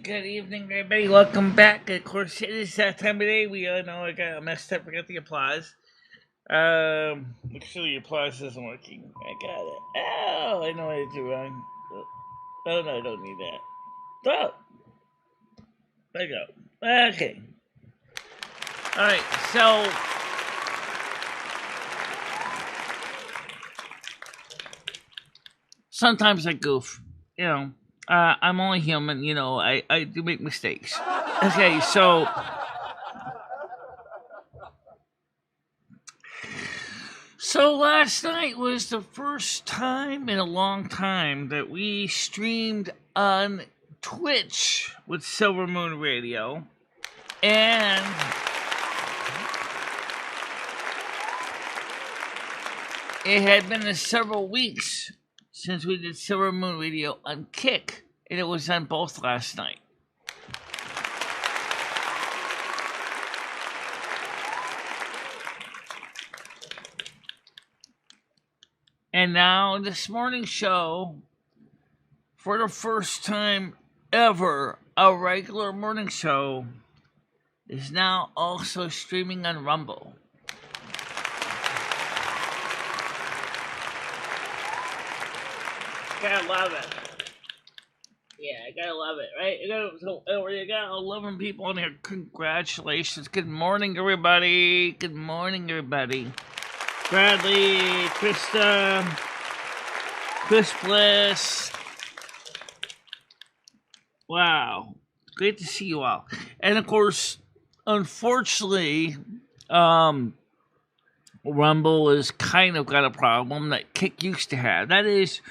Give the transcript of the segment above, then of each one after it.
good evening, everybody. Welcome back. Of course, it is that time of day. We all know I got messed up. Forgot the applause. Make sure the applause isn't working. I got it. Oh, I know what I did wrong. Oh, no, I don't need that. Oh, there you go. Okay. Alright, so sometimes I goof. I'm only human. I do make mistakes. Okay, so last night was the first time in a long time that we streamed on Twitch with Silver Moon Radio, and it had been several weeks since we did Silver Moon Radio on Kick, and it was on both last night. And now this morning's show, for the first time ever, a regular morning show is now also streaming on Rumble. Gotta love it. Yeah, I gotta love it, right? You got 11 people in here. Congratulations. Good morning, everybody. Good morning, everybody. Bradley, Krista, Chris Bliss. Wow. Great to see you all. And of course, unfortunately, Rumble has kind of got a problem that Kick used to have. That is,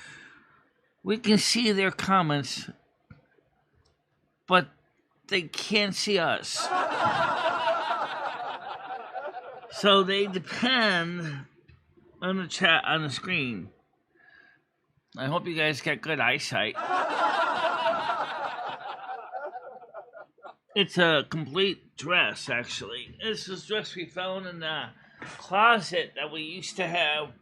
we can see their comments, but they can't see us. So they depend on the chat on the screen. I hope you guys got good eyesight. It's a complete dress, actually. This is a dress we found in the closet that we used to have.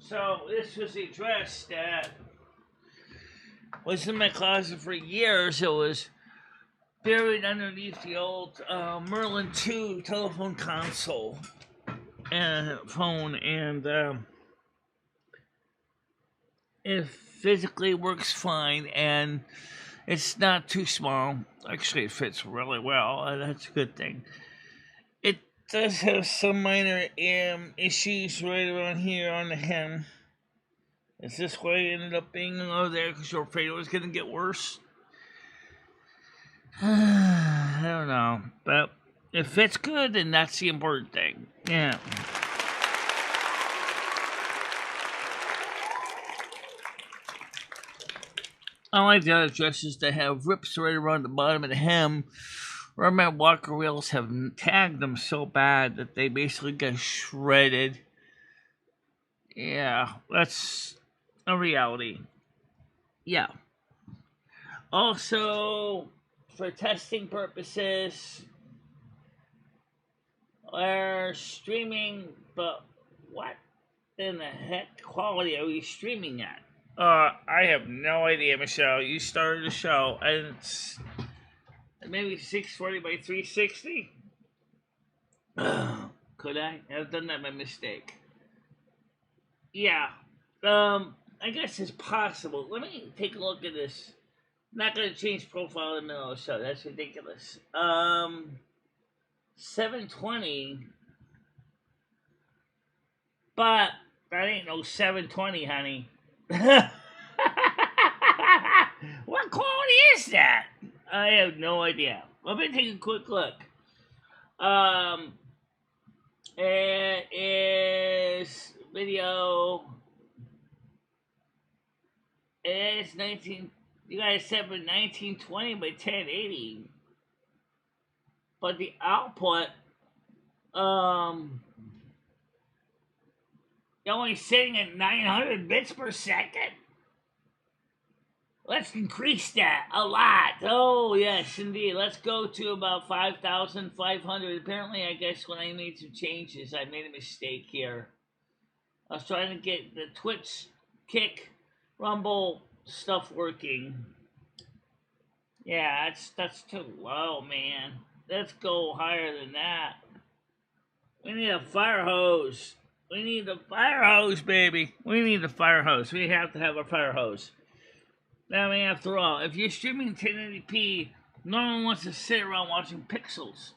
So this was a dress that was in my closet for years. It was buried underneath the old Merlin 2 telephone console and phone, and it physically works fine, and it's not too small. Actually, it fits really well, and that's a good thing. It does have some minor issues right around here on the hem. Is this why it ended up being over there because you're afraid it was going to get worse? I don't know, but it fits good, and that's the important thing. Yeah. I like the other dresses that have rips right around the bottom of the hem. My Walker wheels have tagged them so bad that they basically get shredded. Yeah, that's a reality. Yeah. Also, for testing purposes, we're streaming, but what in the heck quality are we streaming at? I have no idea, Michelle. You started the show, and it's maybe 640 by 360? Could I? I've done that by mistake. Yeah. I guess it's possible. Let me take a look at this. I'm not going to change profile in the middle of the show. That's ridiculous. 720. But that ain't no 720, honey. What quality is that? I have no idea. Let me take a quick look. It is video. It is 19. You guys said for 1920 by 1080. But the output, you're only sitting at 900 bits per second. Let's increase that a lot. Oh, yes, indeed. Let's go to about 5,500. Apparently, I guess when I made some changes, I made a mistake here. I was trying to get the Twitch Kick, Rumble stuff working. Yeah, that's too low, man. Let's go higher than that. We need a fire hose. We need the fire hose, baby. We need the fire hose. We have to have a fire hose. I mean, after all, if you're streaming 1080p, no one wants to sit around watching pixels.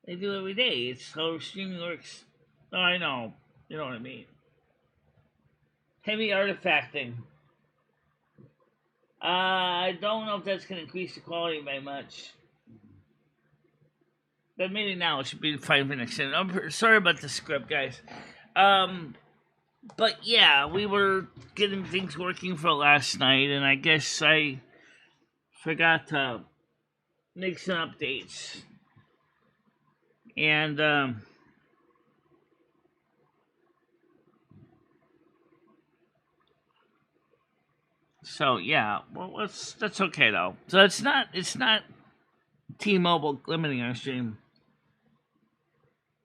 They do every day. It's how streaming works. Oh, I know. You know what I mean. Heavy artifacting. I don't know if that's going to increase the quality by much. But maybe now it should be fine for next time. I'm sorry about the script, guys. But yeah, we were getting things working for last night, and I guess I forgot to make some updates. And so yeah, well, that's okay though. So it's not T-Mobile limiting our stream.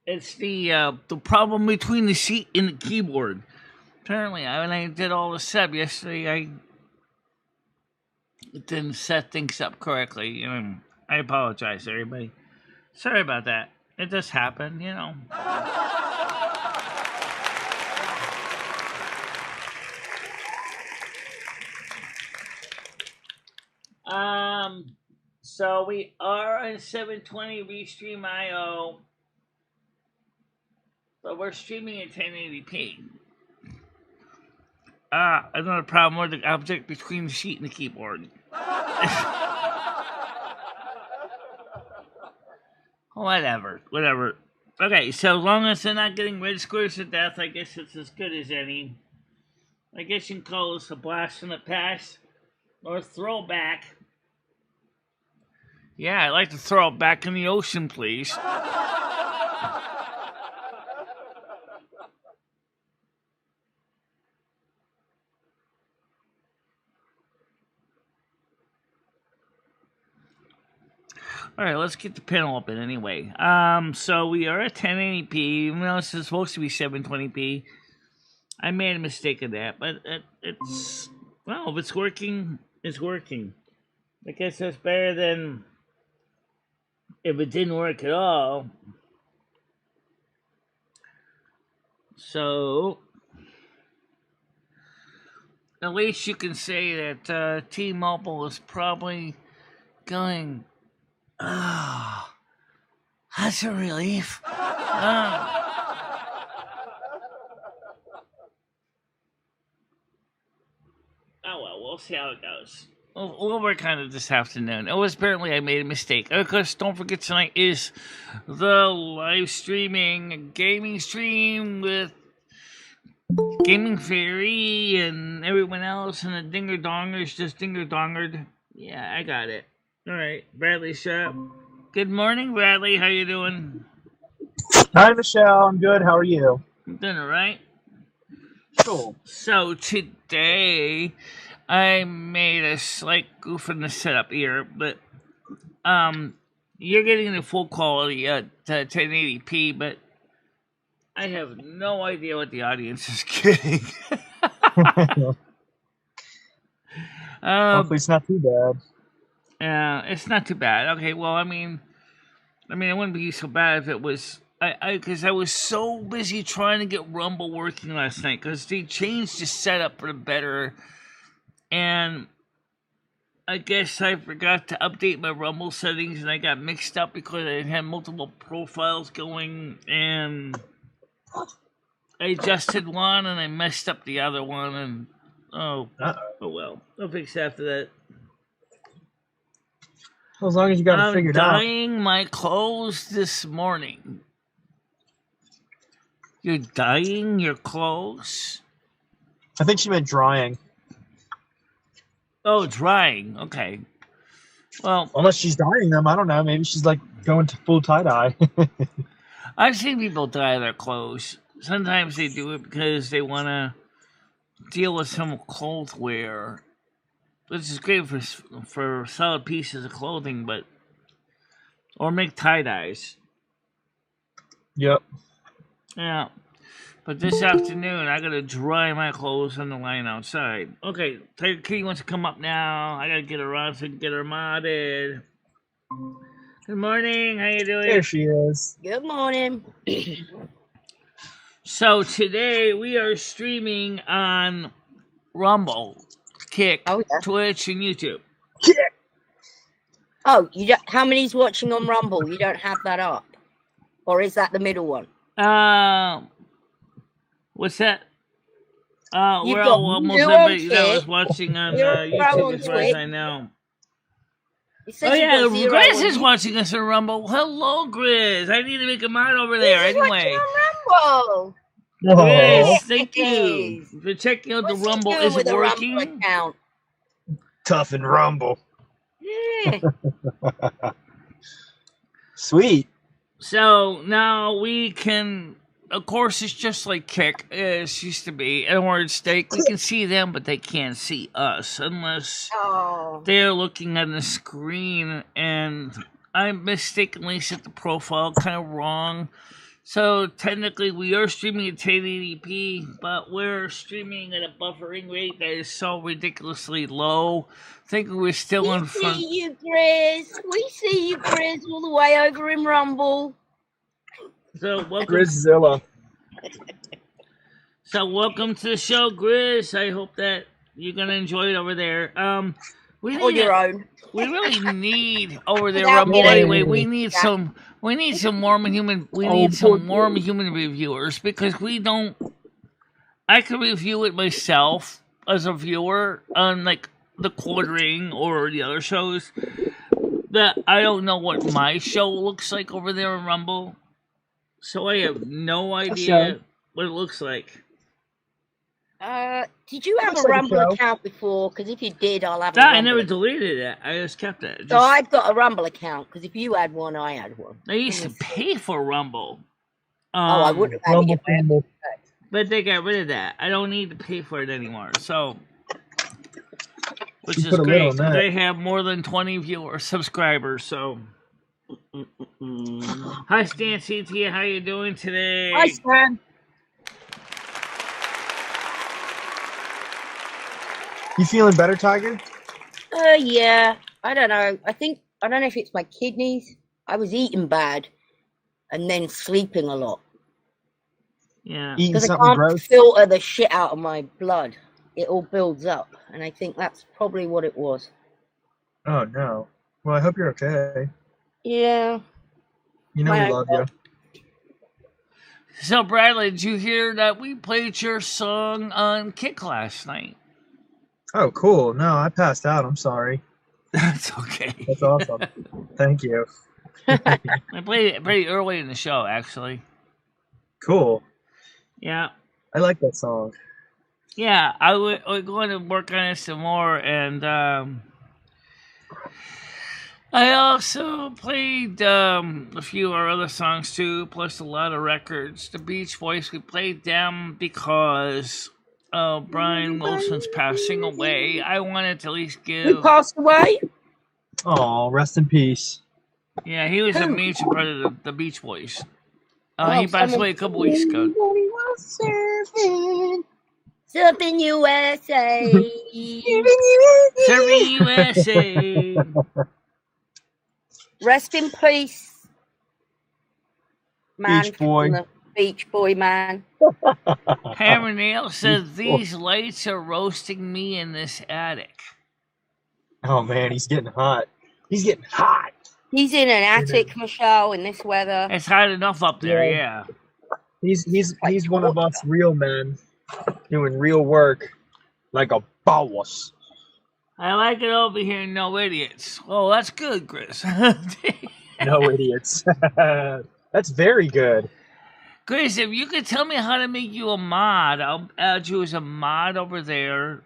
It's the problem between the sheet and the keyboard. Apparently, when I did all the setup yesterday, I didn't set things up correctly. I apologize, everybody. Sorry about that. It just happened, So we are on 720 Restream IO, but we're streaming at 1080p. Another problem with the object between the sheet and the keyboard. Whatever. Okay, so as long as they're not getting red squares to death, I guess it's as good as any. I guess you can call this a blast from the past or a throwback. Yeah, I'd like to throw it back in the ocean, please. Alright, let's get the panel open anyway. So we are at 1080p, even though this is supposed to be 720p. I made a mistake of that, but it's... Well, if it's working, it's working. I guess that's better than if it didn't work at all. So... At least you can say that T-Mobile is probably going... Oh, that's a relief. Oh, well, we'll see how it goes. We'll work on it this afternoon. It was apparently I made a mistake. Of course, don't forget tonight is the live streaming gaming stream with Gaming Fairy and everyone else, and the Dinger Dongers just Dinger Dongered. Yeah, I got it. All right, Bradley, shut up. Good morning, Bradley. How you doing? Hi, Michelle. I'm good. How are you? I'm doing all right. Cool. So today, I made a slight goof in the setup here, but you're getting the full quality at 1080p, but I have no idea what the audience is getting. Hopefully, it's not too bad. It's not too bad. Okay, well, I mean, it wouldn't be so bad if it was. Because I was so busy trying to get Rumble working last night because they changed the setup for the better, and I guess I forgot to update my Rumble settings, and I got mixed up because I had multiple profiles going, and I adjusted one and I messed up the other one, and oh well, I'll fix it after that. Well, as long as you got it figured out. I'm dyeing my clothes this morning. You're dyeing your clothes? I think she meant drying. Oh, drying. Okay. Well, unless she's dyeing them, I don't know. Maybe she's like going to full tie-dye. I've seen people dye their clothes. Sometimes they do it because they want to deal with some clothes wear, which is great for solid pieces of clothing, but or make tie-dyes. Yep. Yeah. But this afternoon, I gotta dry my clothes on the line outside. Okay, Tiger Kitty wants to come up now. I gotta get her on so I can get her modded. Good morning. How you doing? There she is. Good morning. So today we are streaming on Rumble, Kick, Oh, yeah. Twitch, and YouTube. Oh, you don't, how many's watching on Rumble? You don't have that up, or is that the middle one? What's that? You've we're got almost you everybody on that was Twitch, watching on zero YouTube on as far as Twitch. I know. It says Oh you've yeah, got zero Grizz on is YouTube. watching us on Rumble. Hello, Grizz. I need to make a mod over there Grizz is anyway. watching on Rumble. Grizz, Oh, thank you for checking out the What's he Rumble. doing Is with it a Rumble working? account? tough and rumble. Yeah. Sweet. So now we can, of course, it's just like Kick as used to be. And word steak, we can see them, but they can't see us unless Oh. they're looking at the screen. And I mistakenly set the profile kind of wrong. So technically, we are streaming at 1080p, but we're streaming at a buffering rate that is so ridiculously low. I think we're still in We front. see you, Grizz. We see you, Grizz, all the way over in Rumble. So welcome. Grizzilla. So welcome to the show, Grizz. I hope that you're gonna enjoy it over there. We On need your own. we really need over there Without Rumble. getting- Anyway, we need Yeah. some warm human. We Oh, need some poor warm human reviewers because we don't. I could review it myself as a viewer on like the Quartering or the other shows. That I don't know what my show looks like over there in Rumble, so I have no idea what it looks like. Did you have Looks a like a Rumble show. account before? Because if you did, I'll have a That, Rumble I never account. deleted it. I just kept it. So I've got a Rumble account, because if you had one, I had one. I used to pay for Rumble. I wouldn't have had Rumble it. Rumble. But they got rid of that. I don't need to pay for it anymore. So, which You is put a lid great on because that. they have more than 20 viewers, subscribers. So, hi Stan CT, how you doing today? Hi, Stan. You feeling better, Tiger? Yeah. I don't know. I don't know if it's my kidneys. I was eating bad and then sleeping a lot. Yeah. Eating Because I something can't gross? filter the shit out of my blood. It all builds up. And I think that's probably what it was. Oh, no. Well, I hope you're okay. Yeah. You know My we love you. So, Bradley, did you hear that we played your song on Kick last night? Oh, cool. No, I passed out. I'm sorry. That's okay. That's awesome. Thank you. I played it pretty early in the show, actually. Cool. Yeah. I like that song. Yeah, we're going to work on it some more, and I also played a few of our other songs too, plus a lot of records. The Beach Boys, we played them because Brian Wilson's passing away. I wanted to at least Who give. passed away? Oh, rest in peace. Yeah, he was a Who? major part of the Beach Boys. Oh, He passed someone- away a couple weeks ago. Surfing USA. Serving USA. Rest in peace, man. Beach boy. from the Beach Boy man. Hammer Nail says these lights are roasting me in this attic. Oh, man, he's getting hot. He's getting hot. He's in an attic, Michelle, in this weather. It's hot enough up there, Yeah. yeah. He's one of us real men doing real work like a boss. I like it over here, no idiots. Oh, that's good, Chris. No idiots. That's very good. Chris, if you could tell me how to make you a mod, I'll add you as a mod over there.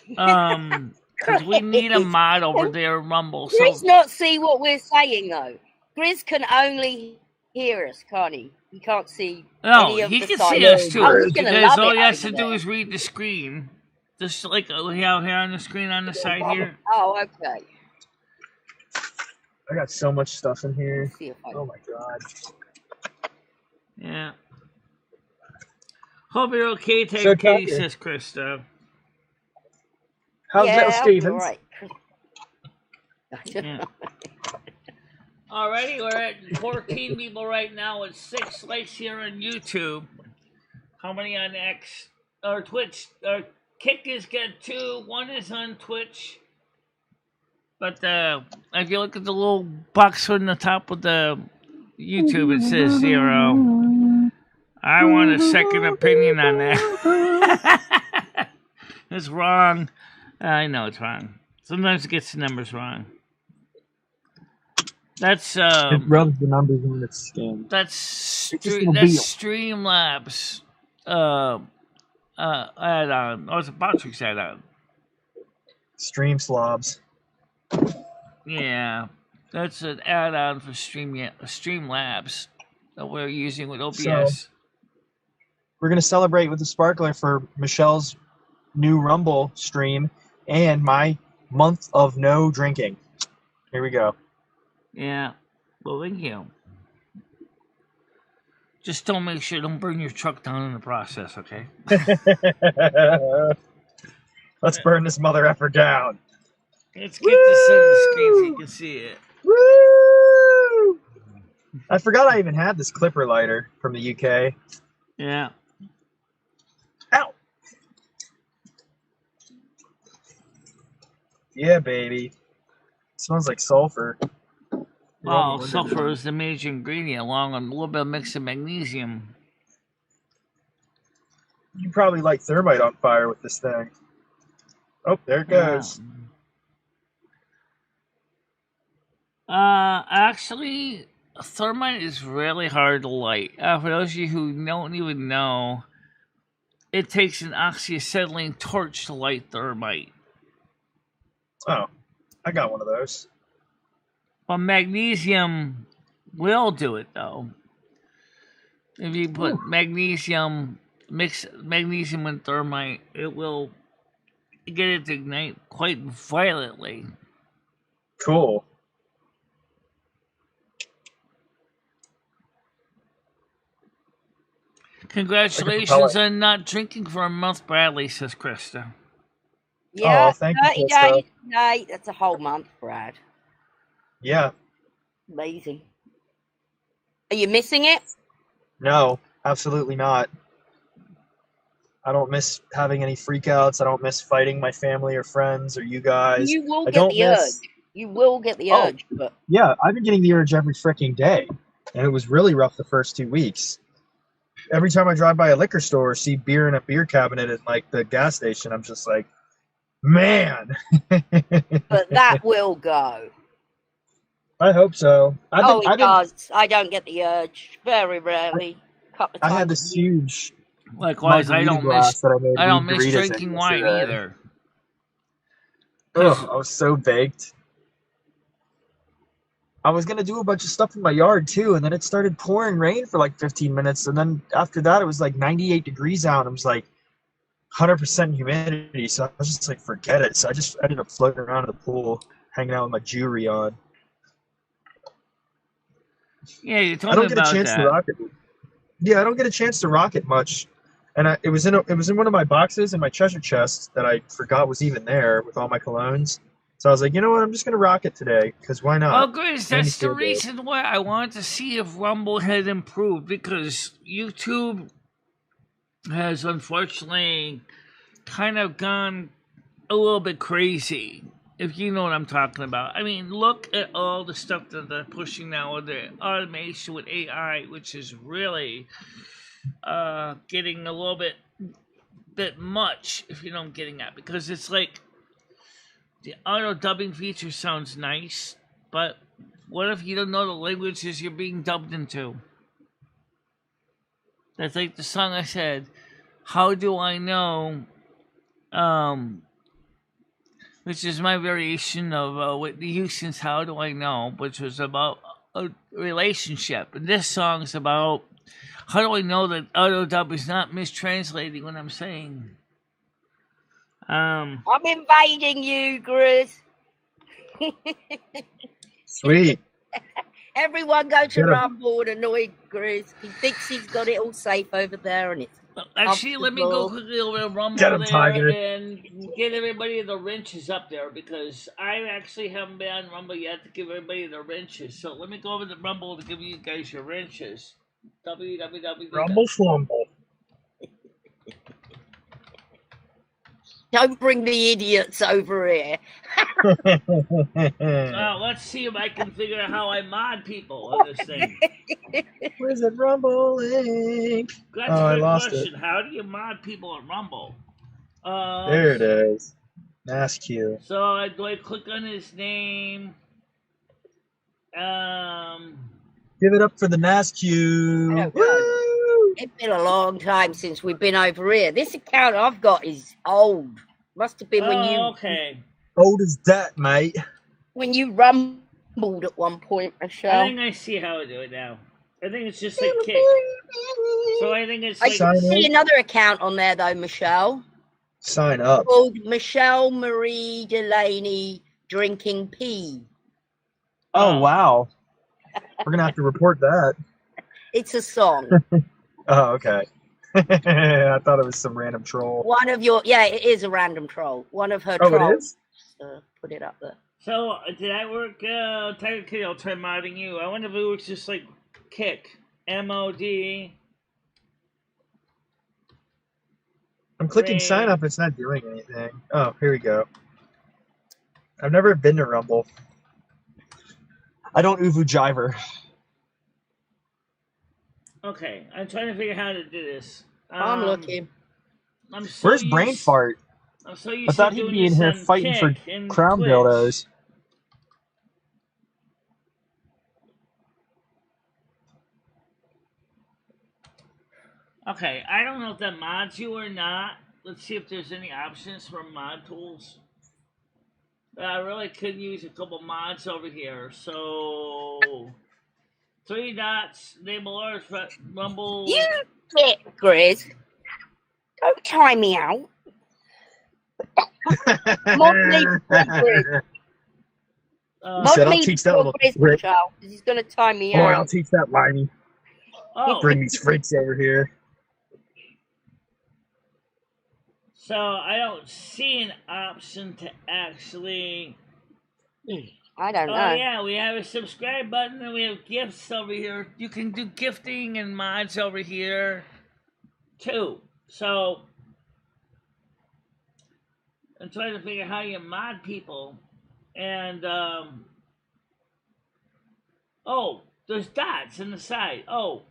Because we need a mod over there, Rumble. So Grizz not see what we're saying, though. Grizz can only hear us, can't he? He can't see no, any of he the can sides. see us too. Oh, he's gonna Because love all it he has over to do there. is read the screen. Just like here on the screen on the side here. Oh, okay. I got so much stuff in here. Let's see if I Oh my god. Yeah. Hope you're okay, So, take Katie, Tucker, says Krista. how's Bill Yeah, I'll be Stevens? alright. Yeah. Alrighty, we're at 14 people right now with 6 likes here on YouTube. How many on X or Twitch? Kick has got 2. 1 is on Twitch. But if you look at the little box on the top of the YouTube, it says 0. I want a second opinion on that. It's wrong. I know it's wrong. Sometimes it gets the numbers wrong. That's It rubs the numbers in its skin. that's It's just Streamlabs add-on. Oh, it's a Botrix add-on. Stream slobs. Yeah, that's an add-on for Streamlabs that we're using with OBS. So, we're going to celebrate with the sparkler for Michelle's new Rumble stream and my month of no drinking. Here we go. Yeah, well, thank you. Just don't burn your truck down in the process, okay? Let's burn this mother effer down. Let's get this on the screen so you can see it. Woo! I forgot I even had this clipper lighter from the UK. Yeah. Ow! Yeah, baby. It smells like sulfur. Well, sulfur is the major ingredient, along with a little bit of mix of magnesium. You probably light thermite on fire with this thing. Oh, there it goes. Actually, thermite is really hard to light. For those of you who don't even know, it takes an oxyacetylene torch to light thermite. Oh, I got one of those. But magnesium will do it, though. If you put mix magnesium and thermite, it will get it to ignite quite violently. Cool. Congratulations on not drinking for a month, Bradley, says Krista. Yeah, Oh, thank you, 30 Krista. days. No, that's a whole month, Brad. Yeah. Amazing. Are you missing it? No, absolutely not. I don't miss having any freakouts. I don't miss fighting my family or friends or you guys. You will I get don't the miss... urge. You will get the urge, but Yeah, I've been getting the urge every freaking day, and it was really rough the first 2 weeks. Every time I drive by a liquor store or see beer in a beer cabinet at like the gas station, I'm just like, man. but that will go. I hope so. It does. I don't get the urge very rarely. Couple of I times had this huge. Likewise, I don't miss Doritos drinking wine either. Ugh, I was so baked. I was going to do a bunch of stuff in my yard too, and then it started pouring rain for like 15 minutes, and then after that it was like 98 degrees out, and it was like 100% humidity, so I was just like, forget it. So I just ended up floating around in the pool, hanging out with my jewelry on. Yeah, you told me about that. I don't get a chance to rock it. Yeah, I don't get a chance to rock it much. And it was in one of my boxes in my treasure chest that I forgot was even there with all my colognes. So I was like, you know what? I'm just gonna rock it today because why not? Well, Grace, that's the reason why I wanted to see if Rumble had improved, because YouTube has unfortunately kind of gone a little bit crazy, if you know what I'm talking about. I mean, look at all the stuff that they're pushing now with the automation with AI, which is really getting a little bit much, if you know what I'm getting at, because it's like the auto dubbing feature sounds nice, but what if you don't know the languages you're being dubbed into? That's like the song I said, How Do I Know, which is my variation of Whitney Houston's How Do I Know, which was about a relationship. And this song's about, how do I know that auto dub is not mistranslating what I'm saying? I'm invading you, Grizz. Sweet. Everyone go to Rumble and annoy Grizz. He thinks he's got it all safe over there, and it's Actually, let me go hospitable. quickly over to Get Rumble him, there Tiger. and get everybody the wrenches up there because I actually haven't been on Rumble yet to give everybody the wrenches. So let me go over to Rumble to give you guys your wrenches. www. Rumble flumble. Don't bring the idiots over here. Let's see if I can figure out how I mod people on this thing. Where's it rumbling? That's Oh, a I good lost question. How do you mod people on Rumble? There it is. NASQ. So do I click on his name? Give it up for the I NASQ. don't know. Woo! It's been a long time since we've been over here. This account I've got is old. Must have been Okay. Old as that, mate. when you rumbled at one point, I Michelle. think I see how to do it now. I think it's just like kick. So I think it's I like Sign see in. another account on there though, Michelle, Sign up. called MicheleMarieDalene Drinking Pee. Oh, wow. We're going to have to report that. It's a song. Oh, okay. I thought it was some random troll. One of your it is a random troll. One of her Oh, it trolls. is? Put it up there. So did that work? Tiger Kitty, I'll try modding you. I wonder if it works just like kick. MOD. I'm clicking sign up. It's not doing anything. Oh, here we go. I've never been to Rumble. I don't Uvu Jiver. Okay, I'm trying to figure out how to do this. I'm looking. I'm so Where's Brain Fart? I'm so used I thought to he'd doing be in this here on fighting for Kick and crown Twitch. dildos. Okay, I don't know if that mods you or not. Let's see if there's any options for mod tools. I really could use a couple mods over here. So, 3 dots, enable ours, Rumble. You get Grizz. Don't tie me out. Mod me for Grizz. He said, "I'll me teach that for little Grizz, prick. Michelle, 'cause he's going to tie me Oh, out. I'll teach that limey. Oh, Bring these freaks over here." so I don't see an option to actually. I don't know. Oh yeah, we have a subscribe button and we have gifts over here. You can do gifting and mods over here too. So I'm trying to figure out how you mod people. And oh, there's dots on the side. Oh,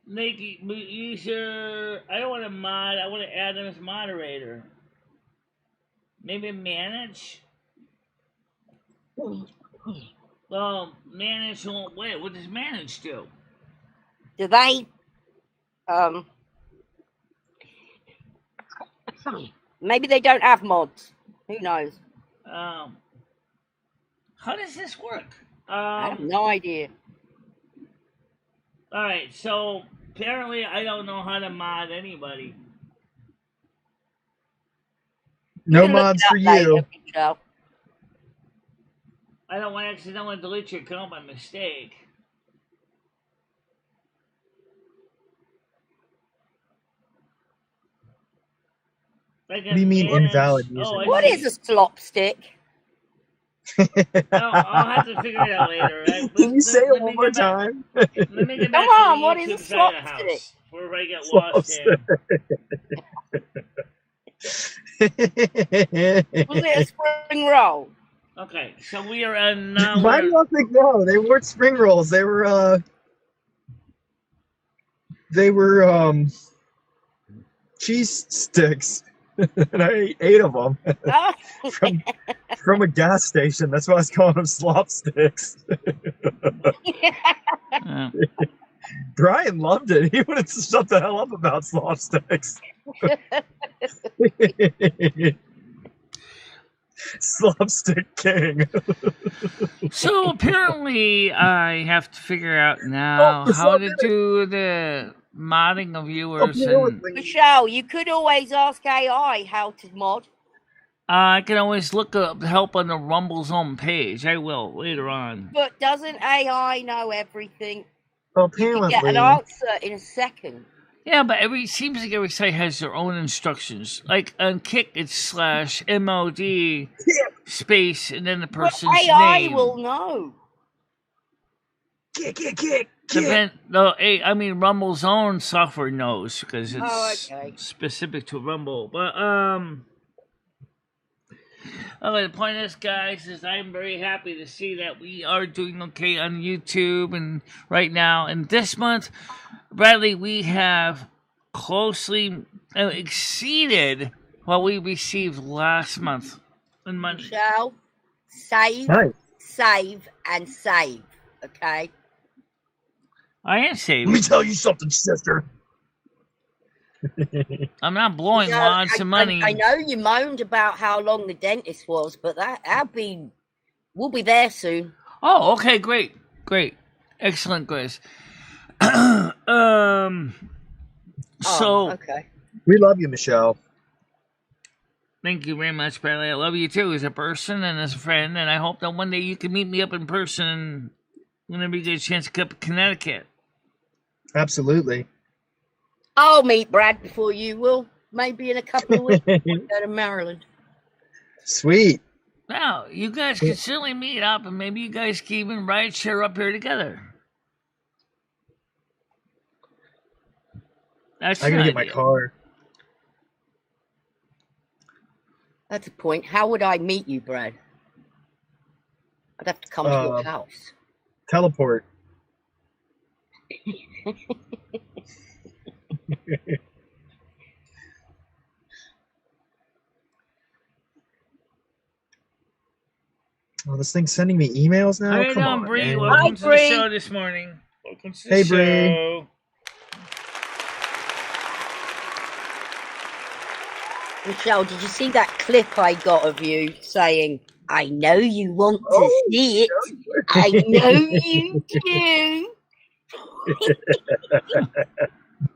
make user. I don't want to mod. I want to add them as moderator. Maybe manage. Well, manage won't wait. What does manage do? Do they? Maybe they don't have mods. Who knows? How does this work? I have no idea. All right, so apparently I don't know how to mod anybody. No You can look mods it up for later, you. Michelle. I don't want to accidentally delete your account by mistake. What do you mean invalid username? Oh, What is a slopstick? I'll have to figure it out later. Right? Can you say it one more time? Let me get back Come on, to the what is a YouTube side of the slopstick? house before I get lost in. Was it a spring roll? Okay, so we are on Why do y'all think no? They weren't spring rolls. They were cheese sticks. And I ate 8 of them Oh. from a gas station. That's why I was calling them slop sticks. Brian loved it. He wanted to shut the hell up about slop sticks. Slopstick King. So apparently I have to figure out now how to do the modding of viewers. And Michelle, you could always ask AI how to mod. I can always look up help on the Rumble's own page. I will later on. But doesn't AI know everything? Well, You apparently. can get an answer in a second. Yeah, but seems like every site has their own instructions. Like on Kick, it's /MOD space and then the person's AI name. will know. Kick. I mean, Rumble's own software knows because it's okay. specific to Rumble. But the point is, guys, is I'm very happy to see that we are doing okay on YouTube and right now. And this month, Bradley, we have closely exceeded what we received last month in money. Michelle, save, and save. Okay. I am saving. Let me tell you something, sister. I'm not blowing lots of money. I know you moaned about how long the dentist was, but we'll be there soon. Oh, okay, great, excellent, Grace. So okay. We love you, Michelle. Thank you very much, Bradley. I love you too as a person and as a friend, and I hope that one day you can meet me up in person whenever you get a chance to come to Connecticut. Absolutely. I'll meet Brad before you will. Maybe in a couple of weeks. We'll go to Maryland. Sweet. Now, you guys can certainly meet up, and maybe you guys can even ride share up here together. That's I gotta get my car. That's a point. How would I meet you, Brad? I'd have to come to your house. Teleport. Oh, this thing's sending me emails now. How you doing, Bree? Welcome to the show this morning. Welcome to the show. Michelle, did you see that clip I got of you saying, I know you want to see it. I know you do.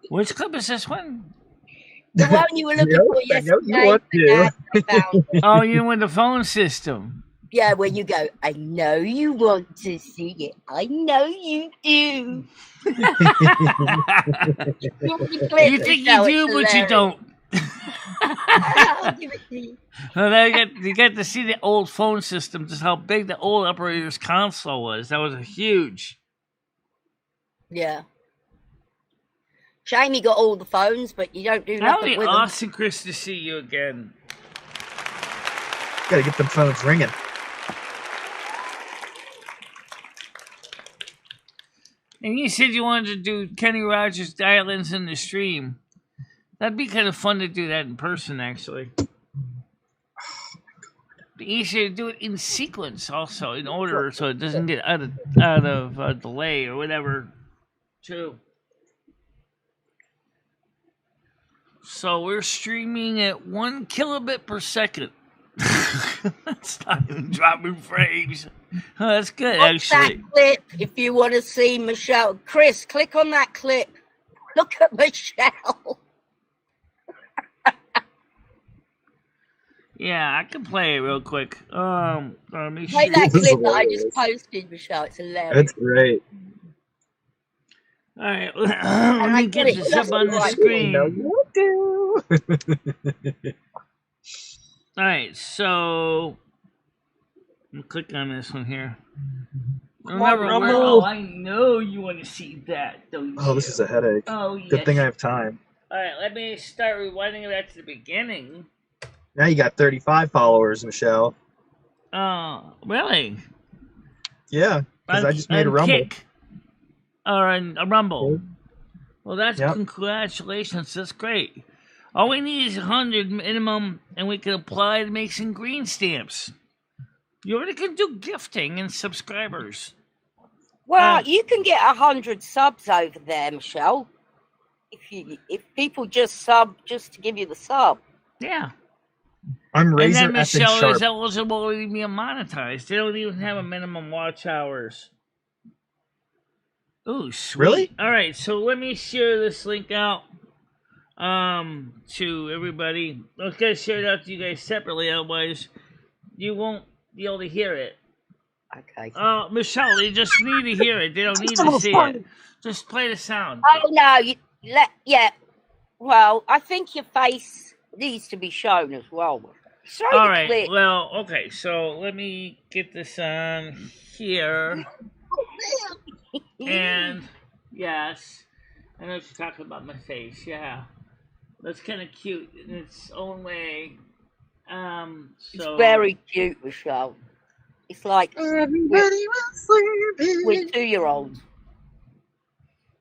Which clip is this one? The one you were looking for yesterday. I know you want to. Oh, you with the phone system. Yeah, where you go, I know you want to see it. I know you do. You think you do, but you don't. I'll give it to you. You get to see the old phone system, just how big the old operator's console was. That was huge. Yeah. Shame you got all the phones, but you don't do nothing That would with be awesome, Chris, to see you again. Gotta get them phones ringing. And you said you wanted to do Kenny Rogers dial-ins in the stream. That'd be kind of fun to do that in person, actually. Be easier to do it in sequence, also, in order, so it doesn't get out of delay or whatever. True. So we're streaming at 1 kilobit per second. That's not even dropping frames. Oh, that's good, actually. That clip, if you want to see Michelle. Chris, click on that clip. Look at Michelle. Yeah, I can play it real quick. Play that clip that I just posted, Michelle. It's hilarious. That's great. All right, let me get this up on the screen. All right, so I'm click on this one here. Remember, I know you want to see that, don't you? Oh, this is a headache. Oh, yes. Good thing I have time. All right, let me start rewinding it back to the beginning. Now you got 35 followers, Michelle. Oh, really? Yeah, because I just made a Rumble. Kick. Or a Rumble. Well, that's congratulations. That's great. All we need is 100 minimum, and we can apply to make some green stamps. You already can do gifting and subscribers. Well, you can get 100 subs over there, Michelle. If people just sub just to give you the sub. Yeah. I'm Razor and then Michelle Sharp. is eligible to be monetized. They don't even have a minimum watch hours. Ooh, sweet. Really? All right, so let me share this link out to everybody. I was going to share it out to you guys separately, otherwise you won't be able to hear it. Okay. Michelle, they just need to hear it. They don't need to see it. Just play the sound. Oh, no. Yeah. Well, I think your face needs to be shown as well. Show All the right. clip. Well, okay. So let me get this on here. And yes, I know what you're talking about. My face. Yeah, that's kind of cute in its own way. It's So very cute, Michelle. It's like Everybody was sleeping. we're 2-year-olds.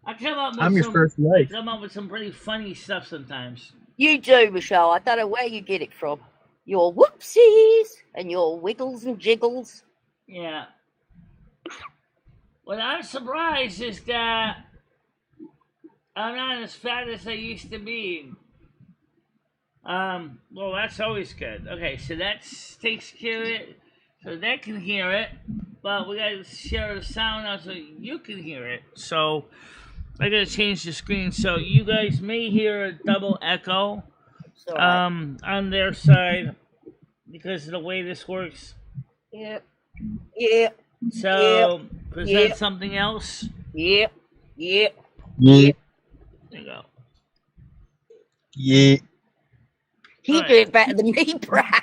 I come up with I'm your some. first I wife. come up with some pretty funny stuff sometimes. You do, Michelle. I don't know where you get it from. Your whoopsies and your wiggles and jiggles. Yeah. What I'm surprised is that I'm not as fat as I used to be. Well, that's always good. Okay, so that takes care of it, so that can hear it, but we gotta share the sound out so you can hear it. So I gotta change the screen so you guys may hear a double echo, on their side because of the way this works. Yep. Yep. So present Yep. something else. Yep. Yep. Yeah. There you go. Yeah. He All right. did better than me, Brad.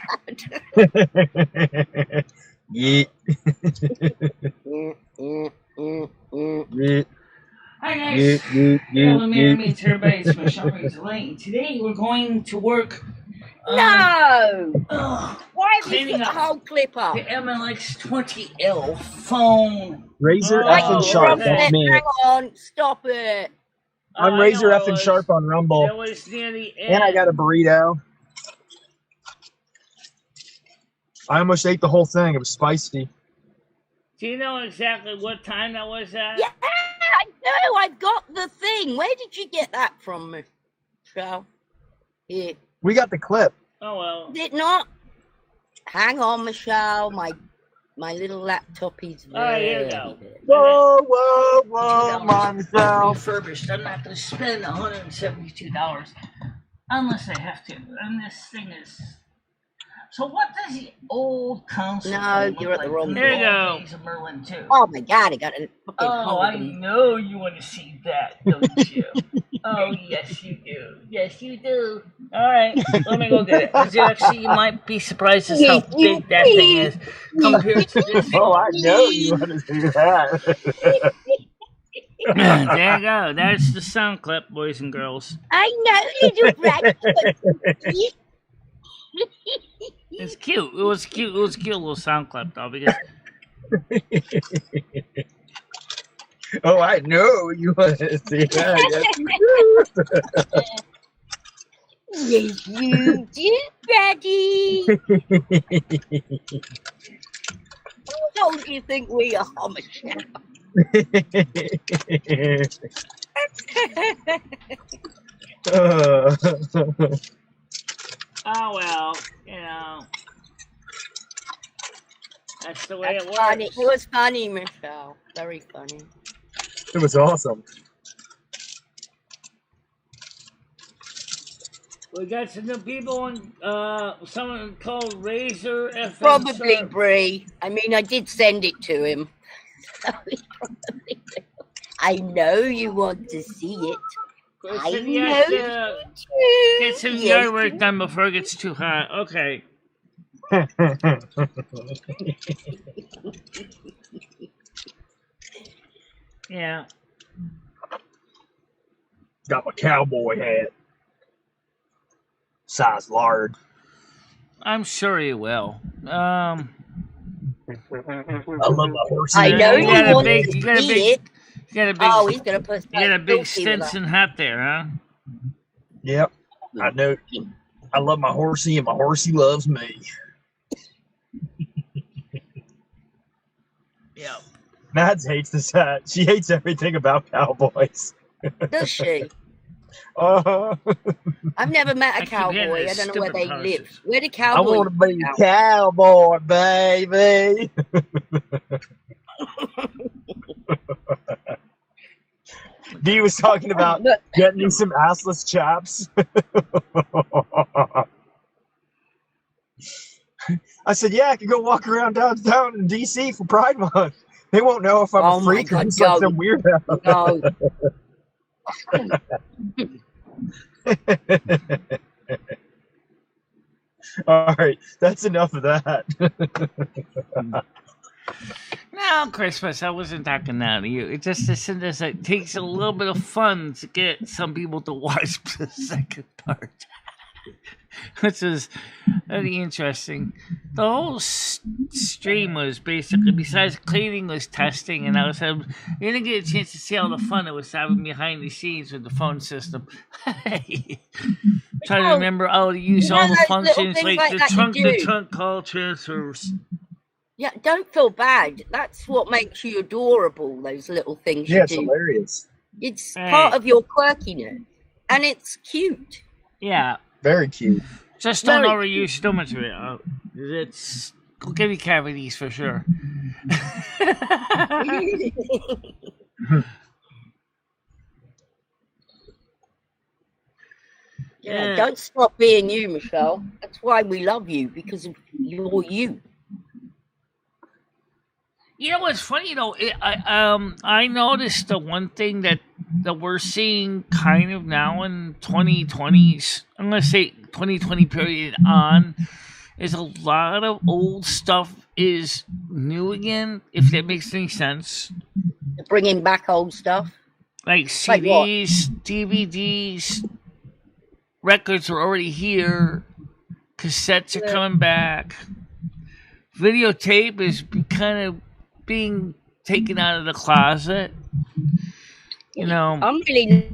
Yeah. Yeah. Hi guys, it's everybody. It's MicheleMarieDalene. Today we're going to work. No! Why have you Cleaning put the up whole clip up? The MLX20L phone. Razor Oh, effing sharp. okay. That's me. Hang on, stop it. I'm I razor know it effing was- sharp on Rumble, That was near the end. and I got a burrito. I almost ate the whole thing. It was spicy. Do you know exactly what time that was at? Yeah, I know. I've got the thing. Where did you get that from, Michelle? Yeah. We got the clip. Oh well. Did it not? Hang on, Michelle. My little laptop is All right, here we go. Whoa, whoa, whoa, Michelle. Refurbished. I'm not going to spend $172 unless I have to. And this thing is. So what does the old console? No, look you're at the like wrong in bit. There you go. Days of Merlin 2. Oh my God! I got it. Oh, I know you want to see that, don't you? Oh, yes, you do. Yes, you do. All right, let me go get it. 'Cause actually, you might be surprised as how big that thing is compared to this Oh, I one. know you want to see that. There you go. That's the sound clip, boys and girls. I know, little Brad. It's cute. It was cute. It was a cute little sound clip, though, because Oh, I know you want to see that. Yes, you do, Brady. How old do you think we are, Michelle? oh well, you know, that's the way That's it works. funny. It was funny, Michelle. Very funny. It was awesome. We got some new people and someone called Razor FM. Probably Bree. I mean, I did send it to him. I know you want to see it. I know you do. Get some Yes, yard work done before it gets too hot. Okay. Yeah. Got my cowboy hat. Size large. I'm sure he will. I love my horsey. I know you got a want big- to you got a see big- it. You got a big, Oh, he's gonna put. you got a big Stinson hat there, huh? Yep. I know. I love my horsey, and my horsey loves me. Yep. Mads hates this hat. She hates everything about cowboys. Does she? Uh, I've never met I a keep getting cowboy. I these don't know where they stupid live. posters. Where do I cowboys want to be live? a cowboy, baby. Dee was talking about But getting me some assless chaps. I said, yeah, I could go walk around downtown in D.C. for Pride Month. They won't know if I'm Oh a my freak or God, just like no. some weirdo. no. All right, that's enough of that. No, Christmas, I wasn't talking now to you. It just it takes a little bit of fun to get some people to watch the second part. Which is very interesting. The whole stream was basically, besides cleaning, was testing, and I was you didn't get a chance to see all the fun it was having behind the scenes with the phone system. Trying to remember how to use all the functions, like the trunk call transfers. Yeah, don't feel bad. That's what makes you adorable, those little things you do. Yeah, it's hilarious. It's part of your quirkiness, and it's cute. Yeah. Very cute. Just don't overuse too much of it. It's will give you cavities for sure. Yeah, don't stop being you, Michelle. That's why we love you, because you're you. You know what's funny though? I noticed the one thing that we're seeing kind of now in 2020s, I'm gonna say 2020 period on, is a lot of old stuff is new again. If that makes any sense. Bringing back old stuff, like CDs, DVDs, records are already here. Cassettes are coming back. Videotape is kind of being taken out of the closet. You know, I'm really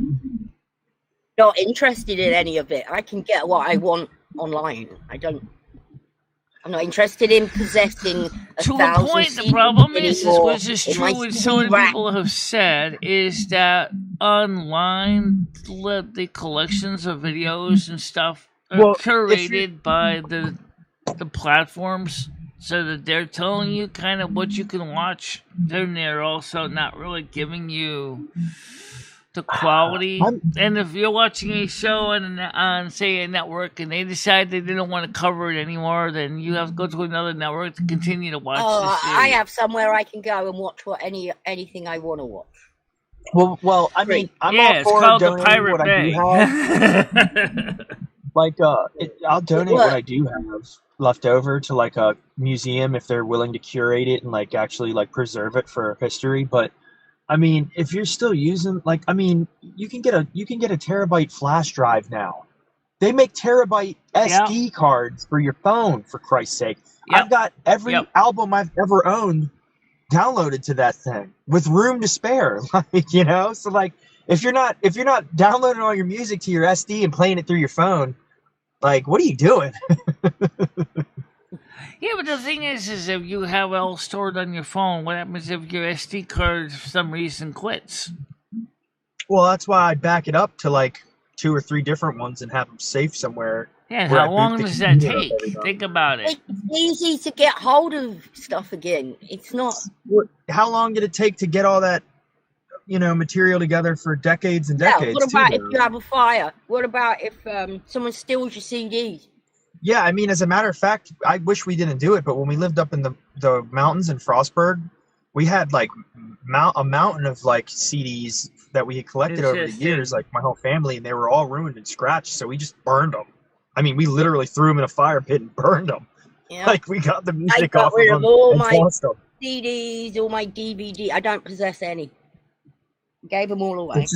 not interested in any of it. I can get what I want online. I'm not interested in possessing a to the point. The problem is which is true, what so many people have said, is that online the collections of videos and stuff are curated by the platforms. So that they're telling you kind of what you can watch. Then they're also not really giving you the quality. And if you're watching a show on say a network and they decide they didn't want to cover it anymore, then you have to go to another network to continue to watch. I have somewhere I can go and watch anything I want to watch. Well, I mean, I'm all for called the Pirate Bay. I'll donate what I do have left over to like a museum if they're willing to curate it and like actually like preserve it for history. But I mean, if you're still using you can get a terabyte flash drive now. They make terabyte SD cards for your phone, for Christ's sake. I've got every album I've ever owned downloaded to that thing with room to spare. Like, you know, so like if you're not downloading all your music to your SD and playing it through your phone, like, what are you doing? Yeah, but the thing is if you have it all stored on your phone, what happens if your SD card for some reason quits? Well, that's why I back it up to like 2 or 3 different ones and have them safe somewhere. Yeah, how long does that take? Think about it. It's easy to get hold of stuff again. It's not. How long did it take to get all that, material together for decades and decades? What about if you have a fire? What about if someone steals your CDs? Yeah, I mean, as a matter of fact, I wish we didn't do it, but when we lived up in the mountains in Frostburg, we had like a mountain of like CDs that we had collected over the years, like my whole family, and they were all ruined and scratched, so we just burned them. I mean, we literally threw them in a fire pit and burned them. Yeah. Like, we got the music off of them all my CDs, all my DVD. I don't possess any. Gave them all away.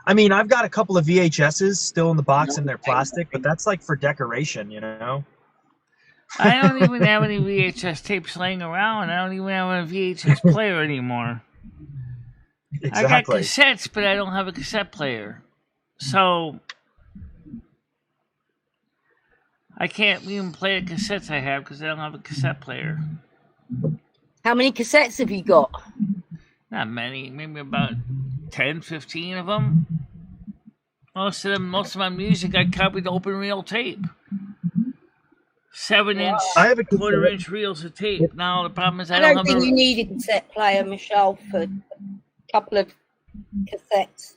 I mean, I've got a couple of VHSs still in the box and they're plastic, but that's like for decoration, I don't even have any VHS tapes laying around. I don't even have a VHS player anymore. Exactly. I got cassettes, but I don't have a cassette player. So I can't even play the cassettes I have because I don't have a cassette player. How many cassettes have you got? Not many. Maybe about 10, 15 of them. Most of my music I copied to open reel tape. 7-inch, quarter-inch reels of tape. Now the problem is I don't think you need a cassette player, Michelle, for a couple of cassettes.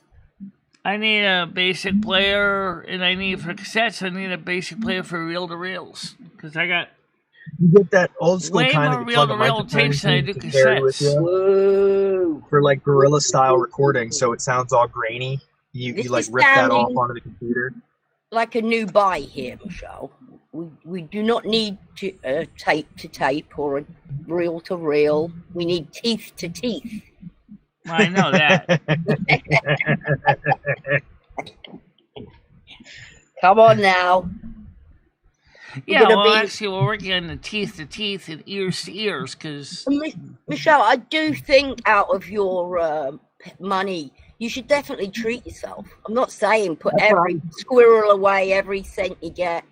I need a basic player, and for cassettes, I need a basic player for reel-to-reels. Because I got You get that old school Way kind more that you plug a reel-to-reel microphone tapes than I into do to carry with cassettes. you Whoa. for like gorilla style recording, so it sounds all grainy. This You like is rip that off sounding onto the computer. like a new buy here, Michelle. We do not need to tape to tape or a reel to reel. We need teeth to teeth. I know that. Come on now. Yeah, well, actually, we're working on the teeth to teeth and ears to ears, because... Michelle, I do think out of your money, you should definitely treat yourself. I'm not saying put every squirrel away, every cent you get.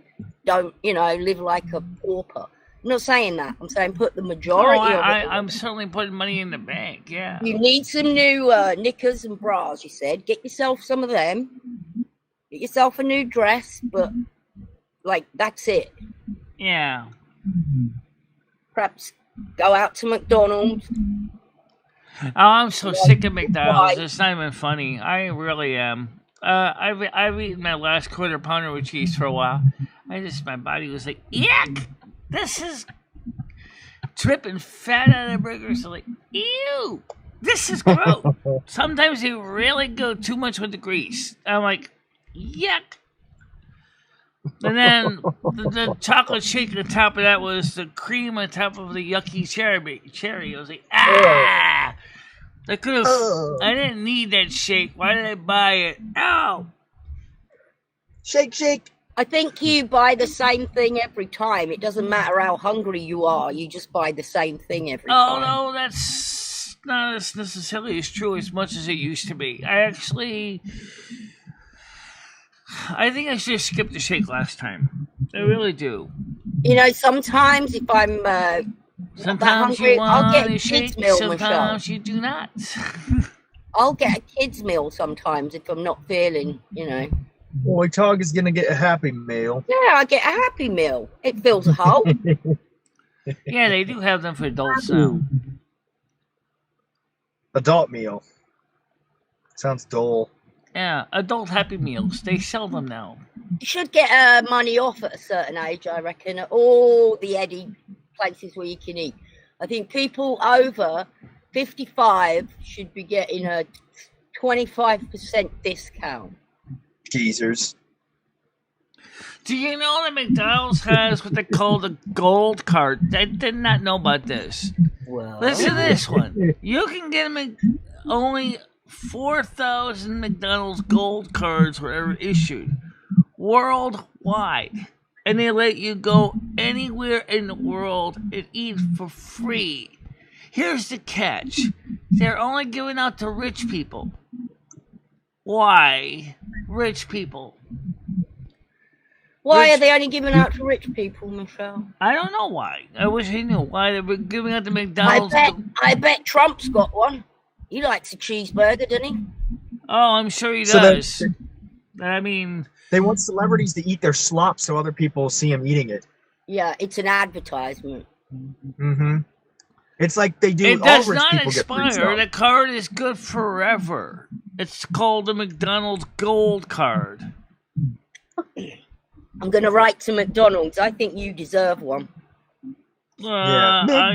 Don't, live like a pauper. I'm not saying that. I'm saying put the majority of it. I'm certainly putting money in the bank, yeah. You need some new knickers and bras, you said. Get yourself some of them. Get yourself a new dress, but, that's it. Yeah. Perhaps go out to McDonald's. Oh, I'm so sick of McDonald's. It's not even funny. I really am. I've eaten my last quarter pounder with cheese for a while. My body was like, yuck! This is dripping fat out of the burgers. I'm like, ew! This is gross. Sometimes they really go too much with the grease. I'm like, yuck! And then the chocolate shake on top of that was the cream on top of the yucky cherry. I was like, ah! I didn't need that shake. Why did I buy it? Ow! Shake. I think you buy the same thing every time. It doesn't matter how hungry you are. You just buy the same thing every time. Oh, no, that's not as necessarily as true as much as it used to be. I think I should have skipped the shake last time. I really do. Sometimes if I'm sometimes hungry, you want I'll get a a shake, kid's meal, sometimes Michelle. you do not. I'll get a kid's meal sometimes if I'm not feeling, Boy, Tog is gonna get a Happy Meal. Yeah, I get a Happy Meal. It fills a hole. Yeah, they do have them for adults now. Adult meal. Sounds dull. Yeah, adult Happy Meals. They sell them now. You should get money off at a certain age, I reckon, at all the Eddie places where you can eat. I think people over 55 should be getting a 25% discount. Geezers. Do you know that McDonald's has what they call the gold card? I did not know about this. Well, Listen to this one. You can get only 4,000 McDonald's gold cards were ever issued worldwide. And they let you go anywhere in the world and eat for free. Here's the catch. They're only giving out to rich people. Why? Rich people. Why are they only giving out to rich people, Michelle? I don't know why. I wish I knew why they were giving out to McDonald's. I bet Trump's got one. He likes a cheeseburger, doesn't he? Oh, I'm sure he does. They want celebrities to eat their slop so other people see them eating it. Yeah, it's an advertisement. Mm-hmm. It's like they do. It does all rich not people get free expire. stuff. The card is good forever. It's called the McDonald's Gold Card. I'm going to write to McDonald's. I think you deserve one. Yeah. I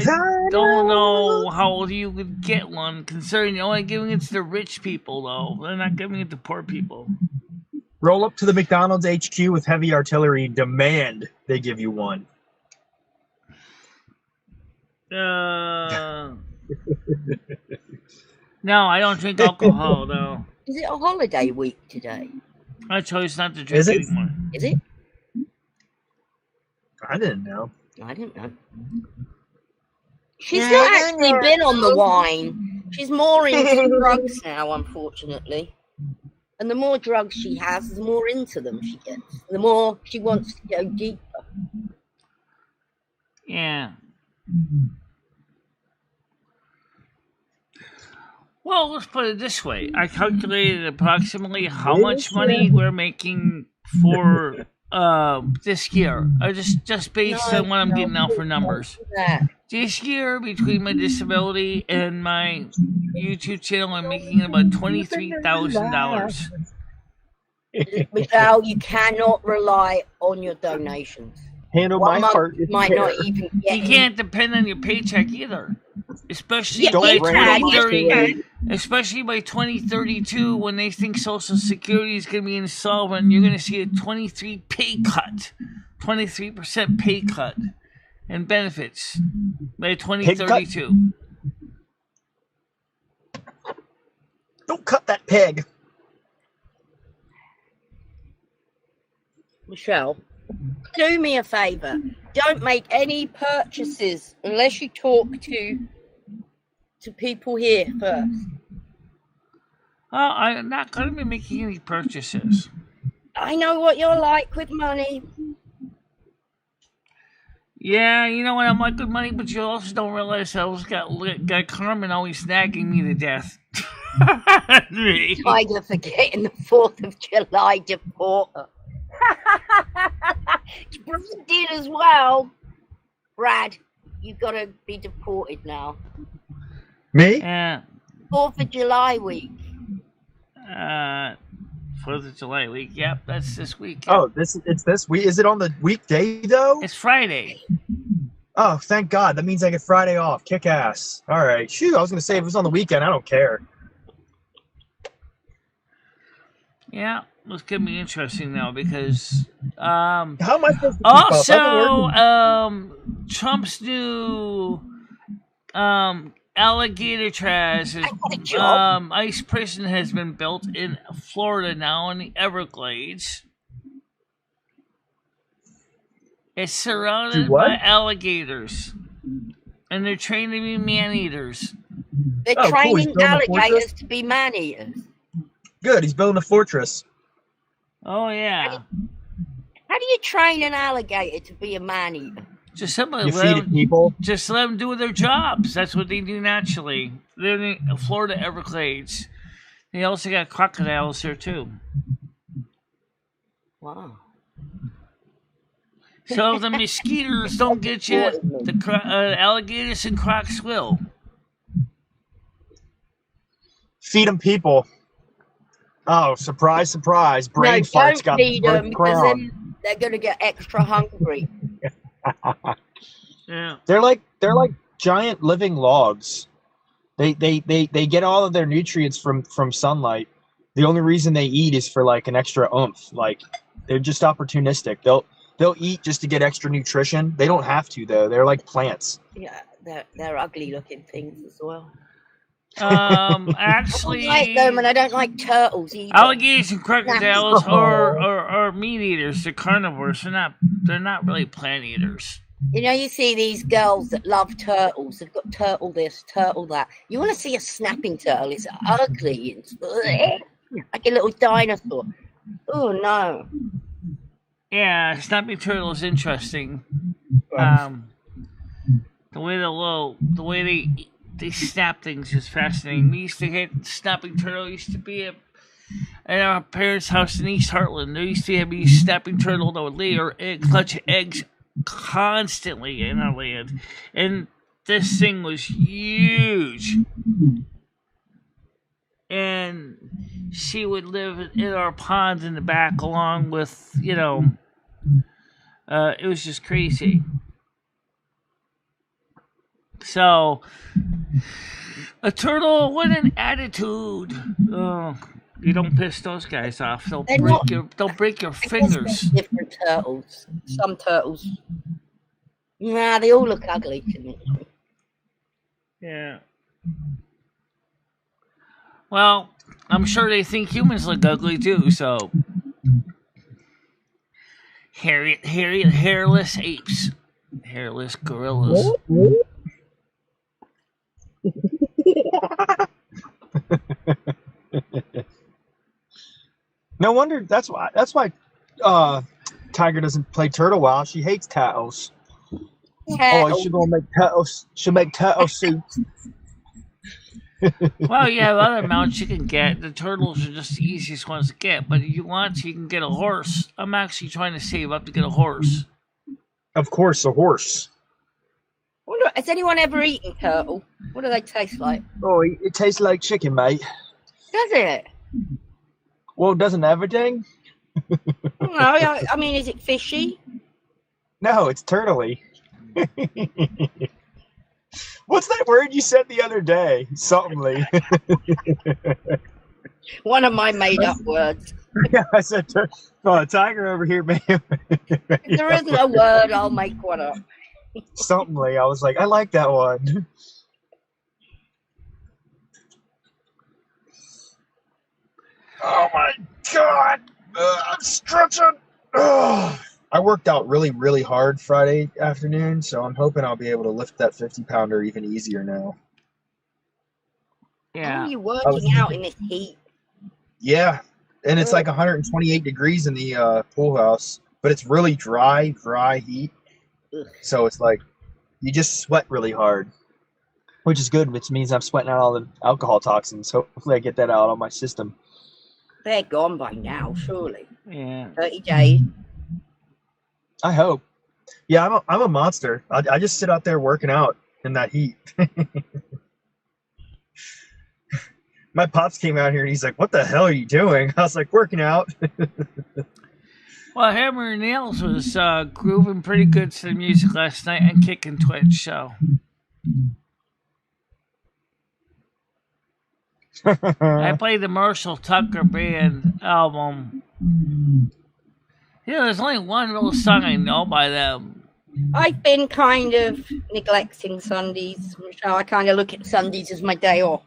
don't know how you could get one, considering you're only giving it to the rich people, though. They're not giving it to poor people. Roll up to the McDonald's HQ with heavy artillery. Demand they give you one. No, I don't drink alcohol, though. Is it a holiday week today? I chose not to drink anymore. Is it? I didn't know. I didn't know. She's not actually been on the wine. She's more into drugs now, unfortunately. And the more drugs she has, the more into them she gets. The more she wants to go deeper. Yeah. Well, let's put it this way. I calculated approximately how much money we're making for this year. I just based on what I'm getting out for numbers. This year, between my disability and my YouTube channel, I'm making about $23,000. Michelle, you cannot rely on your donations. handle One my month heart. you If might you not care. even get You any. can't depend on your paycheck either. Especially Yeah, by Don't bring it 2030, especially by 2032, when they think Social Security is going to be insolvent, you're going to see a 23% pay cut in benefits by Pig cut? 2032. Don't cut that pig. Michelle, do me a favor. Don't make any purchases unless you talk to people here first. I'm not going to be making any purchases. I know what you're like with money. Yeah, you know what? I'm like good money, but you also don't realize I always got Carmen always nagging me to death. Tiger for getting the 4th of July deporter. Brad did as well. Brad, you've got to be deported now. Me? Yeah. 4th of July week. 4th of July week. Yep, that's this week. Oh, it's this week. Is it on the weekday though? It's Friday. Oh, thank God. That means I get Friday off. Kick ass. All right. Shoot, I was gonna say if it was on the weekend, I don't care. Yeah, it's gonna be interesting now because How am I supposed to keep up? I've been working. also Trump's new alligator trash is, ice prison has been built in Florida now in the Everglades. It's surrounded Do what? by alligators, and they're trained to be man-eaters. They're Oh, cool. He's training building a alligators fortress? to be man-eaters. Good. He's building a fortress. Oh yeah, How do you train an alligator to be a man-eater? just simply You feed it people. just let them do their jobs. That's what they do naturally. They're in the Florida Everglades. They also got crocodiles there too. Wow. So if the mosquitoes don't get you, the alligators and crocs will. Feed them people. Oh, surprise, surprise. Brain No, farts don't got feed the them first because crown. then they're going to get extra hungry. Yeah. They're like giant living logs. They get all of their nutrients from sunlight. The only reason they eat is for like an extra oomph. Like they're just opportunistic. They'll eat just to get extra nutrition. They don't have to though. They're like plants. Yeah, they're ugly looking things as well. Actually, I don't like them, and I don't like turtles either. alligators and crocodiles are meat eaters. They're carnivores. They're not really plant eaters. You know, you see these girls that love turtles. They've got turtle this, turtle that. You want to see a snapping turtle? It's ugly. It's like a little dinosaur. Oh no. Yeah, snapping turtle is interesting. The way they snap things is fascinating. We used to get snapping turtle. Used to be at our parents' house in East Heartland. There used to be a snapping turtle that would lay her clutch eggs constantly in our land, and this thing was huge. And she would live in our ponds in the back, along with it was just crazy. So, a turtle with an attitude. Oh, you don't piss those guys off. They'll break your fingers. Different turtles. Some turtles. Nah, they all look ugly to me. Yeah. Well, I'm sure they think humans look ugly too. So, hairless apes, hairless gorillas. No wonder that's why Tiger doesn't play Turtle WoW. She hates turtles. Oh, she's gonna make turtles. She'll make turtle soup. Well, you have other mounts you can get. The turtles are just the easiest ones to get. But if you want to, you can get a horse. I'm actually trying to save up to get a horse. Of course, a horse. Wonder, has anyone ever eaten turtle? What do they taste like? Oh, it tastes like chicken, mate. Does it? Well, doesn't everything? No, I mean, is it fishy? No, it's turtley. What's that word you said the other day? Somethingly. One of my made-up words. Yeah, I said, Tiger over here, man. If there isn't a word, I'll make one up. Somethingly. I was like, I like that one. Oh my God! I'm stretching. Ugh. I worked out really, really hard Friday afternoon, so I'm hoping I'll be able to lift that 50-pounder even easier now. How Yeah. are you working out in this heat? Yeah, and it's like 128 degrees in the pool house, but it's really dry heat. Ugh. So it's like you just sweat really hard, which is good, which means I'm sweating out all the alcohol toxins. Hopefully I get that out of my system. They're gone by now, surely. Yeah. 30 days. I hope. Yeah, I'm a monster. I just sit out there working out in that heat. My pops came out here and he's like, "What the hell are you doing?" I was like, "Working out." Well, Hammer and Nails was grooving pretty good to the music last night and kicking Twitch, so. I played the Marshall Tucker Band album. Yeah, there's only one real song I know by them. I've been kind of neglecting Sundays, Michelle. I kind of look at Sundays as my day off.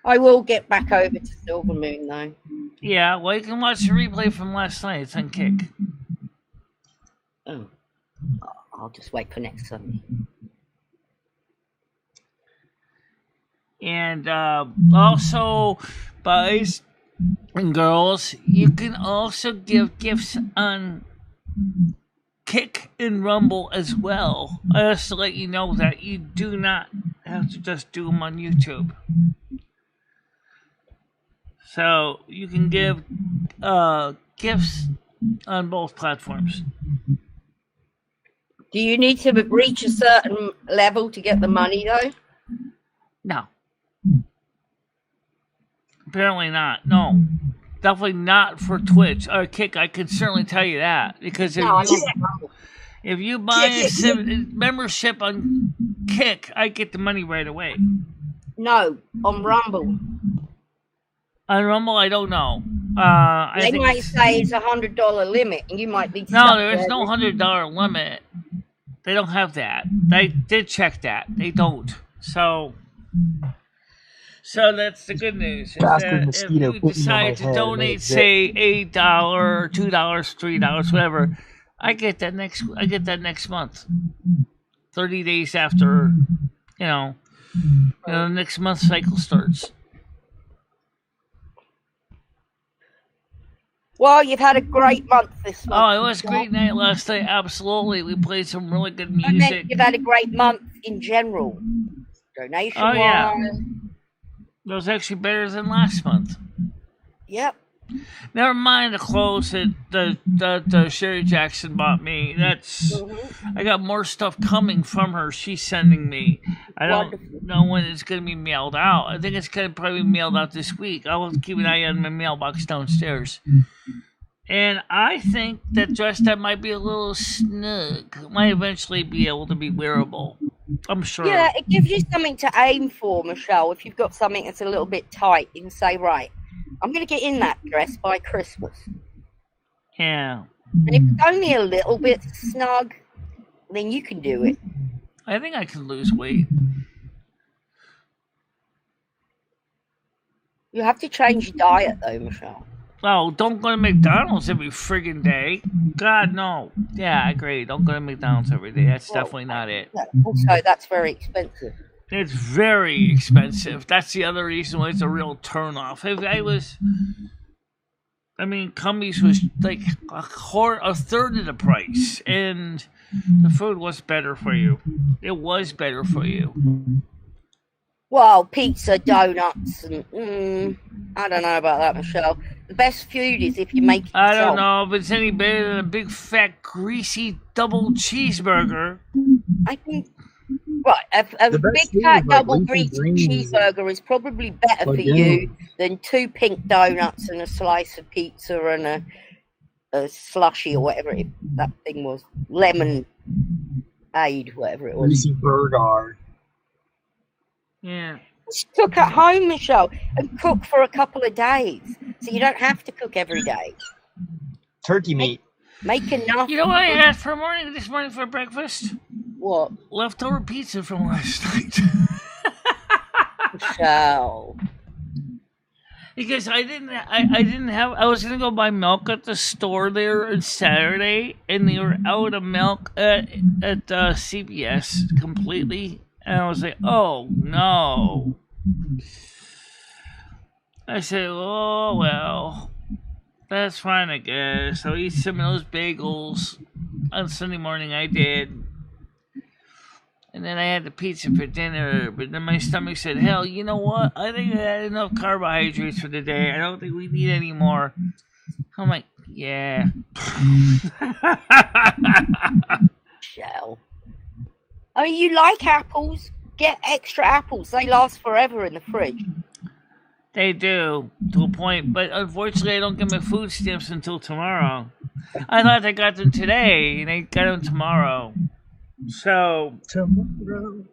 I will get back over to Silver Moon, though. Yeah, well, you can watch the replay from last night. It's on Kick. Oh. I'll just wait for next Sunday. And also, boys and girls, you can also give gifts on Kick and Rumble as well. Just to let you know that you do not have to just do them on YouTube. So you can give gifts on both platforms. Do you need to reach a certain level to get the money, though? No. Apparently not. No. Definitely not for Twitch or Kick. I can certainly tell you that. Because if you buy a membership on Kick, I get the money right away. No, on Rumble. On Rumble, I don't know. They might say it's $100 limit, and you might be. No, there is no $100 limit. They don't have that. They did check that. They don't. So that's the good news. Is that if you decide to donate, say $8, $2, $3, whatever, I get that next month. 30 days after, the next month cycle starts. Well, you've had a great month this month. Oh, it was a great night last night. Absolutely. We played some really good music. I meant you've had a great month in general. Donation-wise. Oh, yeah. It was actually better than last month. Yep. Never mind the clothes that Sherry Jackson bought me. I got more stuff coming from her. She's sending me. I don't know when it's going to be mailed out. I think it's going to probably be mailed out this week. I will keep an eye on my mailbox downstairs. And I think that dress that might be a little snug might eventually be able to be wearable. I'm sure. Yeah, it gives you something to aim for, Michelle. If you've got something that's a little bit tight, you can say, right, I'm going to get in that dress by Christmas. Yeah. And if it's only a little bit snug, then you can do it. I think I can lose weight. You have to change your diet, though, Michelle. Oh, don't go to McDonald's every friggin' day. God, no. Yeah, I agree. Don't go to McDonald's every day. That's definitely not it. Also, that's very expensive. It's very expensive. That's the other reason why it's a real turnoff. Cumbies was like a third of the price, and the food was better for you. It was better for you. Well, pizza, donuts, and I don't know about that, Michelle. The best food is if you make it yourself. I don't know if it's any better than a big, fat, greasy double cheeseburger. I think, a big, fat, double greasy cheeseburger is probably better for you than 2 pink donuts and a slice of pizza and slushy or whatever that thing was. Lemon aid, whatever it was. Greasy burger. Yeah. Just cook at home, Michelle, and cook for a couple of days, so you don't have to cook every day. Turkey meat. Make enough. You know what I had this morning for breakfast? What? Leftover pizza from last night. Michelle. Because I was gonna go buy milk at the store there on Saturday, and they were out of milk at CBS completely, and I was like, oh no. I said, oh well, that's fine, I guess. I'll eat some of those bagels on Sunday morning. I did. And then I had the pizza for dinner, but then my stomach said, hell, you know what? I think I had enough carbohydrates for the day. I don't think we need any more. I'm like, yeah. Michelle. I mean, you like apples? Get extra apples. They last forever in the fridge. They do, to a point, but unfortunately I don't get my food stamps until tomorrow. I thought they got them today, and they got them tomorrow. So Tomorrow.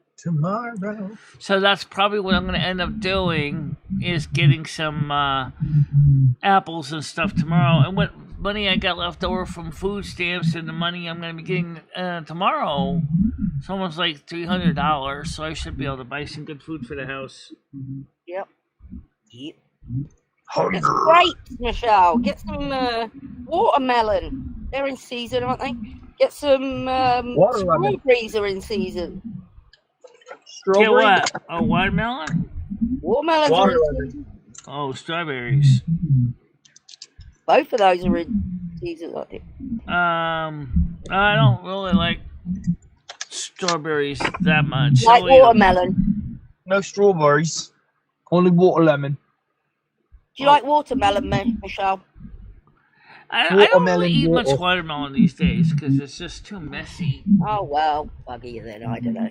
So that's probably what I'm going to end up doing, is getting some apples and stuff tomorrow. And what money I got left over from food stamps and the money I'm going to be getting tomorrow, it's almost like $300. So I should be able to buy some good food for the house. Yep. It's grapes, Michelle. Get some watermelon. They're in season, aren't they? Get some strawberries are in season. Get what? A watermelon? Watermelons are in season. Oh, strawberries. Both of those are in season, I think. I don't really like strawberries that much. Like watermelon. No strawberries. Only watermelon. Do you like watermelon, Michelle? I don't really eat much watermelon these days because it's just too messy. Oh, well, buggy then, I don't know.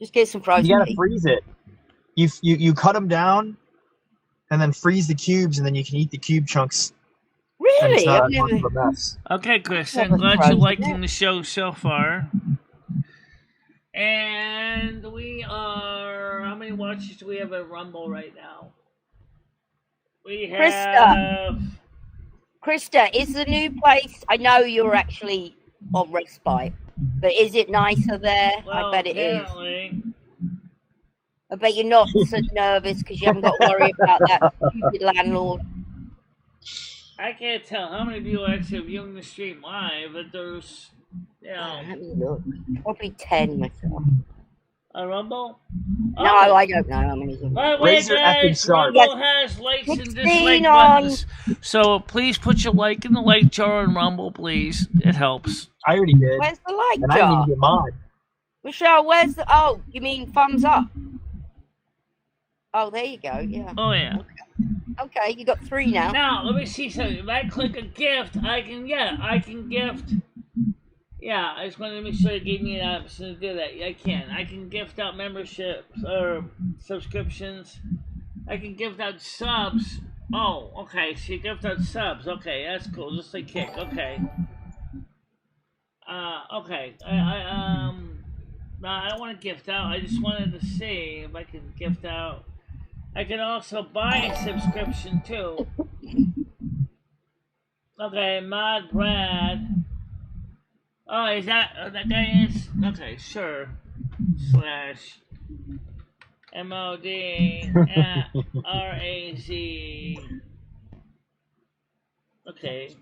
Just get some frozen. You gotta freeze it. You cut them down and then freeze the cubes, and then you can eat the cube chunks. Really? It's not much of a mess. Okay, Chris, I'm glad you're liking the show so far. And we are... How many watches do we have at Rumble right now? We have... Krista, is the new place... I know you're actually on respite, but is it nicer there? Well, I bet it is. apparently. I bet you're not so nervous because you haven't got to worry about that stupid landlord. I can't tell how many people actually are viewing the stream live, but there's... Let me look. Probably 10 myself. A Rumble? No, I don't know how many. By the way, Razor guys, Shark. Rumble has likes and 16 dislike buttons. So please put your like in the like jar on Rumble, please. It helps. I already did. Where's the like And I didn't jar? even get mine. Michelle, where's the... Oh, you mean thumbs up? Oh, there you go, yeah. Oh, yeah. Okay, you got 3 now. Now, let me see something. If I click a gift, I can gift. Yeah, I just wanted to make sure it gave me an option to do that. I can gift out memberships or subscriptions. I can gift out subs. Oh, okay. So you gift out subs. Okay, that's cool. Just like Kick. Okay. Okay. No, I don't want to gift out. I just wanted to see if I can gift out. I can also buy a subscription too. Okay, Mod Brad. Oh, is that guy is? Okay, sure. Slash MOD RAZ. Okay.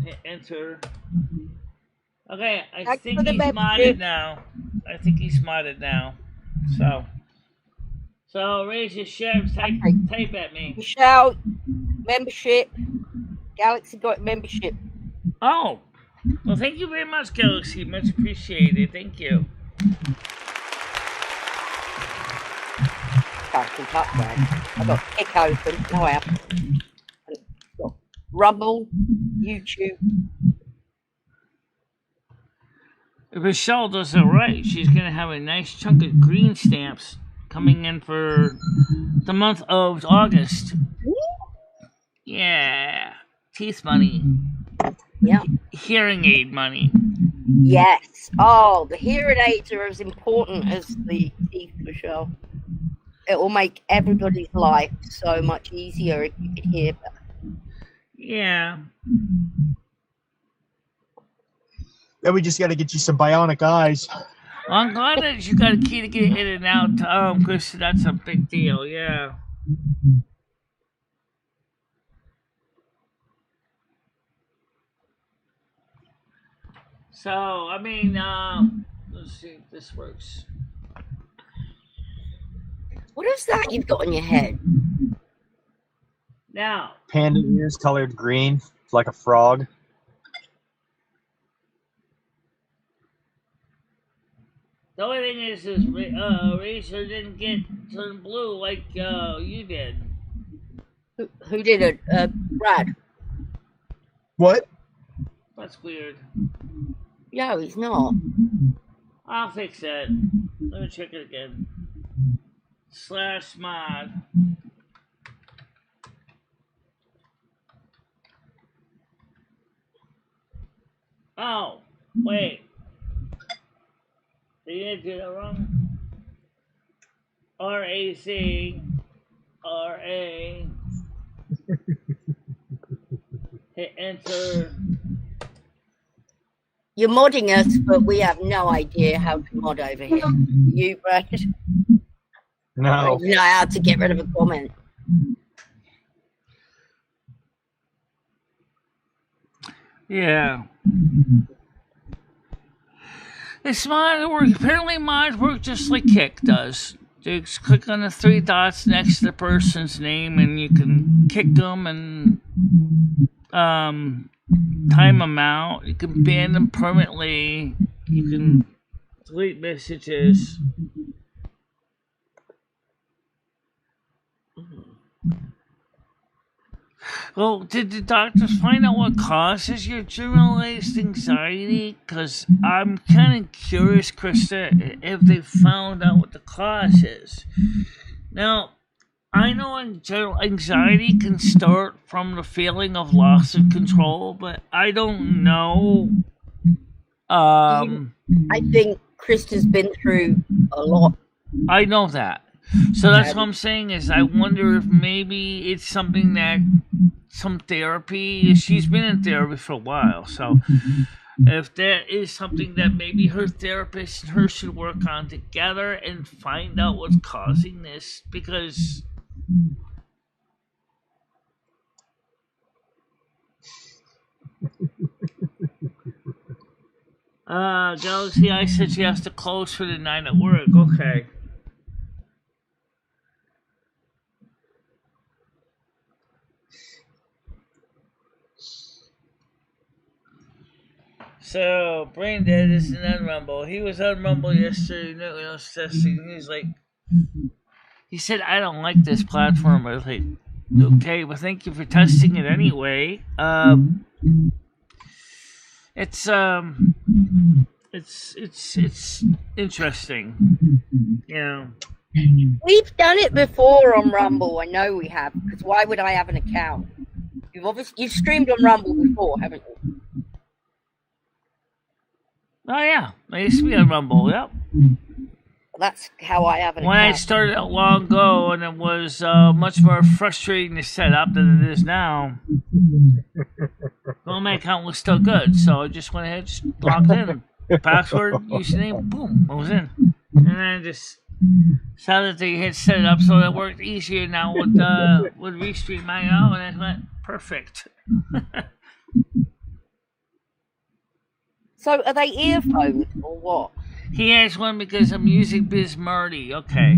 Hit enter. Okay, I think he's modded now. So raise your shares, type at me. Michelle, membership. Galaxy got membership. Oh. Well, thank you very much, Galaxy. Much appreciated. Thank you. Can't keep up, man. I've got Kick open. No, I haven't. Got Rumble, YouTube. If Michelle does it right, she's going to have a nice chunk of green stamps coming in for the month of August. Yeah. teeth money, Yeah. hearing aid money. Yes. Oh, the hearing aids are as important as the teeth, Michelle. It will make everybody's life so much easier if you could hear better. Yeah. Then we just got to get you some bionic eyes. Well, I'm glad that you got a key to get in and out, because that's a big deal. Yeah. So, I mean, let's see if this works. What is that you've got on your head? Now, Panda ears colored green, like a frog. the only thing is Razor didn't get turned blue like you did. Who did it? Brad. What? That's weird. No, he's not. I'll fix that. Let me check it again. /mod. Oh, wait. Did you do that wrong? RAC. Hit enter. You're modding us, but we have no idea how to mod over here. You, Brad? No. You know how to get rid of a comment. Yeah. It's mod work. Apparently, mod work just like Kick does. You just click on the 3 dots next to the person's name, and you can kick them and time them out. You can ban them permanently. You can delete messages. Well, did the doctors find out what causes your generalized anxiety? Because I'm kind of curious, Krista, if they found out what the cause is. Now, I know general anxiety can start from the feeling of loss of control, but I don't know. I think Krista's been through a lot. I know that. So that's what I'm saying is I wonder if maybe it's something that some therapy, she's been in therapy for a while, so if there is something that maybe her therapist and her should work on together and find out what's causing this, because Galaxy I said she has to close for the 9 at work. Okay. So, Brain Dead is on Rumble. He was on Rumble yesterday, testing. He's like, he said, I don't like this platform. I was like, okay, well, thank you for testing it anyway. It's interesting. You know. We've done it before on Rumble. I know we have. Because why would I have an account? You've streamed on Rumble before, haven't you? Oh yeah, I used to be on Rumble. Yep. That's how I have an when account. I started out long ago, and it was much more frustrating to set up than it is now. Well, my account was still good, so I just went ahead, just logged in, password, username, boom, I was in, and then I just saw that they had set it up so it worked easier now with Restream IO, and I went perfect. So are they earphones or what? He has one because of Music Biz Marty. Okay.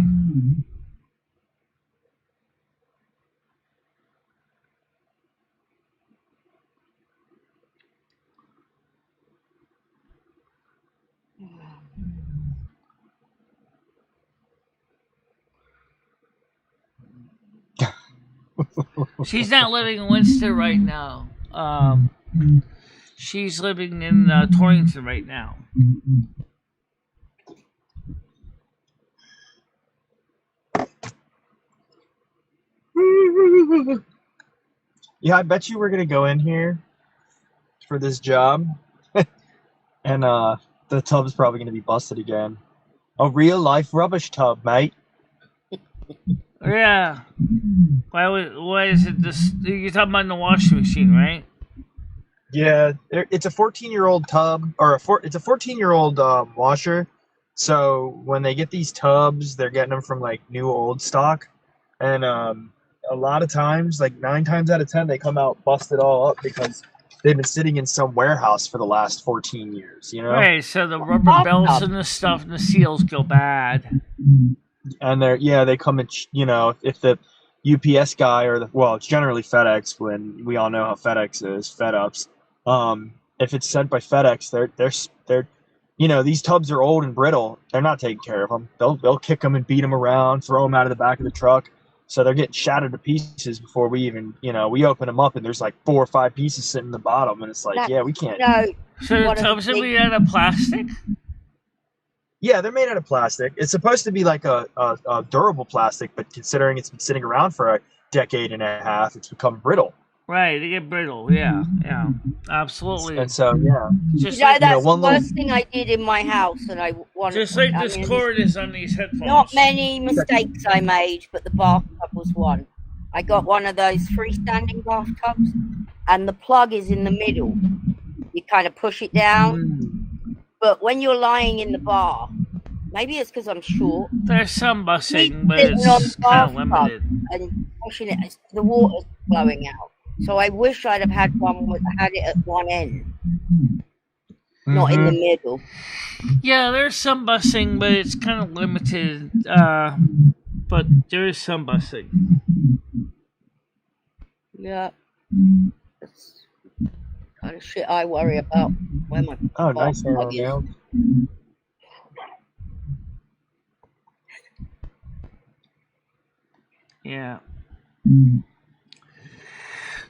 She's not living in Winster right now. She's living in Torrington right now. Yeah, I bet you we're gonna go in here for this job, and the tub's probably gonna be busted again. A real life rubbish tub, mate. Yeah. Why is it this? You're talking about the washing machine, right? Yeah, it's a 14-year-old tub, or it's a 14-year-old washer. So when they get these tubs, they're getting them from like new old stock, and a lot of times, like 9 times out of 10, they come out busted all up because they've been sitting in some warehouse for the last 14 years. You know, Right. So the rubber belts and the stuff and the seals go bad. and they come in. You know, if the UPS guy or it's generally FedEx, when we all know how FedEx is, FedUps. If it's sent by FedEx, they're these tubs are old and brittle. They're not taking care of them. They'll kick them and beat them around, throw them out of the back of the truck. So they're getting shattered to pieces before we even, we open them up and there's like 4 or 5 pieces sitting in the bottom, and it's like, we can't. No. So the tubs are made out of plastic? Yeah, they're made out of plastic. It's supposed to be like a durable plastic, but considering it's been sitting around for a decade and a half, it's become brittle. Right, they get brittle. Yeah, absolutely. And so, just that's the worst thing I did in my house, and I wanted. Just like this cord is on these headphones. Not many mistakes I made, but the bathtub was one. I got one of those freestanding bathtubs, and the plug is in the middle. You kind of push it down, but when you're lying in the bar, maybe it's because I'm short. There's some busing, but it's kind of limited. And pushing it, the water's flowing out. So I wish I'd have had one that had it at one end, not in the middle. Yeah, there's some busing, but it's kind of limited. But there is some busing. Yeah, that's kind of shit I worry about. Where my nice. Yeah.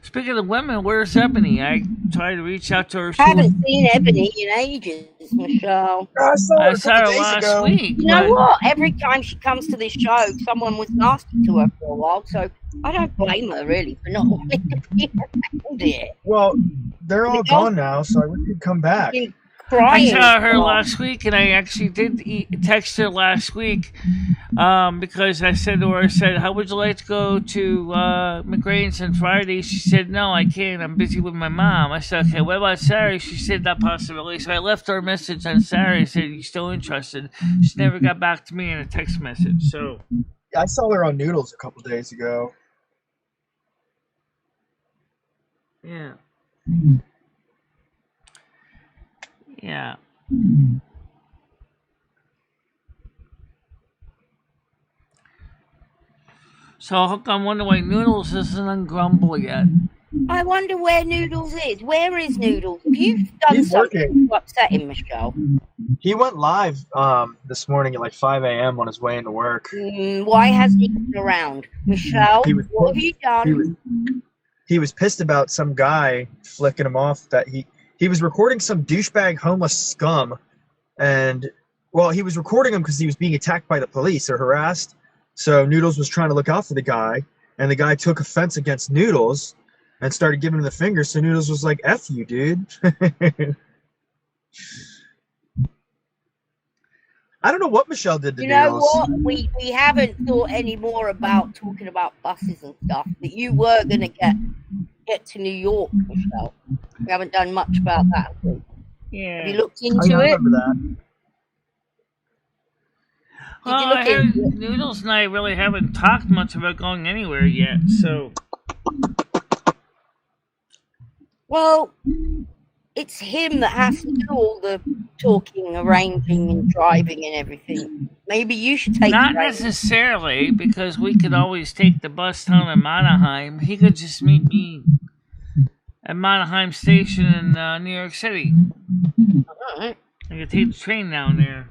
Speaking of women, where's Ebony? I tried to reach out to her. I haven't seen Ebony in ages, Michelle. I saw her last week. You know what? Every time she comes to this show, someone was nasty to her for a while, so I don't blame her, really, for not wanting to be around here. Well, they're all gone now, so I wish she'd come back. I saw her last week, and I actually did text her last week because I said to her, how would you like to go to McGrain's on Friday? She said, no, I can't. I'm busy with my mom. I said, okay, what about Saturday? She said, that possibility. So I left her a message on Saturday. I said, you still interested? She never got back to me in a text message. So I saw her on Noodles a couple days ago. Yeah. Yeah. So I wonder why Noodles isn't on Grumble yet. I wonder where Noodles is. Where is Noodles? You've done something to upset him, Michelle. He went live this morning at like 5 a.m. on his way into work. Why hasn't he been around? Michelle, what have you done? He was pissed about some guy flicking him off that he was recording some douchebag homeless scum, and he was recording him because he was being attacked by the police or harassed. So Noodles was trying to look out for the guy, and the guy took offense against Noodles and started giving him the finger. So Noodles was like, "F you, dude." I don't know what Michelle did to Noodles. You know what? We haven't thought any more about talking about buses and stuff. That you were going to get to New York, Michelle. We haven't done much about that, have we? Yeah. Have you looked into it? I remember that. Well, I heard Noodles and I really haven't talked much about going anywhere yet, so. Well, it's him that has to do all the talking, arranging, and driving and everything. Maybe you should take Not necessarily, because we could always take the bus down to Manheim. He could just meet me at Manheim Station in New York City. All right. I could take the train down there.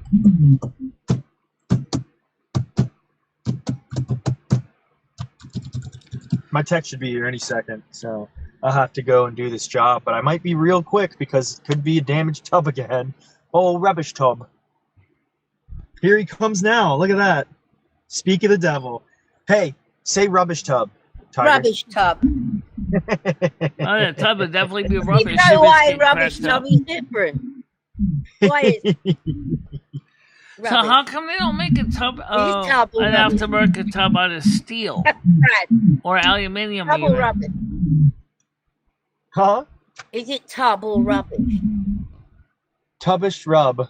My tech should be here any second, so I'll have to go and do this job. But I might be real quick because it could be a damaged tub again. Oh, rubbish tub. Here he comes now. Look at that. Speak of the devil. Hey, say rubbish tub, Tiger. Rubbish tub. Oh, the tub would definitely be You rubbish. know if why it's getting rubbish cracked up. tub is different? Why is So rubbish? how come they don't make a tub, tub or an rubbish? aftermarket tub out of steel Brad, or aluminium tub or even? rubbish? Huh? Is it tub or rubbish? Tubbish rub.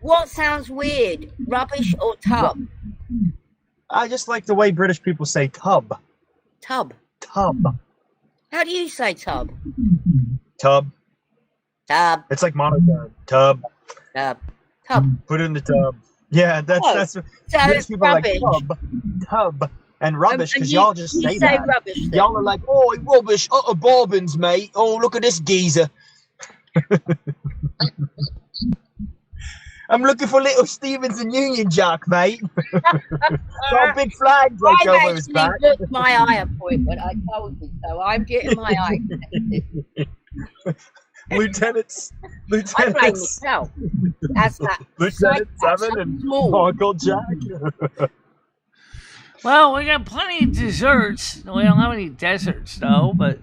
What sounds weird? Rubbish or tub? I just like the way British people say tub. Tub. Tub. How do you say tub? Tub. Tub. It's like monotone. Tub. Tub. Tub. Put it in the tub. Yeah, that's Oh, that's So British it's people are like rubbish. tub, and rubbish And because y'all just you say say that. rubbish then. Y'all are like, oh, rubbish, bobbins, mate. Oh, look at this geezer. I'm looking for little Stevens and Union Jack, mate. Got a big flag break I've over his actually back. booked my eye appointment. I told you so. I'm getting my eye tested. Lieutenants, I blame Lieutenants, myself. That's that. Lieutenant That's Seven and small. Uncle Jack. Well, we got plenty of desserts. We don't have any deserts though, but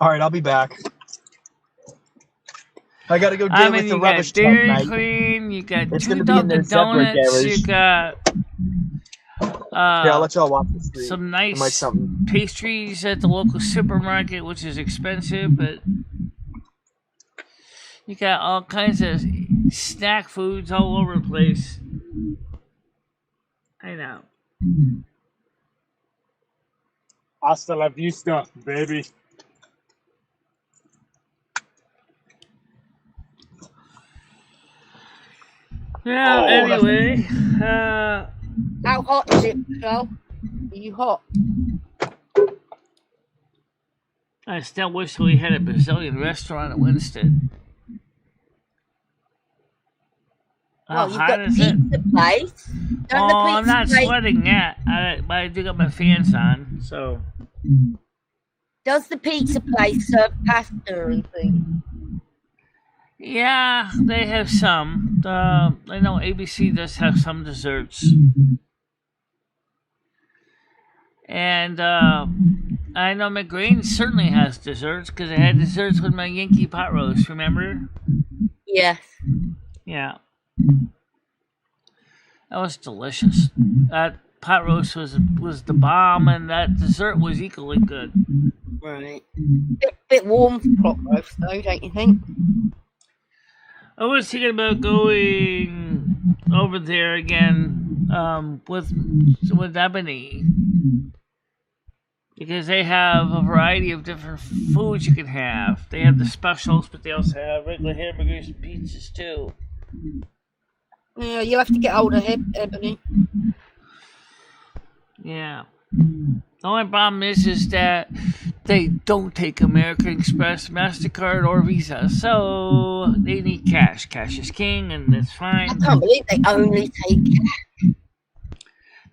All right, I'll be back. I gotta go deal I mean, with the you rubbish got tub, Dairy mate. Queen, you got It's two gonna be in their Dunkin' separate Donuts, garage. you got Yeah, I'll let y'all watch the stream. some It might nice something. pastries at the local supermarket, which is expensive, but you got all kinds of snack foods all over the place. I know. Hasta la vista, baby. Yeah, Oh, anyway, How hot is it, Michelle? Are you hot? I still wish we had a Brazilian restaurant at Winston. How Well, you've hot got the is it? pizza place. Don't Oh, the I'm pizza not place, sweating yet, but I do got my fans on, so. does the pizza place serve pasta and things? Yeah, they have some. I know ABC does have some desserts. And I know McGreen certainly has desserts because I had desserts with my Yankee pot roast, remember? Yes. Yeah. That was delicious. That pot roast was the bomb, and that dessert was equally good. Right. Bit warm for pot roast, though, don't you think? I was thinking about going over there again with Ebony because they have a variety of different foods you can have. They have the specials, but they also have regular hamburgers and pizzas too. Yeah, you'll have to get hold of Ebony. Yeah. The only problem is that they don't take American Express, MasterCard, or Visa, so they need cash. Cash is king, and that's fine. I can't believe they only take cash.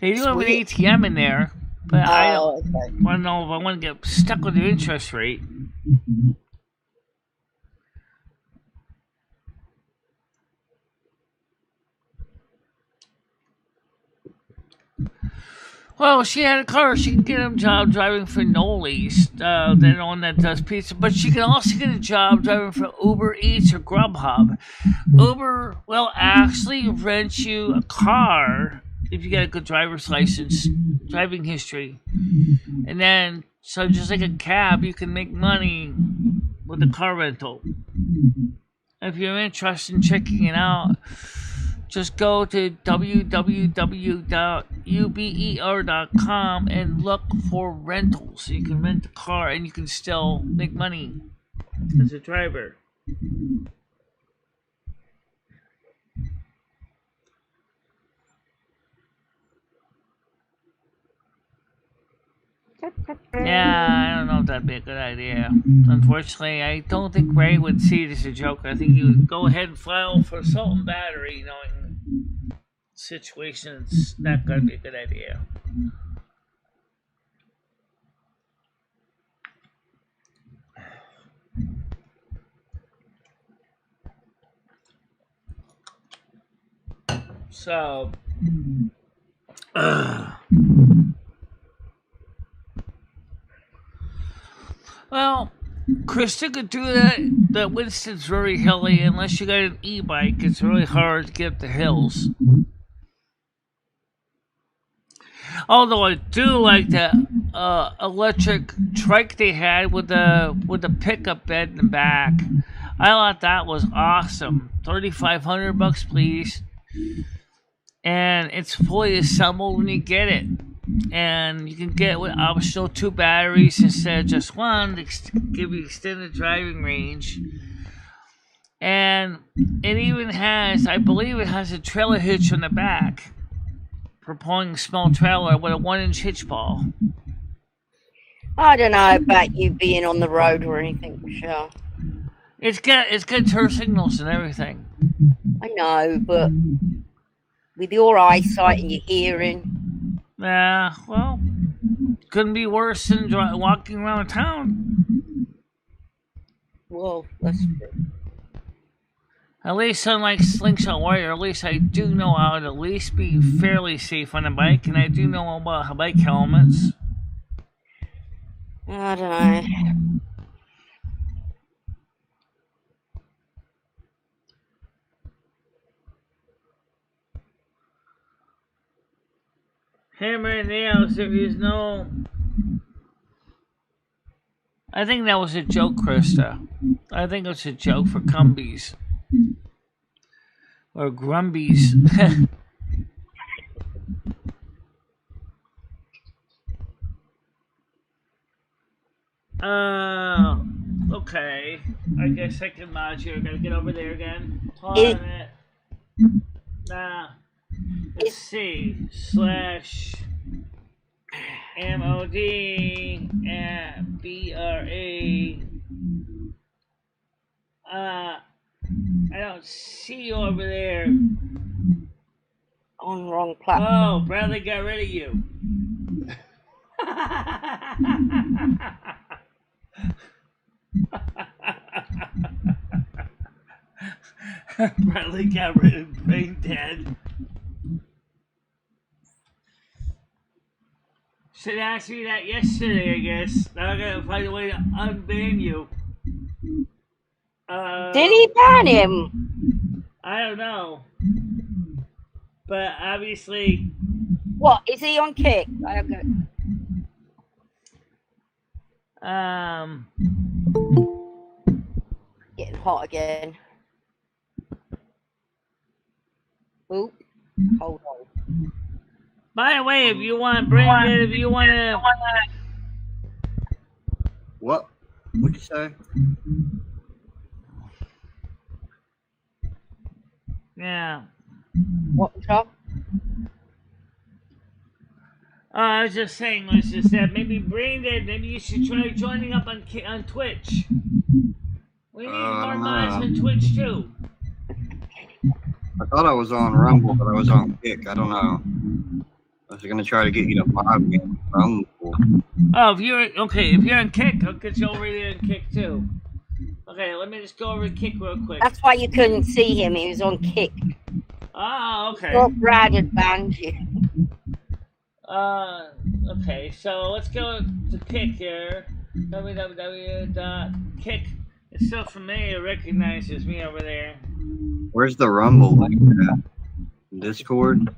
They do have an Sweet. ATM in there, but I don't Okay. want to know if I want to get stuck with the interest rate. Well, she had a car. She can get a job driving for Noli's, the one that does pizza. But she can also get a job driving for Uber Eats or Grubhub. Uber will actually rent you a car if you get a good driver's license, driving history. And then, so just like a cab, you can make money with a car rental. If you're interested in checking it out, just go to www.uber.com and look for rentals. You can rent a car and you can still make money as a driver. Yeah, I don't know if that'd be a good idea. Unfortunately, I don't think Ray would see it as a joke. I think he would go ahead and file for assault and battery, knowing the situation. It's not going to be a good idea. So, Well, Krista could do that. The Winston's very hilly. Unless you got an e-bike, it's really hard to get up the hills. Although I do like the electric trike they had with the pickup bed in the back. I thought that was awesome. $3,500, please. And it's fully assembled when you get it. And you can get it with optional 2 batteries instead of just one to give you extended driving range. And it even has, I believe it has a trailer hitch on the back for pulling a small trailer with a 1-inch hitch ball. I don't know about you being on the road or anything, Michelle. It's got turn signals and everything. I know, but with your eyesight and your hearing. Yeah, well, couldn't be worse than walking around town. Well, that's true. At least unlike Slingshot Warrior, at least I do know how to at least be fairly safe on a bike, and I do know about bike helmets. I don't know. Hammer and nails, there is no... I think that was a joke, Krista. I think it was a joke for Cumbies. Or Grumbies. Okay. I guess I can mod you. I gotta get over there again. Hold on a minute. Let's see. /mod and BRA. I don't see you over there. On the wrong platform. Oh, Bradley got rid of you. Bradley got rid of Brain Dead. Should ask me that yesterday, I guess. Now I gotta find a way to unban you. Did he ban him? I don't know. But obviously... What, is he on Kick? Getting hot again. Oop. Hold on. By the way, if you want Brandon, if you want to... What? What'd you say? Yeah. What's up? I was just saying, was just that maybe Brandon, maybe you should try joining up on Twitch. We need more mods on Twitch too. I thought I was on Rumble, but I was on Kick. I don't know. I was gonna try to get you to mod me on Rumble. Oh, if you're on Kick, I'll get you over there on Kick too. Okay, let me just go over to Kick real quick. That's why you couldn't see him. He was on Kick. Oh, okay. Well, Brad had banned you. Okay, so let's go to Kick here. www.kick. It's so familiar, it recognizes me over there. Where's the Rumble link at? Discord?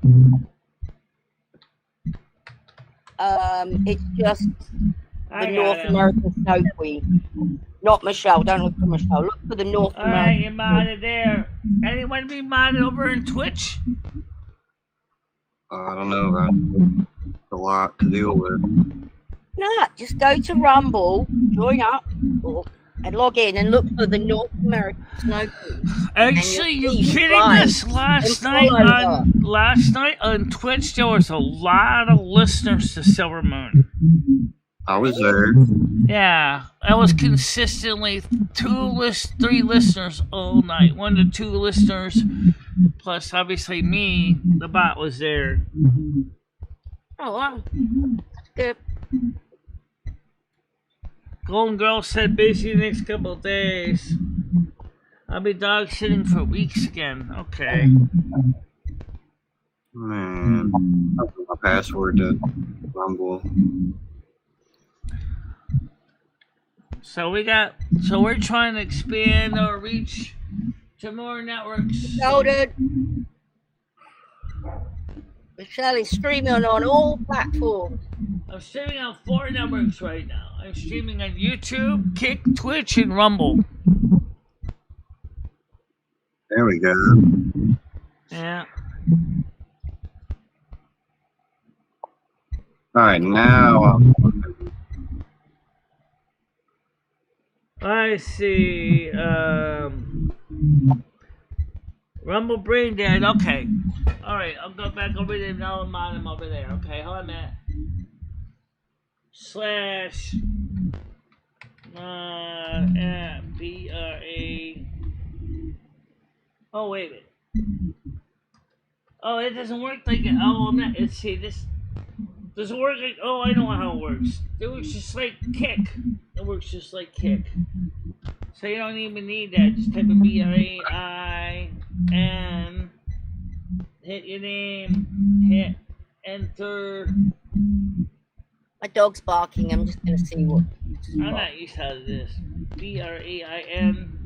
It's just the North it. American Snow Queen. Not Michelle. Don't look for Michelle. Look for the North Alright, American. you're modded there. Anyone be modded over in Twitch? I don't know. It's a lot to deal with. No, just go to Rumble, join up, and log in and look for the North American Snow Queen. Actually, you kidding us? Last night on Twitch, there was a lot of listeners to Silver Moon. I was there. Yeah, I was consistently 3 listeners all night. 1 to 2 listeners, plus obviously me. The bot was there. Oh wow, that's good. Golden Girl said busy the next couple of days. I'll be dog sitting for weeks again. Okay. Man, I put my password to Rumble. So we're trying to expand our reach to more networks. Noted. Michelle is streaming on all platforms. I'm streaming on 4 networks right now. I'm streaming on YouTube, Kick, Twitch, and Rumble. There we go. Yeah. All right, now. I see. Rumble Brain Dead. Okay. All right. I'll go back over there. Now I'm on him over there. Okay. Hold on a minute. Slash. BRA. Oh wait a minute. Oh, it doesn't work like it. Oh, I'm not. Let's see this. Does it work like? Oh, I know how it works. It works just like Kick. It works just like Kick. So you don't even need that. Just type in BRAIN. Hit your name. Hit enter. My dog's barking. I'm just gonna see what. I'm not used to how to do this. BRAIN.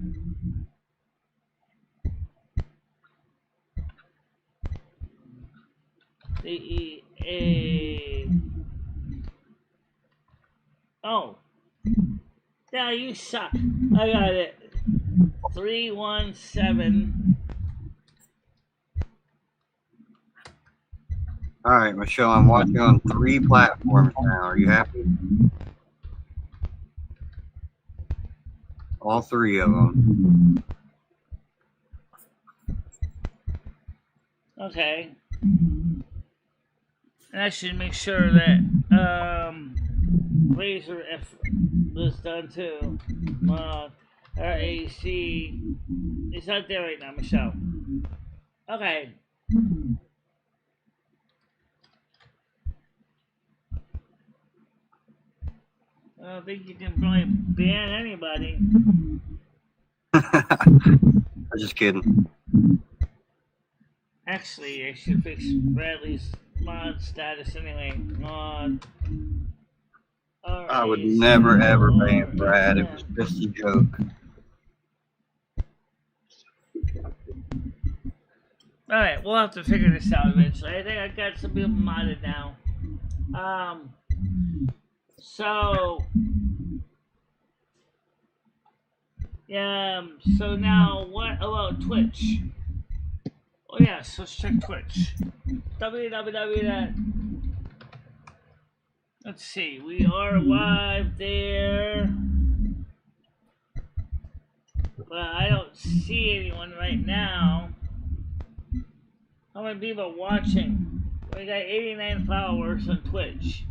DEA. Oh. Yeah, you suck. I got it. 317. All right, Michelle, I'm watching on 3 platforms now. Are you happy? All 3 of them. Okay. And I should make sure that Razor F was done too. RAC is not there right now, Michelle. Okay. I don't think you can really ban anybody. I'm just kidding. Actually, I should fix Bradley's mod status anyway. Mod. I would never ever ban Brad. It was just a joke. Alright, we'll have to figure this out eventually. I think I got some people modded now. So now what about Twitch? Oh yes, let's check Twitch. www. Let's see, we are live there. Well, I don't see anyone right now. How many people are watching? We got 89 followers on Twitch.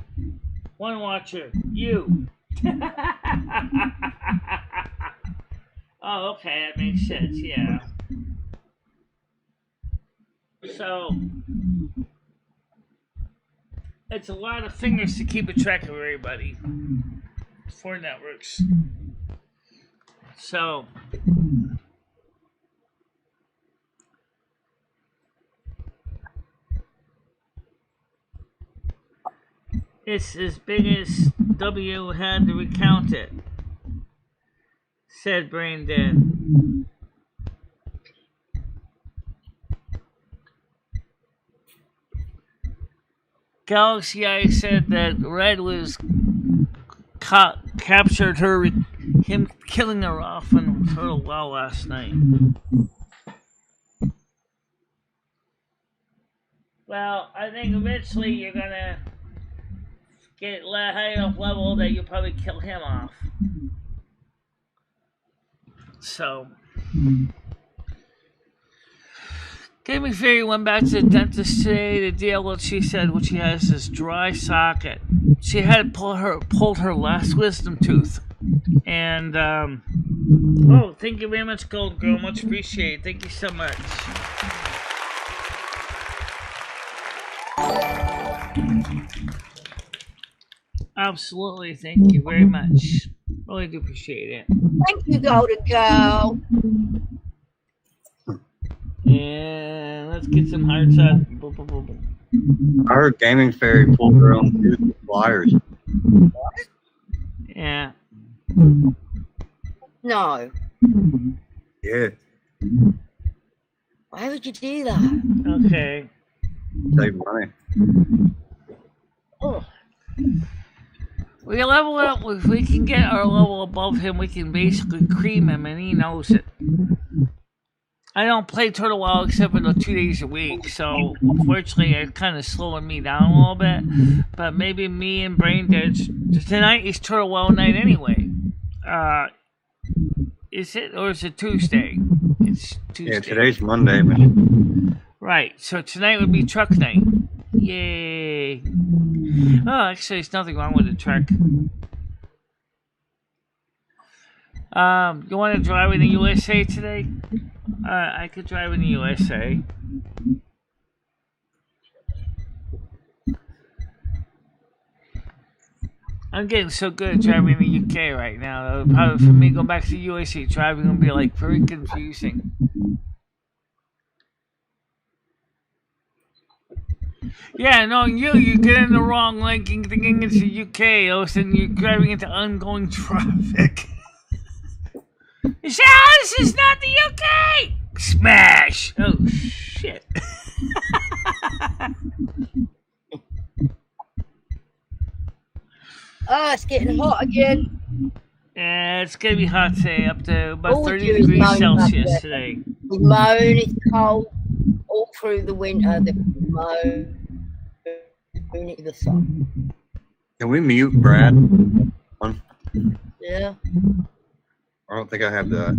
1 watcher, you. Oh, okay, that makes sense, yeah. So, it's a lot of fingers to keep a track of everybody. 4 networks. So, it's as big as W had to recount it, said Brain Dead. Galaxy Eye said that Red was captured him killing her off in Turtle Well last night. Well, I think eventually you're gonna get high enough level that you'll probably kill him off. So, Gaming Fairy went back to the dentist today. The deal, what she said, what she has is dry socket. She had pulled her last wisdom tooth. And, oh, thank you very much, Gold Girl. Much appreciated. Thank you so much. Absolutely, thank you very much. Really do appreciate it. Thank you, Golden Girl. And let's get some hearts up. I heard Gaming Fairy pulled her own flyers. Yeah. No. Yeah, Why would you do that? Okay. save money. Oh, We level up. If we can get our level above him, we can basically cream him, and he knows it. I don't play Turtle WoW except for the 2 days a week, so unfortunately it's kind of slowing me down a little bit. But maybe me and Brain Dead, tonight is Turtle WoW night anyway. Is it, or is it Tuesday? It's Tuesday. Yeah, today's Monday, man. Right, so tonight would be truck night. Yay. Oh, actually, there's nothing wrong with the truck. You want to drive in the USA today? I could drive in the USA. I'm getting so good at driving in the UK right now. Probably for me, going back to the USA, driving will be like very confusing. Yeah, no, you get in the wrong lane, thinking it's the UK. All of a sudden, you're driving into ongoing traffic. You say, "Oh, this is not the UK!" Smash! Oh, shit. oh, it's getting hot again. Yeah, it's gonna be hot today, up to about All we 30 do is degrees moan about Celsius it. today. We moan, it's cold all through the winter. The moan, the sun. Can we mute Brad? Yeah. I don't think I have that.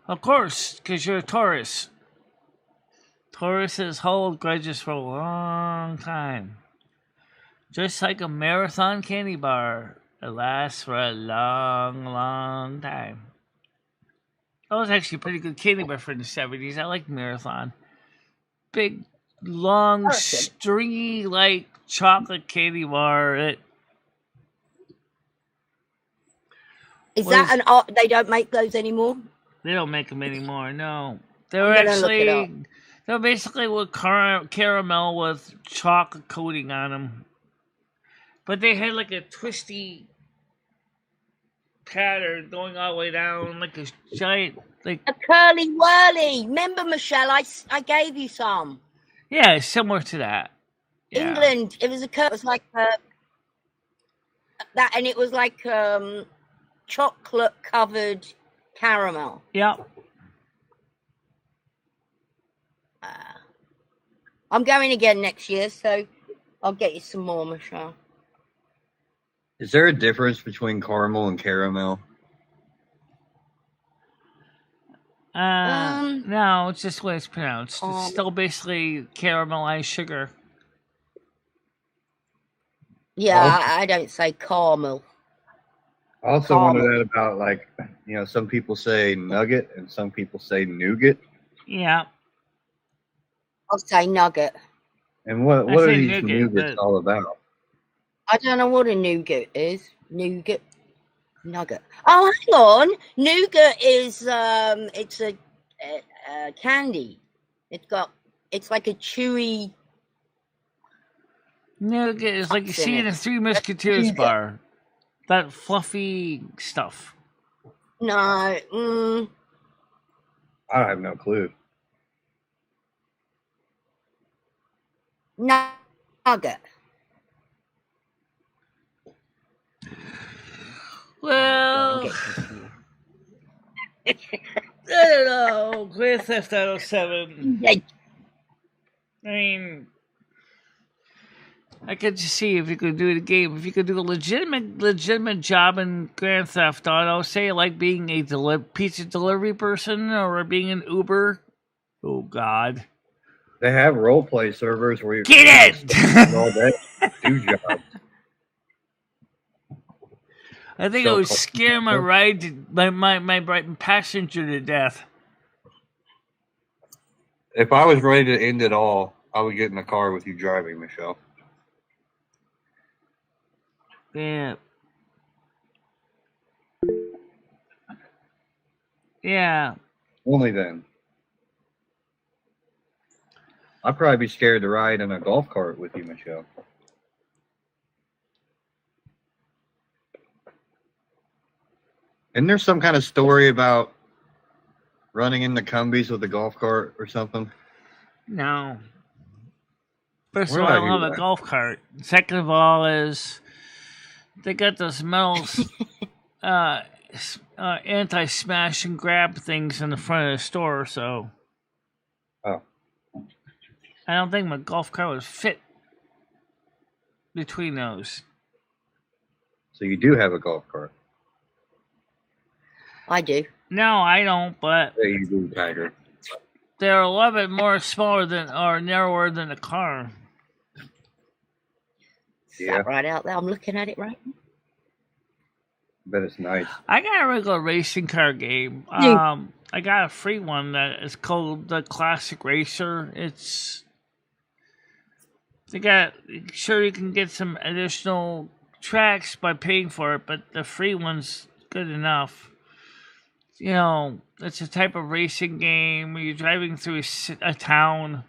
Of course, because you're a Taurus. Tauruses hold grudges for a long time. Just like a marathon candy bar. It lasts for a long, long time. That was actually a pretty good candy bar for the 70s. I like marathon. Big, long, stringy, like chocolate candy bar. Is that an art? They don't make those anymore? They don't make them anymore, no. They're basically with caramel with chocolate coating on them. But they had like a twisty pattern going all the way down, like a giant, like a curly whirly. Remember, Michelle? I gave you some. Yeah, similar to that. Yeah. England. It was it was like that, and it was like chocolate covered caramel. Yep. I'm going again next year, so I'll get you some more, Michelle. Is there a difference between caramel and caramel? No, it's just the way it's pronounced. It's still basically caramelized sugar. Yeah, I don't say caramel. I also wonder that about, like, some people say nugget and some people say nougat. Yeah. I'll say nugget. And what are these nougats all about? I don't know what a nougat is. Nougat. Nugget. Oh, hang on. Nougat is it's a candy. It's like a chewy. Nougat is like you see in a Three Musketeers bar. That fluffy stuff. No. I have no clue. Nugget. Well, I don't know. Grand Theft Auto 7. I mean, I could just see if you could do the game. If you could do a legitimate job in Grand Theft Auto, say like being a pizza delivery person or being an Uber. Oh God. They have role play servers where you get it all day, do jobs. I think I would scare my my passenger to death. If I was ready to end it all, I would get in the car with you driving, Michelle. Yeah. Yeah. Only then. I'd probably be scared to ride in a golf cart with you, Michelle. Isn't there some kind of story about running into Cumbies with a golf cart or something? No. First Where of all, did I I don't hear have a that? golf cart. Second of all, is they got those metal anti-smash and grab things in the front of the store, so Oh. I don't think my golf cart would fit between those. So you do have a golf cart. I do. No, I don't, but Yeah, you do, Tiger. they're a little bit more smaller than or narrower than a car. Yeah. Sat right out there. I'm looking at it right now. Bet it's nice. I got a regular racing car game. Yeah. I got a free one that is called the Classic Racer. Sure you can get some additional tracks by paying for it, but the free one's good enough. You know, it's a type of racing game where you're driving through a town.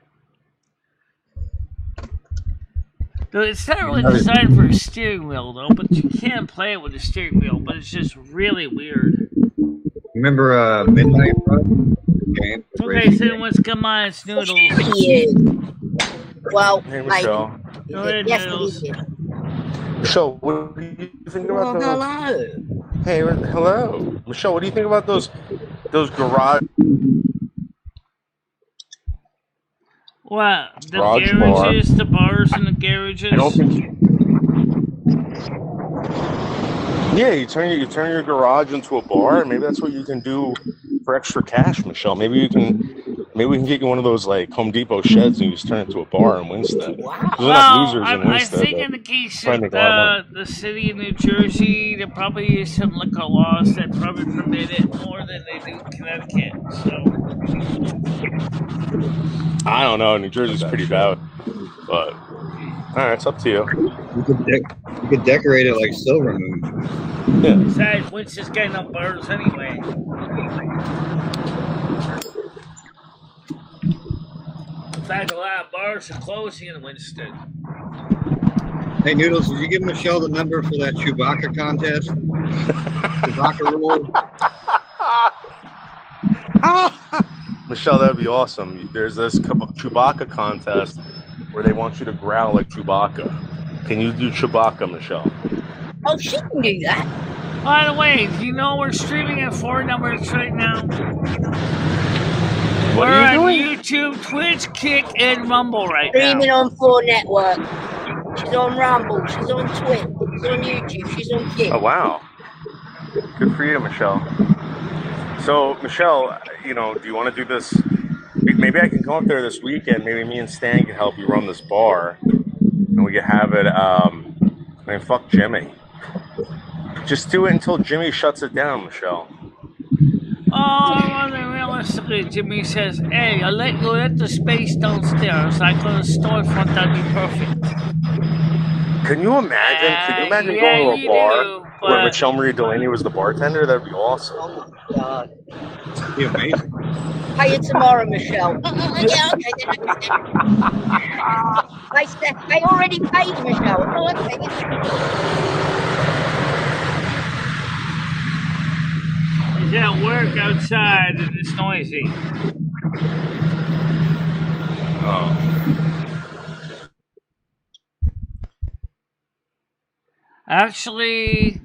Though it's not really designed for a steering wheel, though, but you can play it with a steering wheel, but it's just really weird. Remember Midnight Run? Game? Okay, so let's come on, it's Noodles. Yeah. Well, Hey, maybe. Michelle. Go ahead, Yes, Noodles. it is. Michelle, what do you think Well, about those? hello. Hey, hello. Michelle, what do you think about those garage What? The Garage garages, the bars and the garages? I don't think Yeah, you turn your garage into a bar, and maybe that's what you can do for extra cash, Michelle. Maybe we can get you one of those like Home Depot sheds and you just turn it into a bar in Winston. Wow. There's enough Well, losers in I Winston. think that in the case try of to make a lot of the city of New Jersey, there probably is some liquor laws that probably permit it more than they do in Connecticut. So I don't know. New Jersey's pretty bad, but all right, it's up to you. You could decorate it like Silver Moon. Yeah. besides, Winston's got enough bars anyway. In fact, a lot of bars are closing in Winston. Hey, Noodles, did you give Michelle the number for that Chewbacca contest? Chewbacca rule? Michelle, that'd be awesome. There's this Chewbacca contest where they want you to growl like Chewbacca. Can you do Chewbacca, Michelle? Oh, she can do that. By the way, do you know we're streaming at 4 numbers right now? What We're are you on doing? YouTube, Twitch, Kick, and Rumble right Streaming now. on 4 Network. She's on Rumble. She's on Twitch. She's on YouTube. She's on Kick. Oh, wow. Good for you, Michelle. So, Michelle, do you want to do this? Maybe I can come up there this weekend. Maybe me and Stan can help you run this bar. And we can have it, fuck Jimmy. Just do it until Jimmy shuts it down, Michelle. Oh, then realistically, Jimmy says, hey, I'll let you let the space downstairs. I got a storefront that'd be perfect. Can you imagine? Yeah, Going to you a bar do, where but- MicheleMarieDalene was the bartender? That'd be awesome. Oh, my God. It'd be amazing. Pay you tomorrow, Michelle. Yeah, okay. I already paid Michelle. Oh, okay. He's at work outside and it's noisy. Actually,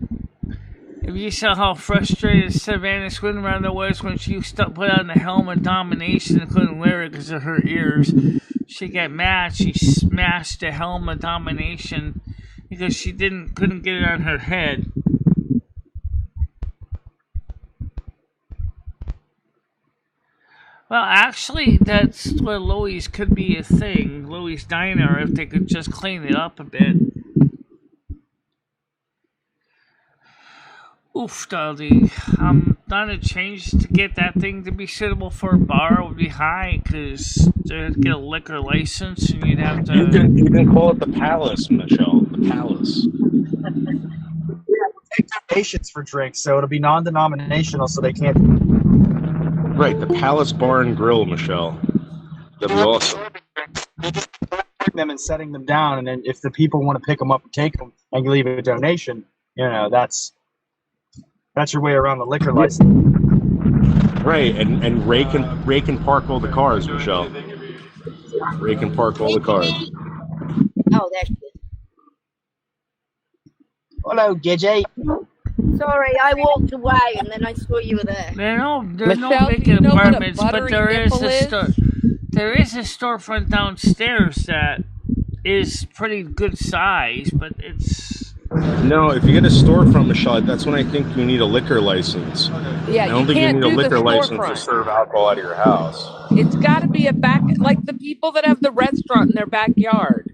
if you saw how frustrated Savannah Swinton around the was when she put on the helmet domination and couldn't wear it because of her ears, she got mad. She smashed the helmet domination because she couldn't get it on her head. Well, actually, that's where Louie's could be a thing. Louie's Diner, if they could just clean it up a bit. Oof, Dudley. Not a change to get that thing to be suitable for a bar would be high, because they'd get a liquor license and you'd have to. You can call it the Palace, Michelle. The Palace. Take donations for drinks, so it'll be non-denominational, so they can't. Right, the Palace Bar and Grill, Michelle. That'd be awesome. them and setting them down, and then if the people want to pick them up and take them and leave a donation, that's your way around the liquor license. Right, and Ray can park all the cars, Michelle. Ray can park all the cars. Oh, there she is. Hello, Gidget. Sorry, I walked away and then I saw you were there. They're no Michelle, do vacant you know what a apartments, but buttery there is nipple a is? there is a storefront downstairs that is pretty good size, but it's No, if you get a storefront, Michelle, that's when I think you need a liquor license. Yeah, I don't you think you can't need a do the liquor license to storefront. serve alcohol out of your house. It's got to be a back, like the people that have the restaurant in their backyard.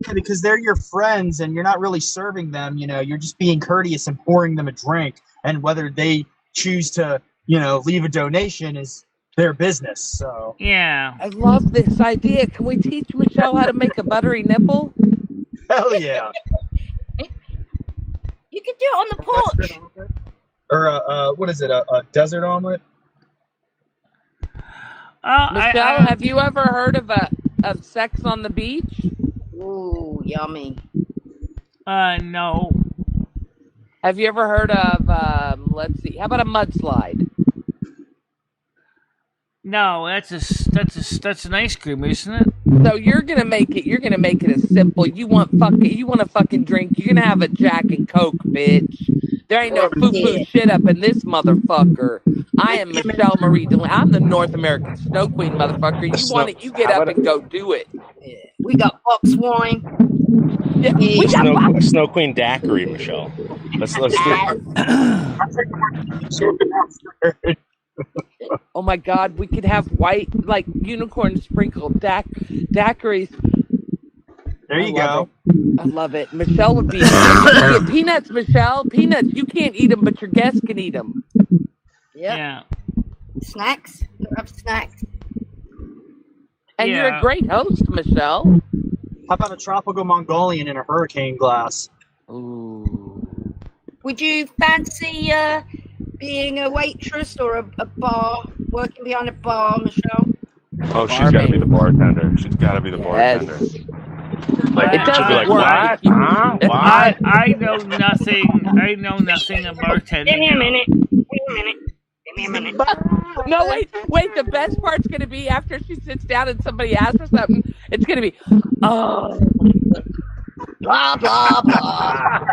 Yeah, because they're your friends and you're not really serving them, you're just being courteous and pouring them a drink, and whether they choose to, leave a donation is their business. So yeah. I love this idea. Can we teach Michelle how to make a buttery nipple? hell yeah. You could do it on the porch. Or what is it, a desert omelet? Michelle, have you ever heard of sex on the beach? Ooh, yummy. No. Have you ever heard of let's see, how about a mudslide? No, that's an ice cream, isn't it? So you're gonna make it as simple. You want a fucking drink. You're gonna have a Jack and Coke, bitch. There ain't no foo-foo shit up in this motherfucker. I am MicheleMarieDalene. I'm the North American Snow Queen, motherfucker. You want it, you get up and go do it. Yeah. We got box wine. Yeah, we got Snow Queen daiquiri, Michelle. Let's do it. Oh my God, we could have white, like unicorn sprinkled daiquiris. There you go. I love it. Michelle would be peanuts, Michelle. Peanuts. You can't eat them, but your guests can eat them. Yep. Yeah. Snacks. Have snacks. And you're a great host, Michelle. How about a tropical Mongolian in a hurricane glass? Ooh. Would you fancy being a waitress or a bar, working behind a bar, Michelle? Oh, she's got to be the bartender. She's got to be the bartender. Like, It she'll be like, doesn't work. what? Huh? What? I know nothing. I know nothing about bartending. Give me a minute. Give me a minute. No, wait. The best part's going to be after she sits down and somebody asks her something, it's going to be, oh. Blah, blah, blah.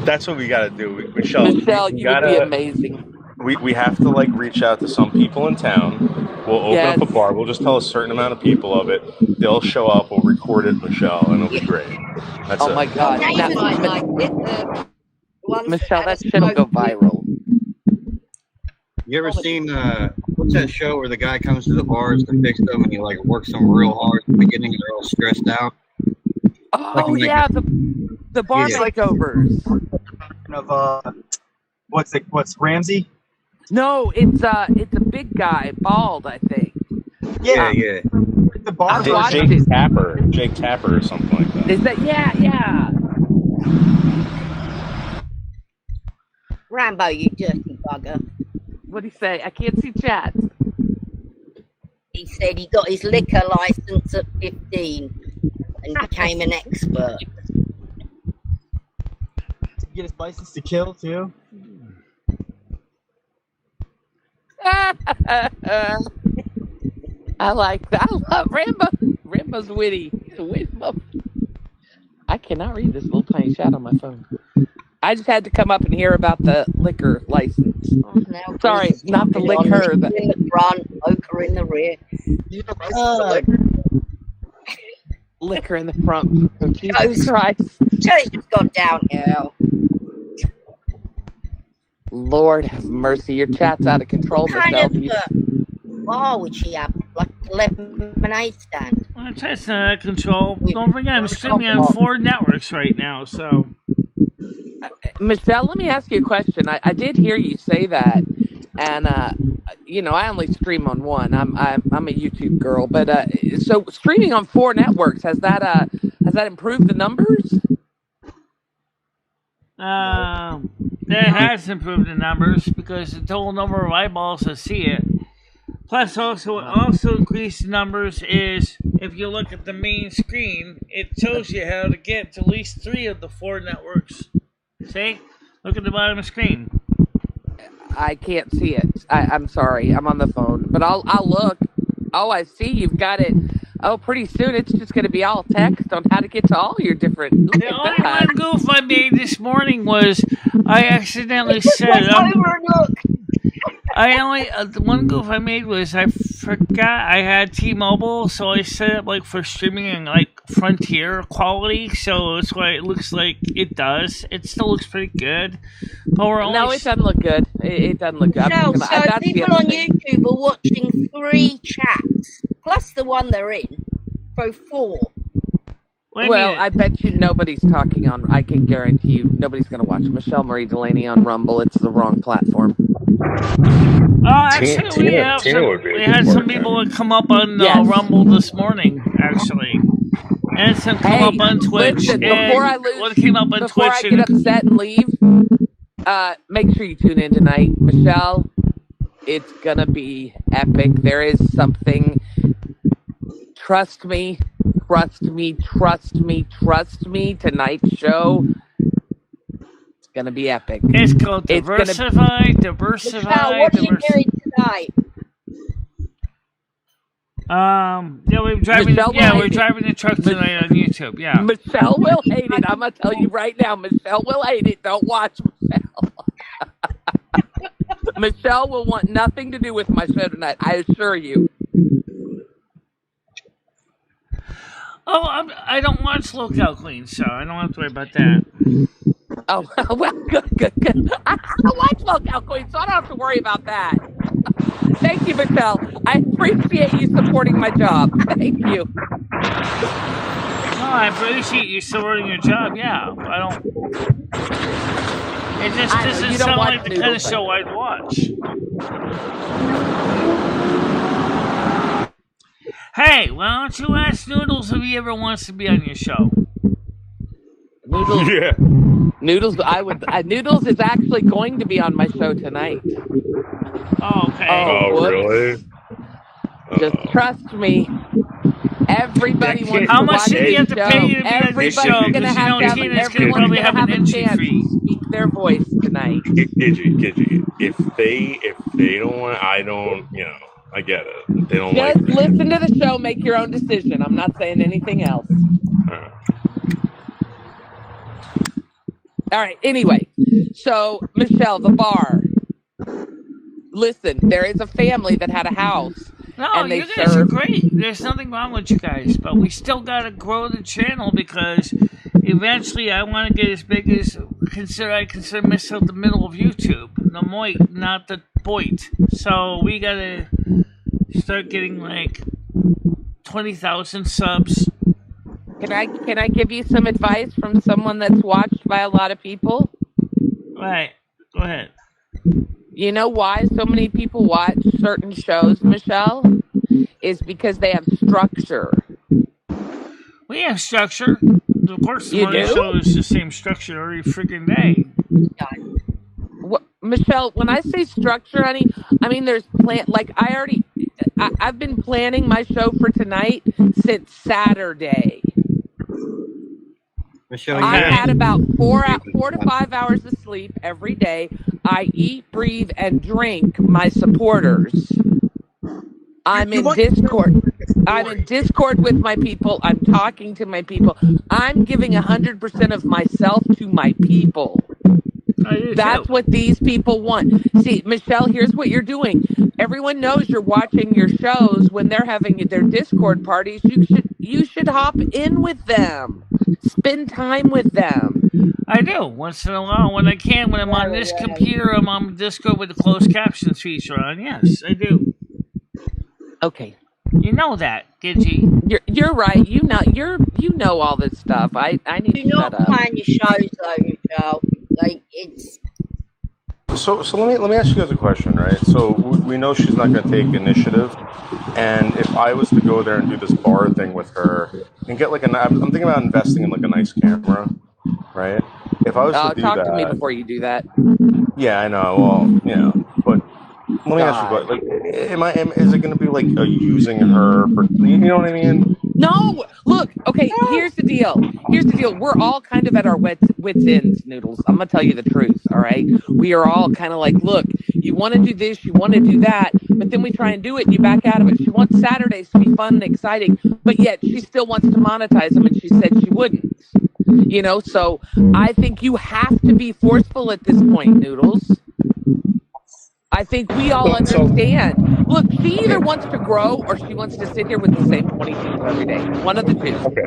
That's what we got to do, Michelle. Michelle, you would be amazing. We have to reach out to some people in town. We'll open up a bar. We'll just tell a certain amount of people of it. They'll show up. We'll record it, Michelle, and it'll be great. That's my God. Michelle, that shit'll go viral. You ever seen what's that show where the guy comes to the bars to fix them and he works them real hard at the beginning and they're all stressed out? Oh yeah, the bar makeovers. Of what's Ramsey? No, it's a big guy, bald, I think. Yeah. The bar. Jake Tapper or something like that. Is that yeah. Rambo, you dirty bugger. What'd he say? I can't see chat. He said he got his liquor license at 15 and became an expert. To get his license to kill too. I like that. I love Rambo. Rambo's witty. He's a witty motherfucker. I cannot read this little tiny chat on my phone. I just had to come up and hear about the liquor license. Oh, sorry, not the liquor. In the front, ochre in the rear. Liquor in the front. Oh, Jesus Christ. It's just gone downhill. Lord have mercy. Your chat's out of control, Michelle. Bar would she have? Like a lemonade stand? Well, that's not out of control. Don't forget, I'm streaming on 4 networks right now, so. Michelle, let me ask you a question. I did hear you say that, and I only stream on one. I'm a YouTube girl, but so streaming on 4 networks has that improved the numbers? It has improved the numbers because the total number of eyeballs that see it Plus, also, what also increased the numbers is if you look at the main screen, it shows you how to get to at least 3 of the 4 networks. See? Look at the bottom of the screen. I can't see it. I'm sorry. I'm on the phone, but I'll look. Oh, I see. You've got it. Oh, pretty soon it's just going to be all text on how to get to all your different. Look The at only that. one goof I made this morning was I accidentally set it up. The one goof I made was I forgot I had T-Mobile, so I set it up like for streaming in like Frontier quality, so that's why it looks like it does. It still looks pretty good, but we're only No, it doesn't look good. It doesn't look good. No, so That's the people other on thing. YouTube are watching 3 chats plus the one they're in, so 4. Well, I bet you nobody's talking on. I can guarantee you nobody's going to watch MicheleMarieDalene on Rumble. It's the wrong platform. Actually, we had some people that come up on Rumble this morning, actually. And some come up on Twitch. Listen, and before I lose, one came up on before Twitch I get upset and leave, make sure you tune in tonight. Michelle, it's going to be epic. There is something. Trust me. Tonight's show, it's going to be epic. It's called Diversify. Michelle, what are you doing tonight? We're driving the truck tonight on YouTube. Yeah. Michelle will hate it. I'm gonna tell you right now. Michelle will hate it. Don't watch Michelle. Michelle will want nothing to do with my show tonight. I assure you. Oh, I don't watch Locale Queen, so I don't have to worry about that. Oh, well, good. I don't watch Locale Queen, so I don't have to worry about that. Thank you, Michelle. I appreciate you supporting my job. Thank you. No, I appreciate you supporting your job, yeah. But I don't... It just doesn't sound like the kind of show I'd watch. Hey, why don't you ask Noodles if he ever wants to be on your show? Noodles. Yeah. Noodles. Noodles is actually going to be on my show tonight. Oh, okay. Oh, really? Just trust me. Everybody wants How to much watch do you have to this pay you to show. be on this show? Everybody's going to have Tina's gonna probably have an a entry chance fee. to speak their voice tonight. Gidgy. If they don't want, I don't. I get it. They don't Just like. listen to the show. Make your own decision. I'm not saying anything else. All right. Anyway, so Michelle, the bar. Listen, there is a family that had a house. No, and they you guys are great. There's nothing wrong with you guys, but we still gotta grow the channel because eventually I want to get as big as I consider myself the middle of YouTube, the moit, not the point. So we gotta start getting like 20,000 subs. Can I give you some advice from someone that's watched by a lot of people? Right. Go ahead. You know why so many people watch certain shows, Michelle? Is because they have structure. We have structure. Of course, the morning show is the same structure every freaking day. Michelle, when I say structure, honey, I mean there's I've been planning my show for tonight since Saturday. Michelle, I had about 4 to 5 hours of sleep every day. I eat, breathe, and drink my supporters. I'm in Discord. I'm in Discord with my people. I'm talking to my people. I'm giving 100% of myself to my people. That's what these people want. See, Michelle, here's what you're doing. Everyone knows you're watching your shows when they're having their Discord parties. You should hop in with them. Spend time with them. I do once in a while when I can. When I'm on this computer, I'm on Discord with the closed captions feature on. Yes, I do. Okay. You know that, Gidgy. You're right. You know all this stuff. I need to shut up. You're not playing your shows though, Michelle. Like it's. So let me ask you guys a question, right? So we know she's not going to take initiative, and if I was to go there and do this bar thing with her and get I'm thinking about investing in like a nice camera, right? If I was to do talk that, to me before you do that. Yeah, I know. Well, but let me ask you, like, Is it going to be like using her for? You know what I mean? No, look, okay, here's the deal. We're all kind of at our wits' ends, Noodles. I'm going to tell you the truth, all right? We are all kind of like, look, you want to do this, you want to do that, but then we try and do it and you back out of it. She wants Saturdays to be fun and exciting, but yet she still wants to monetize them, and she said she wouldn't. So I think you have to be forceful at this point, Noodles. I think we all understand. Look, she either wants to grow or she wants to sit here with the same 20 people every day. One of the two. Okay.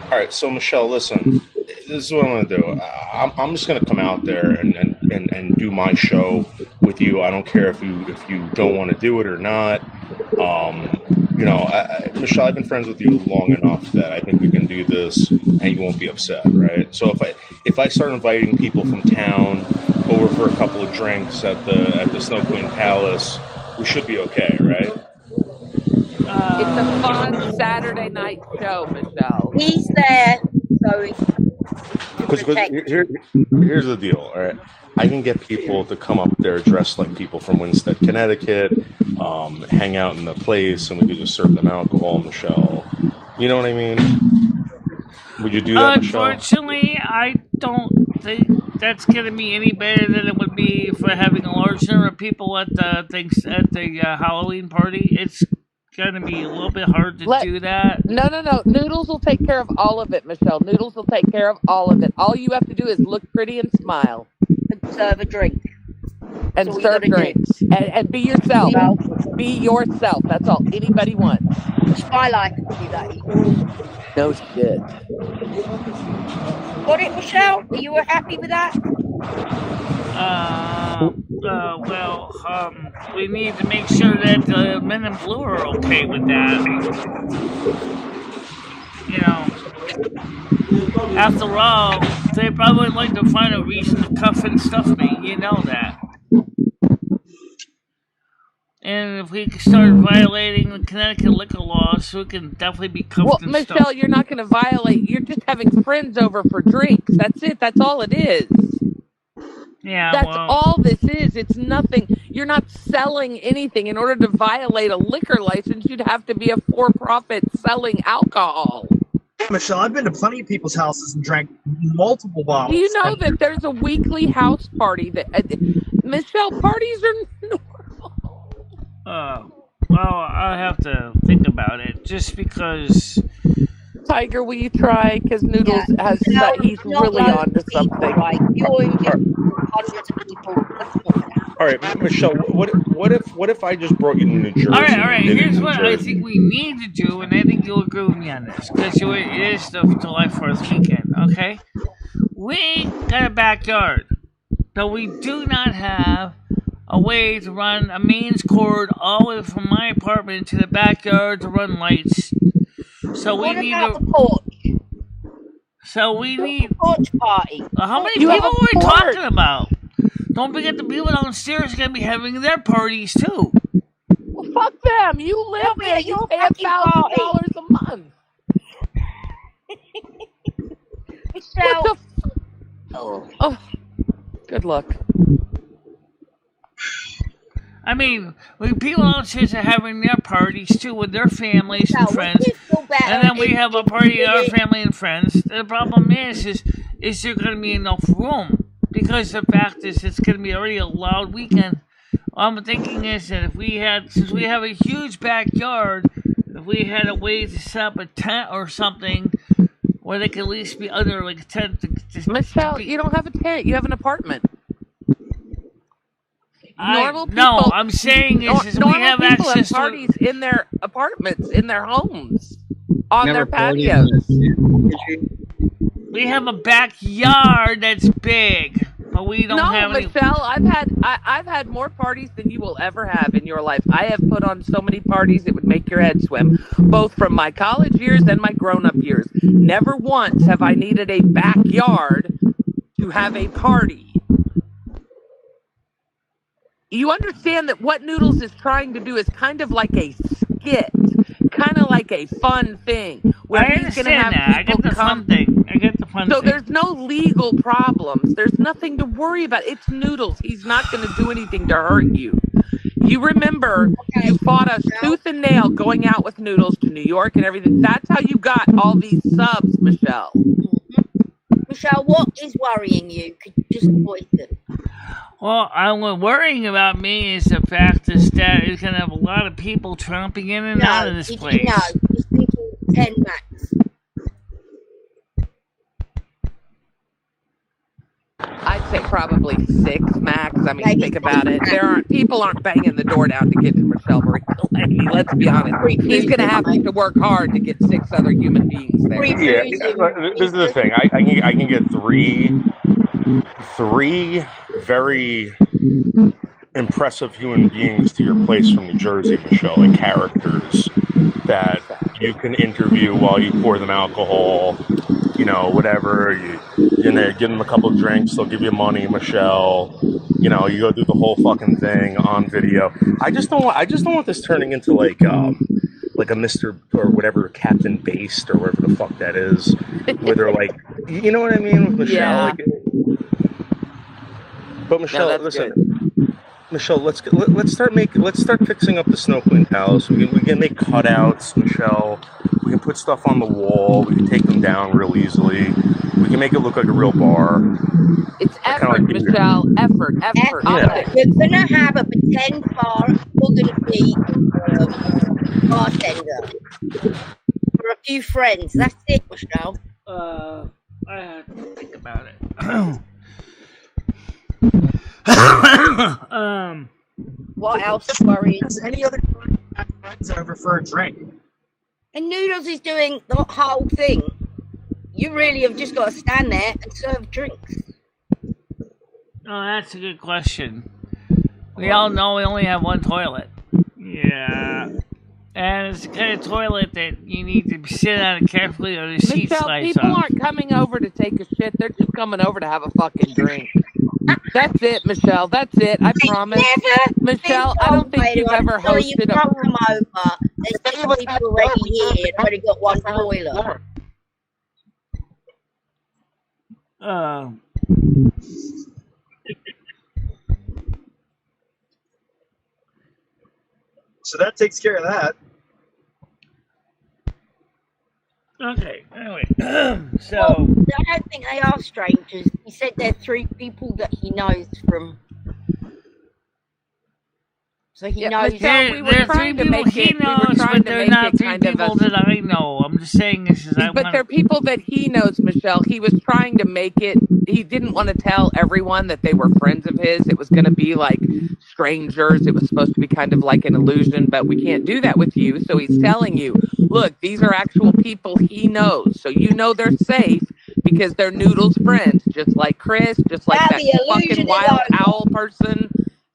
All right. So, Michelle, listen, this is what I'm going to do. I'm just going to come out there and do my show with you. I don't care if you don't want to do it or not. Michelle, I've been friends with you long enough that I think we can do this and you won't be upset, right? So if I start inviting people from town over for a couple of drinks at the Snow Queen Palace, we should be okay, right? It's a fun Saturday night show, Michelle. He's there, so Because here's the deal, all right? I can get people to come up there dressed like people from Winstead, Connecticut, hang out in the place, and we could just serve them alcohol, Michelle. You know what I mean? Would you do that, Unfortunately, Michelle? I don't think that's going to be any better than it would be for having a large number of people at the Halloween party. It's going to be a little bit hard to do that. No. Noodles will take care of all of it, Michelle. Noodles will take care of all of it. All you have to do is look pretty and smile. and serve a drink. And serve drinks. And be yourself. Be yourself. That's all anybody wants. Skylight can do that easily. No shit. Got it, Michelle? Are you happy with that? We need to make sure that the men in blue are okay with that. After all, they probably like to find a reason to cuff and stuff me. You know that. And if we start violating the Connecticut liquor laws, we can definitely be cuffed and Michelle, stuff. you're not going to violate. You're just having friends over for drinks. That's it. That's all it is. Yeah, That's all this is. It's nothing. You're not selling anything. In order to violate a liquor license, you'd have to be a for-profit selling alcohol. Michelle, I've been to plenty of people's houses and drank multiple bottles. Do you know that there's a weekly house party that Michelle, parties are normal? Well, I have to think about it just because. Tiger, will you try? Because Noodles he's really on to something. Right, you're in hundreds of people. All right, Michelle. What if I just brought you to New Jersey? All right. Here's what I think we need to do, and I think you'll agree with me on this, because it is the July 4th weekend. Okay, we got a backyard, but we do not have a way to run a mains cord all the way from my apartment to the backyard to run lights. So we need a porch. So we need a porch party. How many people are we talking about? Don't forget the people downstairs are gonna be having their parties too. Well, fuck them. You live there. You pay $1,000 a month. Michelle. Oh, good luck. I mean, people downstairs are having their parties too with their families and friends, and then we have a party with our family and friends. The problem is there going to be enough room? Because the fact is, it's going to be already a loud weekend. All I'm thinking is that since we have a huge backyard, if we had a way to set up a tent or something where they could at least be under like a tent. Michelle, you don't have a tent. You have an apartment. I'm saying we have access to parties in their apartments, in their homes, on their patios. We have a backyard that's big, but we don't have any. No, Michelle, I've had more parties than you will ever have in your life. I have put on so many parties it would make your head swim, both from my college years and my grown-up years. Never once have I needed a backyard to have a party. You understand that what Noodles is trying to do is kind of like a skit, kind of like a fun thing. Where he's going to have people I get the fun thing. So there's no legal problems. There's nothing to worry about. It's Noodles. He's not going to do anything to hurt you. You remember Okay, You fought us Michelle. tooth and nail going out with Noodles to New York and everything. That's how you got all these subs, Michelle. Michelle, what is worrying you? Could you just voice it? Well, what worrying about me is the fact is that it's going to have a lot of people tromping in and out of this place. No, just thinking 10 max. I'd say probably 6 max. I mean, Maybe think about it. People aren't banging the door down to get to MicheleMarieDalene. Let's be honest. He's going to have to work hard to get 6 other human beings there. Yeah, this is the thing. I can get three very impressive human beings to your place from New Jersey, Michelle, like characters that you can interview while you pour them alcohol, you know, whatever. You know, give them a couple of drinks, they'll give you money, Michelle. You know, you go do the whole fucking thing on video. I just don't want this turning into like a Mr. or whatever, Captain Based or whatever the fuck that is, where they're like, you know what I mean, with Michelle. Yeah. Like, but Michelle, No, listen. good. Michelle, let's start fixing up the Snow Queen Palace. We can make cutouts, Michelle. We can put stuff on the wall. We can take them down real easily. We can make it look like a real bar. It's effort, Michelle. Effort. Yeah. We're gonna have a pretend bar. We're gonna be bartender for a few friends. That's it, Michelle. I have to think about it. What else is worrying? Has any other friends over for a drink? And Noodles is doing the whole thing. You really have just got to stand there and serve drinks. Oh, that's a good question. We all know we only have one toilet. Yeah. And it's the kind of toilet that you need to sit on it carefully or the seat Michelle, slides people off. aren't coming over to take a shit. They're just coming over to have a fucking drink. That's it, Michelle. That's it. I promise. Michelle, I don't think you've ever Sorry, you hosted can't a... come over. There's 6 people already here and already got one toilet. So that takes care of that. Okay, anyway. Well, So, I don't think they are strangers. He said they're 3 people that he knows from. So he knows. Michelle, we were they're 3 trying to people make he it. We were knows, trying but to they're make not it 3 kind of people a... that I know. I'm just saying this is But they're people that he knows, Michelle. He was trying to make it. He didn't want to tell everyone that they were friends of his. It was going to be like strangers. It was supposed to be kind of like an illusion, but we can't do that with you. So he's telling you, look, these are actual people he knows. So you know they're safe because they're Noodles' friends, just like Chris, just like that fucking wild owl person.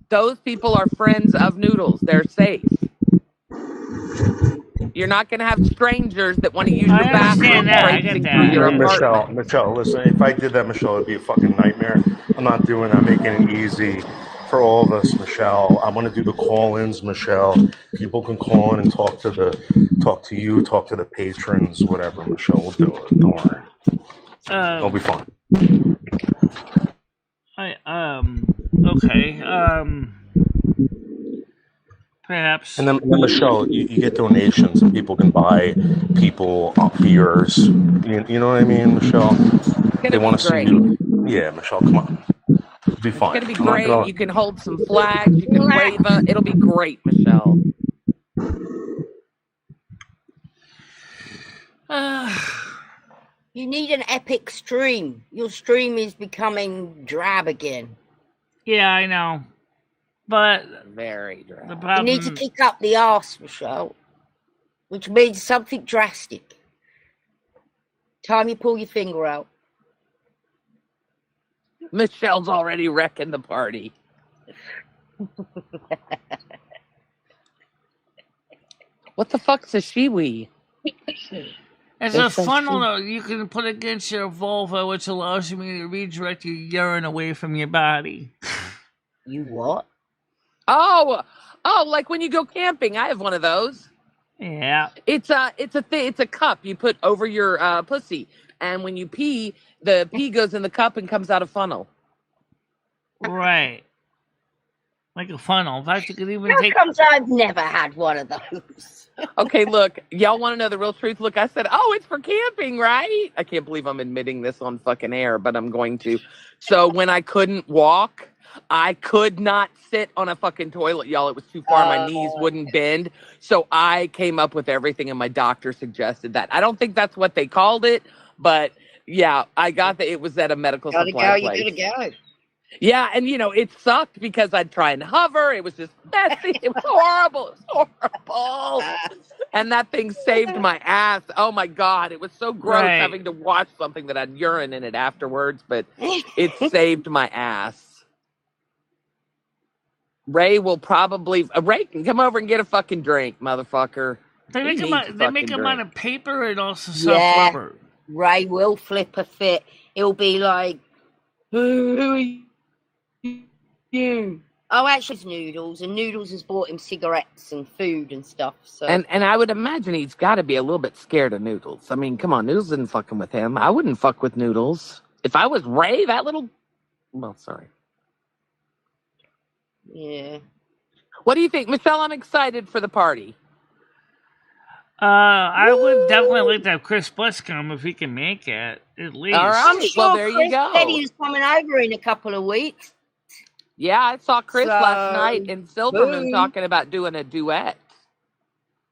Those people are friends of Noodles. They're safe. You're not going to have strangers that want to use your bathroom traipsing through your apartment. Michelle, listen, if I did that, Michelle, it'd be a fucking nightmare. I'm not doing that. I'm making it easy for all of us, Michelle. I want to do the call-ins, Michelle. People can call in and talk to you, talk to the patrons, whatever, Michelle. We'll do it. Don't worry. It'll be fun. Okay. Perhaps. And then Michelle, you get donations and people can buy people beers. You know what I mean, Michelle? They want to see you. Yeah, Michelle, come on. It'll be fun. It's going to be great. You can hold some flags. You can wave them. It'll be great, Michelle. You need an epic stream. Your stream is becoming drab again. Yeah, I know. But very drab. The problem... You need to kick up the arse, Michelle, which means something drastic. Time you pull your finger out. Michelle's already wrecking the party. What the fuck's a shiwi? It's a funnel that you can put against your vulva, which allows you to redirect your urine away from your body. You what? Oh, like when you go camping. I have one of those. Yeah. It's a cup you put over your pussy, and when you pee, the pee goes in the cup and comes out a funnel. Right. like a funnel. In fact, you could even How take. comes I've never had one of those? Okay, look, y'all want to know the real truth? Look, I said, oh, it's for camping, right? I can't believe I'm admitting this on fucking air, but I'm going to. So when I couldn't walk, I could not sit on a fucking toilet, y'all. It was too far. My knees wouldn't bend. So I came up with everything, and my doctor suggested that. I don't think that's what they called it, but yeah, I got that it was at a medical supply place. You gotta go. Yeah, and it sucked because I'd try and hover. It was just messy. It was horrible. It was horrible. And that thing saved my ass. Oh my God. It was so gross having to watch something that had urine in it afterwards, but it saved my ass. Ray will probably Ray can come over and get a fucking drink, motherfucker. They make them out of paper and also soft rubber. Ray will flip a fit. It'll be like, who are you? Oh, actually, it's Noodles, and Noodles has bought him cigarettes and food and stuff. So, and I would imagine he's got to be a little bit scared of Noodles. I mean, come on, Noodles isn't fucking with him. I wouldn't fuck with Noodles if I was Ray. That little, well, sorry. Yeah. What do you think, Michelle? I'm excited for the party. I would definitely like to have Chris Bliss come if he can make it, at least. All right. I'm sure Well, there Chris you go. said he was coming over in a couple of weeks. Yeah, I saw Chris last night in Silvermoon talking about doing a duet.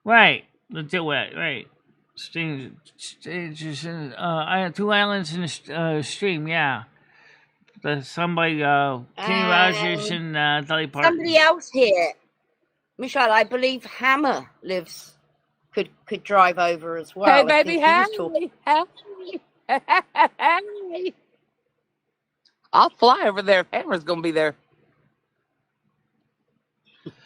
Right, the duet, right. Stages in, I have 2 islands in the stream, yeah. Somebody, Kenny Rogers and Dolly Parton. Somebody else here. Michelle, I believe Hammer could drive over as well. Hey, baby, hey. I'll fly over there if Hammer's going to be there.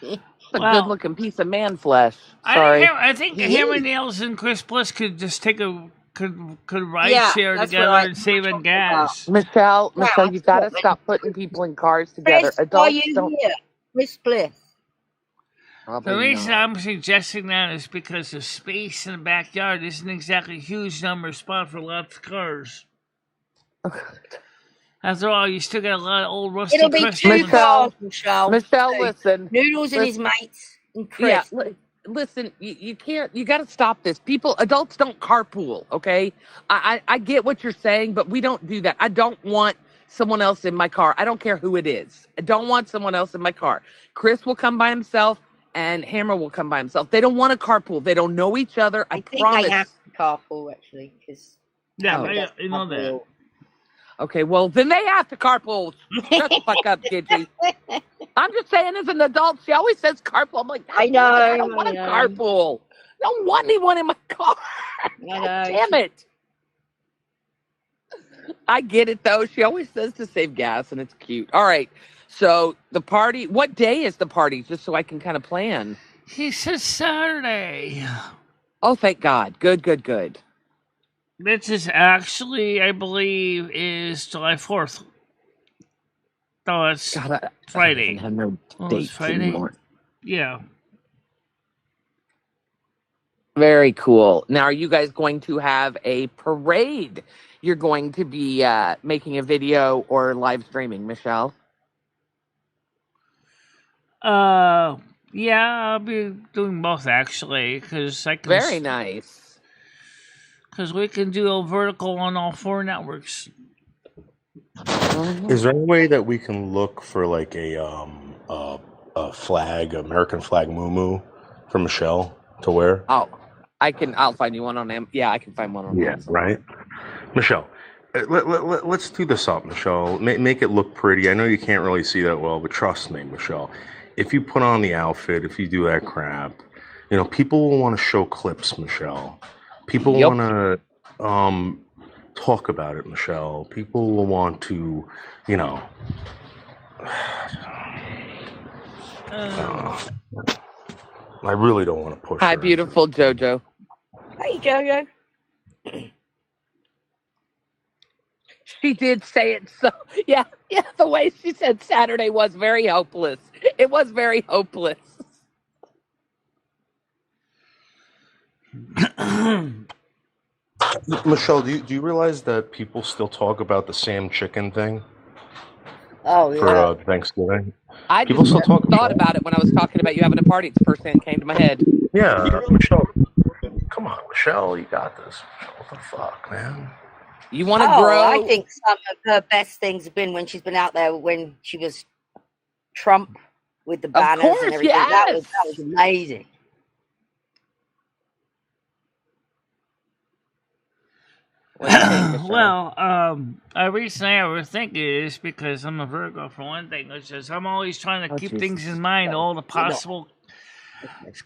It's a good-looking piece of man flesh. Sorry. I think Hammer Nails and Chris Bliss could just take could ride share together and save on gas. Michelle, you got to stop putting people in cars together. Chris, are you here? Chris Bliss. The reason I'm suggesting that is because the space in the backyard isn't exactly a huge number of spots for lots of cars. After all, you still got a lot of old rusty. It'll be 2 cars, Michelle. Michelle, listen. Noodles and his mates and Chris. Yeah, listen, you can't. You got to stop this. Adults don't carpool. Okay, I get what you're saying, but we don't do that. I don't want someone else in my car. I don't care who it is. I don't want someone else in my car. Chris will come by himself, and Hammer will come by himself. They don't want to carpool. They don't know each other. I think promise. they have to carpool actually, because I know that. Okay, well, then they have to carpool. Shut the fuck up, Gidgy. I'm just saying, as an adult, she always says carpool. I'm like, I know. I don't want to carpool. I don't want anyone in my car. I know. Damn it. I get it, though. She always says to save gas, and it's cute. All right, so the party, what day is the party, just so I can kind of plan? He says Saturday. Oh, thank God. Good. This is actually, I believe, is July 4th. No, it's Friday. I have no dates Friday? anymore. Yeah. Very cool. Now, are you guys going to have a parade? You're going to be making a video or live streaming, Michelle? Yeah, I'll be doing both, actually, because I can... Very nice. Because we can do a vertical on all 4 networks. Is there any way that we can look for like a flag, American flag muumuu for Michelle to wear? Oh, I'll find you one on Amazon. Yeah, I can find one on Amazon. Right. Michelle, let's do this up, Michelle. Make it look pretty. I know you can't really see that well, but trust me, Michelle. If you put on the outfit, if you do that crap, people will want to show clips, Michelle. People want to talk about it, Michelle. People will want to, I really don't want to push. Hi, beautiful JoJo. Hey, JoJo. She did say it so. Yeah. The way she said Saturday was very hopeless. It was very hopeless. Michelle, do you realize that people still talk about the Sam chicken thing? Oh for yeah. Thanksgiving. I People just still talk thought about about it when I was talking about you having a party. It's the first thing that came to my head. Yeah, Michelle. Come on, Michelle, you got this. What the fuck, man? You want to Oh, grow? I think some of her best things have been when she's been out there when she was Trump with the banners course, and everything. yes. That was amazing. What do you think, Michelle? Well, a reason I overthink it is because I'm a Virgo for one thing. It's just I'm always trying to keep things in mind, all the possible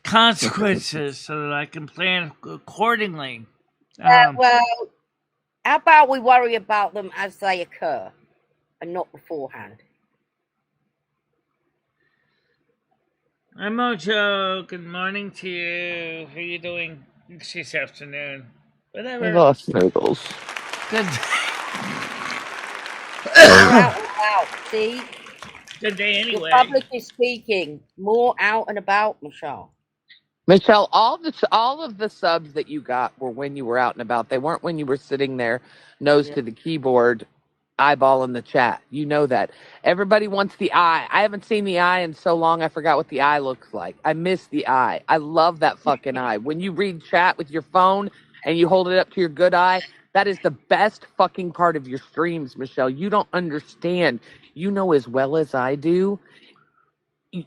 consequences, so that I can plan accordingly. Well, how about we worry about them as they occur and not beforehand? Hi, Mojo. Good morning to you. How you doing this afternoon? Whatever. I lost noodles. Good. More out and about. See, Good day you're anyway. publicly speaking. More out and about, Michelle. Michelle, all of the subs that you got were when you were out and about. They weren't when you were sitting there, nose to the keyboard, eyeballing the chat. You know that. Everybody wants the eye. I haven't seen the eye in so long, I forgot what the eye looks like. I miss the eye. I love that fucking eye. When you read chat with your phone and you hold it up to your good eye, that is the best fucking part of your streams, Michelle. You don't understand. You know as well as I do.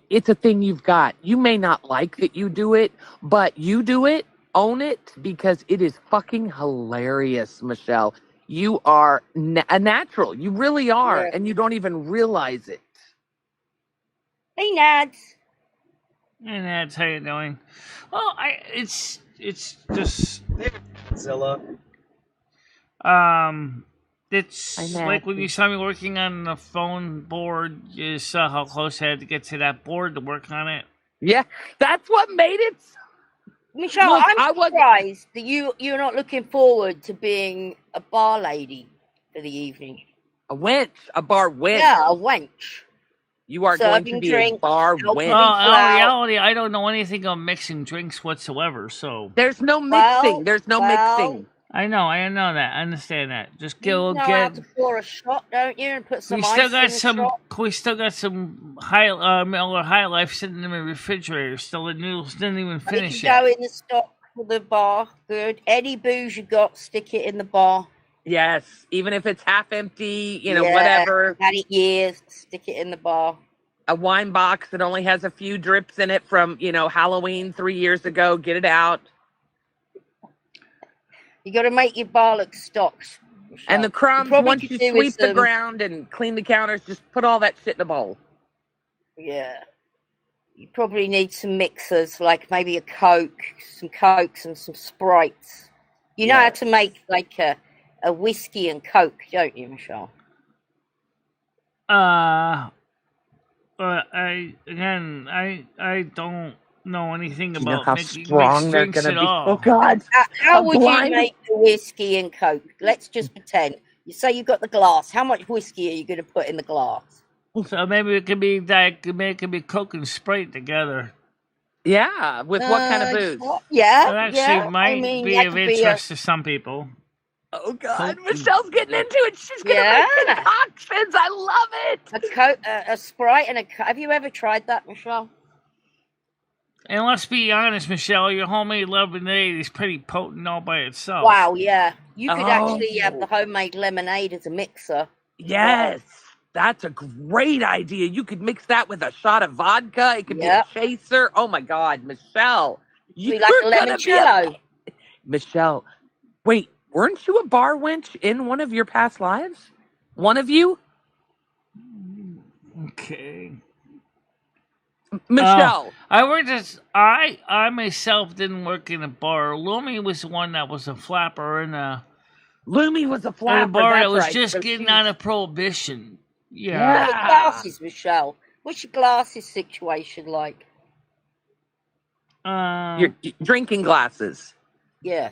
It's a thing you've got. You may not like that you do it, but you do it, own it, because it is fucking hilarious, Michelle. You are a natural. You really are, and you don't even realize it. Hey, Nads. Hey, Nads, how you doing? Well, it's just Zilla. It's like when you saw me working on the phone board, you saw how close I had to get to that board to work on it. Yeah, that's what made it. Michelle, look, I'm surprised that you're not looking forward to being a bar lady for the evening. A wench, a bar wench. Yeah, a wench. You are serving going to be drinks, a bar wench. Well, in reality, I don't know anything of mixing drinks whatsoever. So there's no mixing. There's no mixing. I know that. I understand that. Just you know how to pour a shot, don't you, and put some ice in the shot? We still got some Miller High Life sitting in the refrigerator. Still, the noodles didn't even finish yet. Go in the stock for the bar. Good. Any booze you got, stick it in the bar. Yes, even if it's half empty, whatever. Had it years, stick it in the bar. A wine box that only has a few drips in it from, Halloween 3 years ago. Get it out. You got to make your bar look stocked. And the crumbs, once you sweep the ground and clean the counters, just put all that shit in a bowl. Yeah. You probably need some mixers, like maybe a Coke, some Cokes and some Sprites. You know how to make like a whiskey and Coke, don't you, Michelle? I don't know anything about how strong they're drinks gonna at be. all. Oh God! How would you make the whiskey and Coke? Let's just pretend. You say you've got the glass. How much whiskey are you going to put in the glass? So maybe it could be Coke and Sprite together. Yeah, with what kind of booze? Yeah, that actually might be of interest to some people. Oh God, Michelle's getting into it. She's gonna make concoctions. I love it. A Coke, a Sprite, and a Coke. Have you ever tried that, Michelle? And let's be honest, Michelle, your homemade lemonade is pretty potent all by itself. Wow, yeah. You could actually have the homemade lemonade as a mixer. Yes, that's a great idea. You could mix that with a shot of vodka. It could be a chaser. Oh my God, Michelle. You're like a limoncello. Michelle, wait, weren't you a bar wench in one of your past lives? One of you? Okay. Michelle. I myself didn't work in a bar. Lumi was the one that was a flapper in a Lumi was a flapper. In a bar that was just getting out of prohibition. Yeah. What are your glasses, Michelle? What's your glasses situation like? Your drinking glasses. Yeah.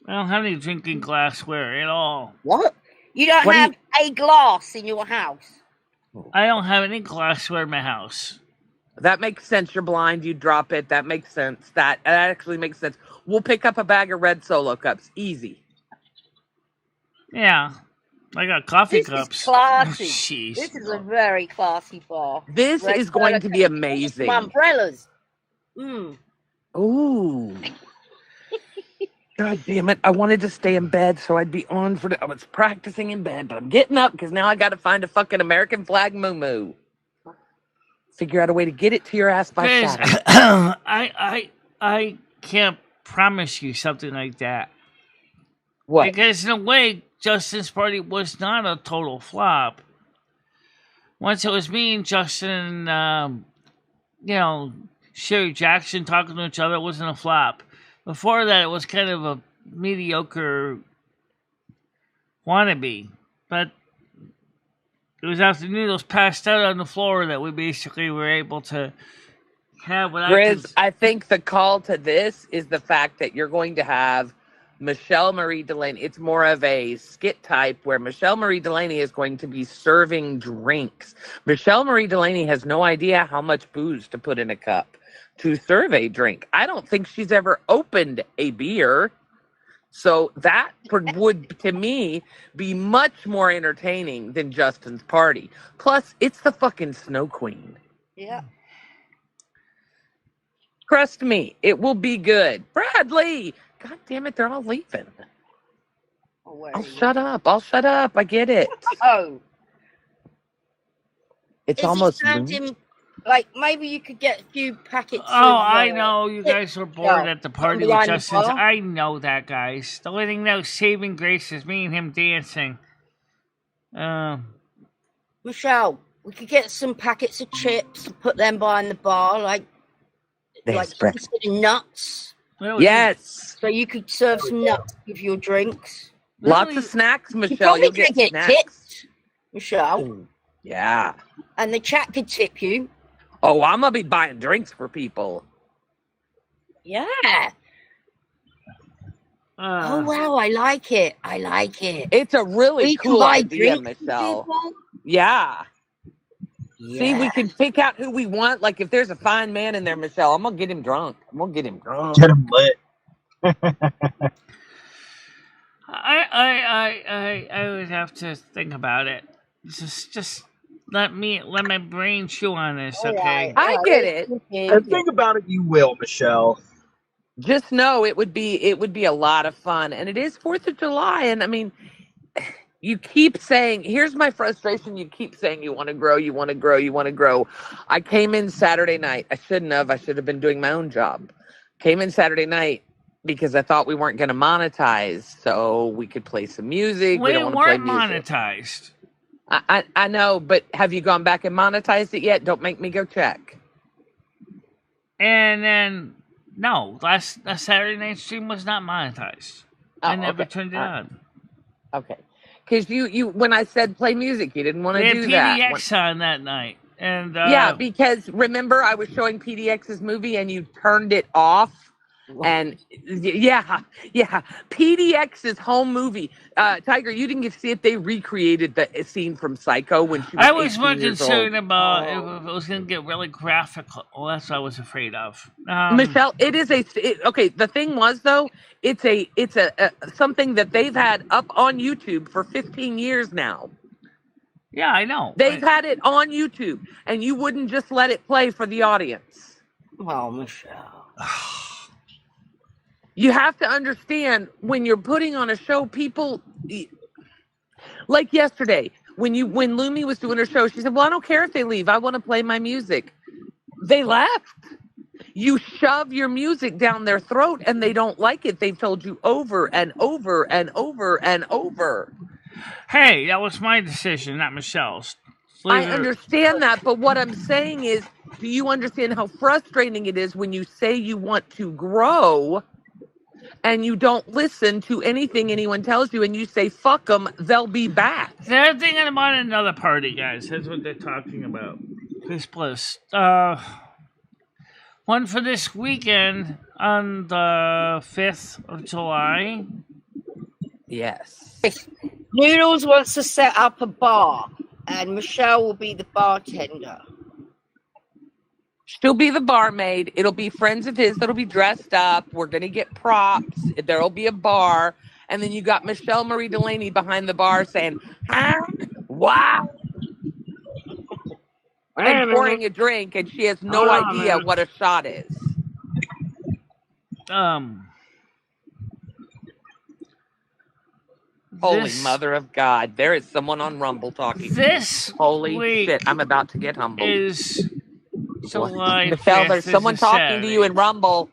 I don't have any drinking glassware at all. What? You don't have a glass in your house? I don't have any glassware in my house. That makes sense. You're blind. You drop it. That makes sense. That actually makes sense. We'll pick up a bag of red Solo cups. Easy. Yeah. I got coffee This cups. is classy. Jeez. This is a very classy bar. This Red is going to be Some amazing. umbrellas. Mm. Ooh. God damn it. I wanted to stay in bed so I'd be on for I was practicing in bed, but I'm getting up because now I got to find a fucking American flag moo-moo. Figure out a way to get it to your ass by Guys, Saturday. I can't promise you something like that. What? Because in a way, Justin's party was not a total flop. Once it was me and Justin, Sherry Jackson talking to each other, it wasn't a flop. Before that, it was kind of a mediocre wannabe. But it was after Noodles passed out on the floor that we basically were able to have what Grizz, I think the call to this is the fact that you're going to have MicheleMarieDalene. It's more of a skit type where MicheleMarieDalene is going to be serving drinks. MicheleMarieDalene has no idea how much booze to put in a cup to serve a drink. I don't think she's ever opened a beer. So that would, to me, be much more entertaining than Justin's party. Plus, it's the fucking Snow Queen. Yeah. Trust me, it will be good. Bradley! God damn it, they're all leaving. I'll shut up. I get it. Oh. It's Is almost it noon. like maybe you could get a few packets I know you guys were bored at the party with behind the Justin's. bar. I know that, guys. The only thing that was saving grace is me and him dancing. Michelle, we could get some packets of chips and put them behind the bar, like nuts. Yes. So you could serve some nuts with your drinks. Lots of snacks, You Michelle. probably You'll get could get snacks. tips, Michelle. Ooh, yeah. And the chat could tip you. Oh, I'm going to be buying drinks for people. Yeah. Oh, wow. I like it. It's a really We can cool buy idea, drinks for Michelle. people? Yeah. Yeah. See, we can pick out who we want. Like, if there's a fine man in there, Michelle, I'm going to get him drunk. Get him lit. I would have to think about it. Just let my brain chew on this, okay? I get it. And think about it, you will, Michelle. Just know it would be a lot of fun. And it is 4th of July. And I mean, you keep saying, here's my frustration. You keep saying you want to grow, you want to grow, you want to grow. I came in Saturday night. I shouldn't have. I should have been doing my own job. Came in Saturday night because I thought we weren't going to monetize so we could play some music. We don't want to play weren't music. monetized. I know, but have you gone back and monetized it yet? Don't make me go check. And then, no, last Saturday night stream was not monetized. I never turned it on. Okay. Because you when I said play music, you didn't want to do We that. had PDX on that night. And yeah, because remember I was showing PDX's movie and you turned it off. And yeah, PDX's home movie. Tiger, you didn't get to see it. They recreated the scene from Psycho when she was I was more 18 years concerned old. about if it was going to get really graphical. Well, that's what I was afraid of. Michelle, it is okay. The thing was though, it's a something that they've had up on YouTube for 15 years now. Yeah, I know. They've had it on YouTube, and you wouldn't just let it play for the audience. Well, Michelle. You have to understand when you're putting on a show, people like yesterday when Lumi was doing her show, she said, "Well, I don't care if they leave. I want to play my music." They left. You shove your music down their throat, and they don't like it. They've told you over and over and over and over. Hey, that was my decision, not Michelle's. I understand that, but what I'm saying is, do you understand how frustrating it is when you say you want to grow and you don't listen to anything anyone tells you and you say, fuck them, they'll be back? They're thinking about another party, guys. That's what they're talking about. Chris Bliss. One for this weekend on the 5th of July. Yes. Noodles wants to set up a bar, and Michelle will be the bartender. She'll be the barmaid. It'll be friends of his that'll be dressed up. We're going to get props. There'll be a bar. and then you got MicheleMarieDalene behind the bar saying, huh? Wow. And pouring a drink, and she has no idea what a shot is. Holy mother of God. There is someone on Rumble talking. Holy shit. I'm about to get humbled. Is July Michelle, 5th there's someone is a talking Saturday. to you in Rumble.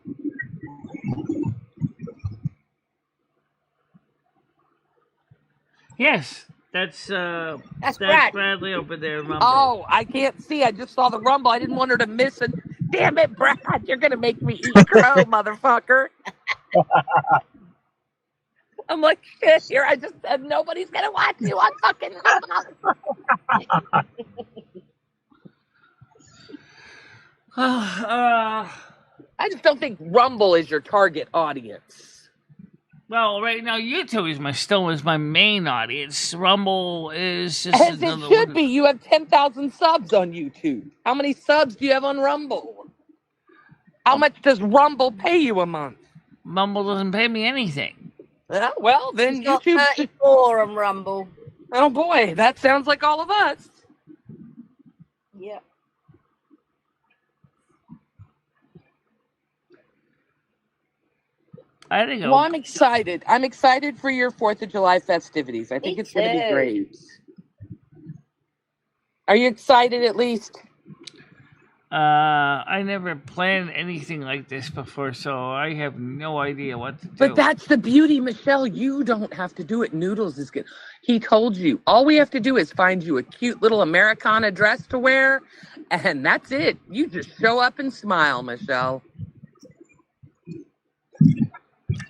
Yes, that's Brad. Bradley over there. Rumble. Oh, I can't see. I just saw the Rumble. I didn't want her to miss it. Damn it, Brad. You're going to make me eat crow, motherfucker. I'm like, shit, here I just said nobody's going to watch you on fucking Rumble. I just don't think Rumble is your target audience. Well, right now YouTube is my main audience. Rumble is just as it should be. You have 10,000 subs on YouTube. How many subs do you have on Rumble? How much does Rumble pay you a month? Rumble doesn't pay me anything. Well, then He's got YouTube 34 on Rumble. Oh boy, that sounds like all of us. Yeah. I think. Well, I'm excited. I'm excited for your 4th of July festivities. I think Me it's going to be too. great. Are you excited at least? I never planned anything like this before, so I have no idea what to do. But that's the beauty, Michelle. You don't have to do it. Noodles is good. He told you. All we have to do is find you a cute little Americana dress to wear, and that's it. You just show up and smile, Michelle.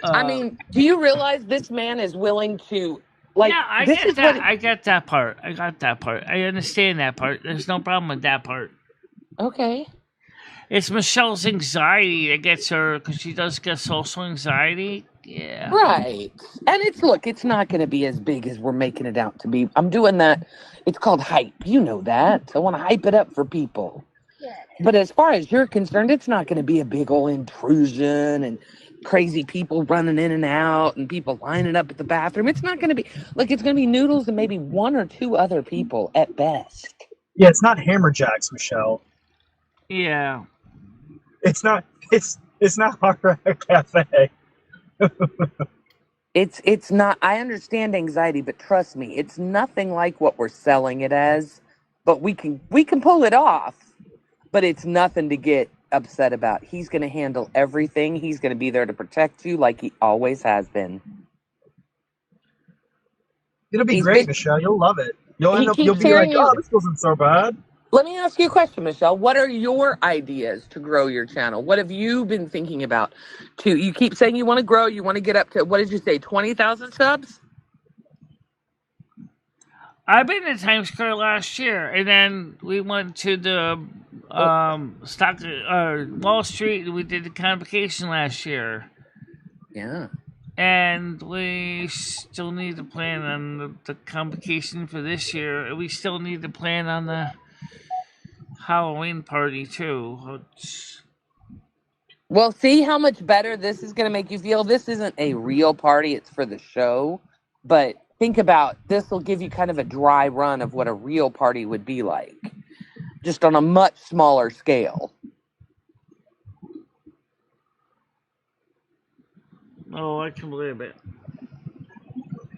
I mean, do you realize this man is willing to, like, yeah, I get that. I get that part. I got that part. I understand that part. There's no problem with that part. Okay. It's Michelle's anxiety that gets her, because she does get social anxiety. Yeah. Right. And it's not going to be as big as we're making it out to be. I'm doing that. It's called hype. You know that. I want to hype it up for people. Yeah. But as far as you're concerned, it's not going to be a big old intrusion and crazy people running in and out and people lining up at the bathroom. It's not going to be, like, it's going to be Noodles and maybe 1 or 2 other people at best. Yeah, it's not Hammerjacks, Michelle. Yeah. It's not Hard Rock Cafe. It's not. I understand anxiety, but trust me, it's nothing like what we're selling it as. But we can pull it off. But it's nothing to get upset about. He's going to handle everything. He's going to be there to protect you like he always has been. It'll be great, Michelle. You'll love it. You'll be like, oh, this wasn't so bad. Let me ask you a question, Michelle. What are your ideas to grow your channel? What have you been thinking about? You keep saying you want to grow, you want to get up to, what did you say, 20,000 subs? I've been to Times Square last year, and then we went to the Wall Street, and we did the convocation last year. Yeah. And we still need to plan on the convocation for this year. We still need to plan on the Halloween party too. Well, see how much better this is going to make you feel. This isn't a real party, it's for the show. But think about, this will give you kind of a dry run of what a real party would be like, just on a much smaller scale. Oh, I can believe it.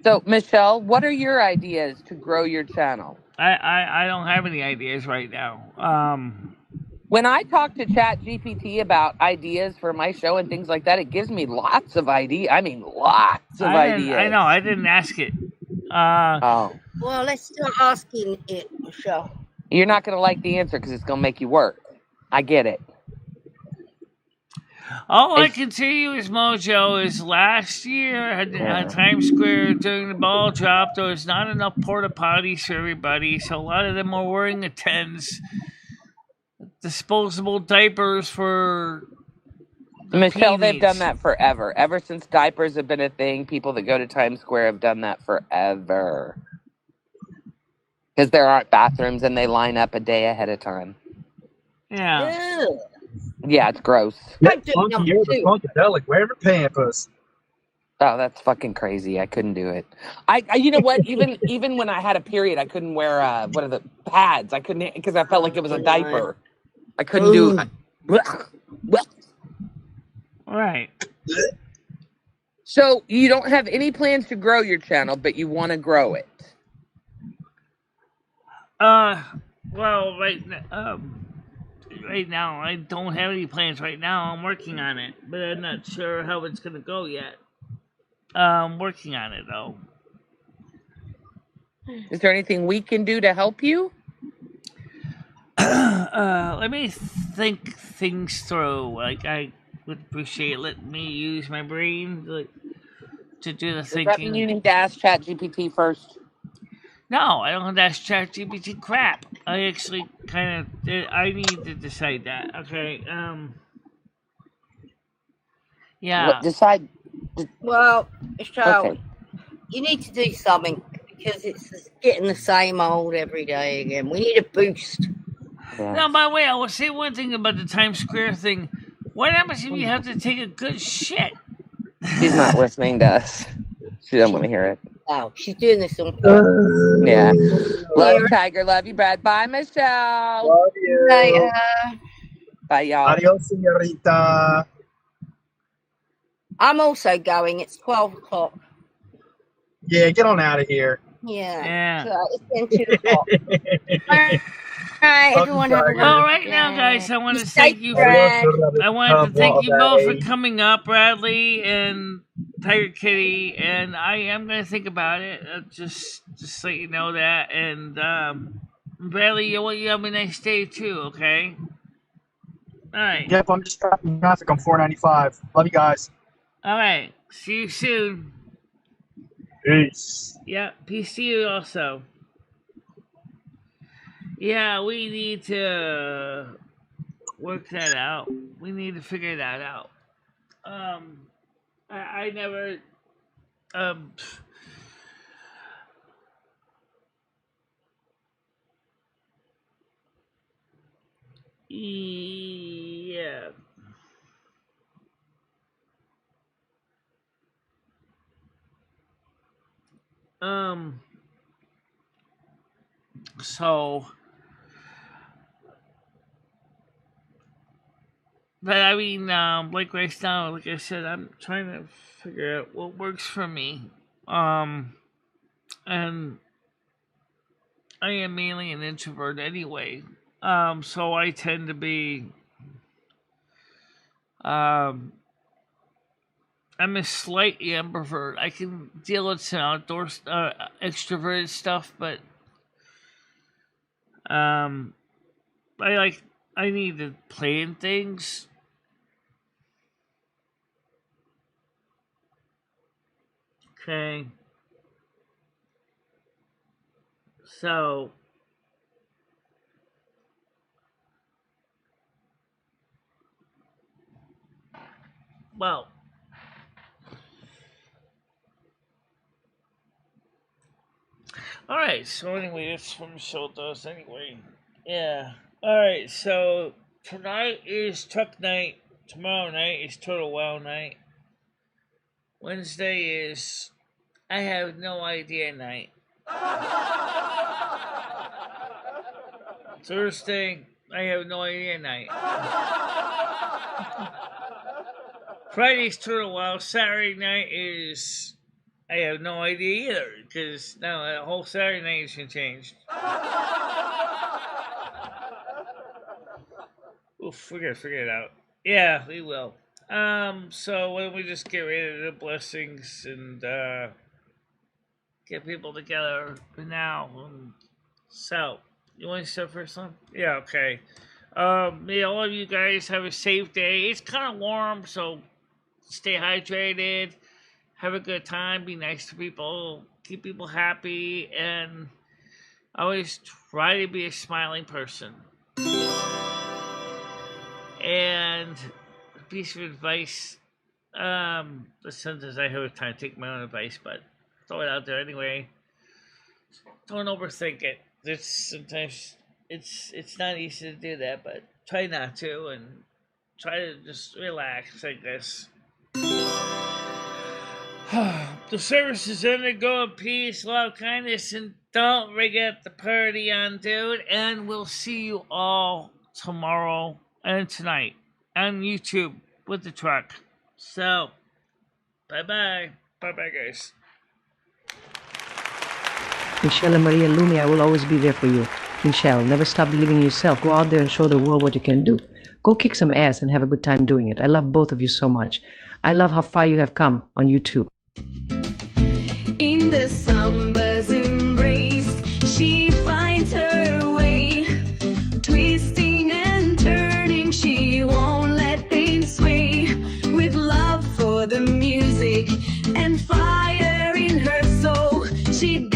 So, Michelle, what are your ideas to grow your channel? I don't have any ideas right now. When I talk to ChatGPT about ideas for my show and things like that, it gives me lots of ideas. I mean, lots of ideas. I know. I didn't ask it. Well, let's start asking it, Michelle. You're not going to like the answer because it's going to make you work. I get it. All I can tell you is, Mojo, is last year at Times Square during the ball drop, there was not enough porta potties for everybody, so a lot of them were wearing the tents, disposable diapers for Michelle, PDs. they've done that forever. Ever since diapers have been a thing, people that go to Times Square have done that forever. Because there aren't bathrooms and they line up a day ahead of time. Yeah. Yeah, it's gross. Yeah, the funkadelic wearing Pampers. Oh, that's fucking crazy. I couldn't do it. I you know what? Even when I had a period, I couldn't wear what are the pads? I couldn't because I felt like it was a diaper. I couldn't do. Right. So you don't have any plans to grow your channel, but you want to grow it. Well, right now I don't have any plans. Right now I'm working on it, but I'm not sure how it's gonna go yet. I'm working on it though. Is there anything we can do to help you? Let me think things through. Like, I would appreciate letting me use my brain to do the Does that mean thinking. you need to ask ChatGPT first? No, I don't have to ask ChatGPT crap. I actually I need to decide that. Okay. Yeah. What decide? Well, Michelle, Okay. you need to do something because it's getting the same old every day again. We need a boost. Yeah. Now, by the way, I will say one thing about the Times Square thing. What happens if you have to take a good shit? She's not listening to us. She doesn't want to hear it. Oh, she's doing this on Yeah. Love you, Tiger. Love you, Brad. Bye, Michelle. Love you. Later. Bye, y'all. Adios, señorita. I'm also going. It's 12 o'clock. Yeah, get on out of here. Yeah. So it's been 2 o'clock. All right, Love everyone you, have a Tiger. Well, wonderful right now, guys, I want Be to safe, thank you for. Brad. I wanted to thank you both for Bye. coming up, Bradley and Tiger Kitty, and I am going to think about it. Just let you know that. And Bradley, you have a nice day too. Okay. All right. Yep, I'm just trapped in traffic on 495. Love you guys. All right. See you soon. Peace. Yeah. Peace to you also. Yeah, we need to work that out. We need to figure that out. I never. Um. Yeah. Um. So. But I mean, like right now, like I said, I'm trying to figure out what works for me. And I am mainly an introvert anyway. So I tend to be. Um. I'm a slight ambivert. I can deal with some outdoor extroverted stuff, but um, I need to play in things. Okay. So well, all right. So anyway, that's what Michelle does anyway. Yeah. All right. So tonight is truck night. Tomorrow night is total wow night. Wednesday is I have no idea night. Thursday, I have no idea night. Friday's total wow. Saturday night is I have no idea either because now the whole Saturday night has been changed. Oof, we're gonna figure it out. Yeah, we will. So why don't we just get rid of the blessings and get people together now? So, you want to start first one? Yeah, okay. May all of you guys have a safe day. It's kind of warm, so stay hydrated. Have a good time. Be nice to people. Keep people happy, and always try to be a smiling person. And a piece of advice. Sometimes I have time to take my own advice, but throw it out there anyway. Don't overthink it. Sometimes it's not easy to do that, but try not to and try to just relax, I guess. The service is ended. Go in peace, love, kindness, and don't forget the party on, dude. And we'll see you all tomorrow and tonight on YouTube with the truck. So, bye-bye. Bye-bye, guys. MicheleMarieDalene, I will always be there for you. Michelle, never stop believing in yourself. Go out there and show the world what you can do. Go kick some ass and have a good time doing it. I love both of you so much. I love how far you have come on YouTube. In the summer's embrace, she finds her way. Twisting and turning, she won't let things sway. With love for the music and fire in her soul, she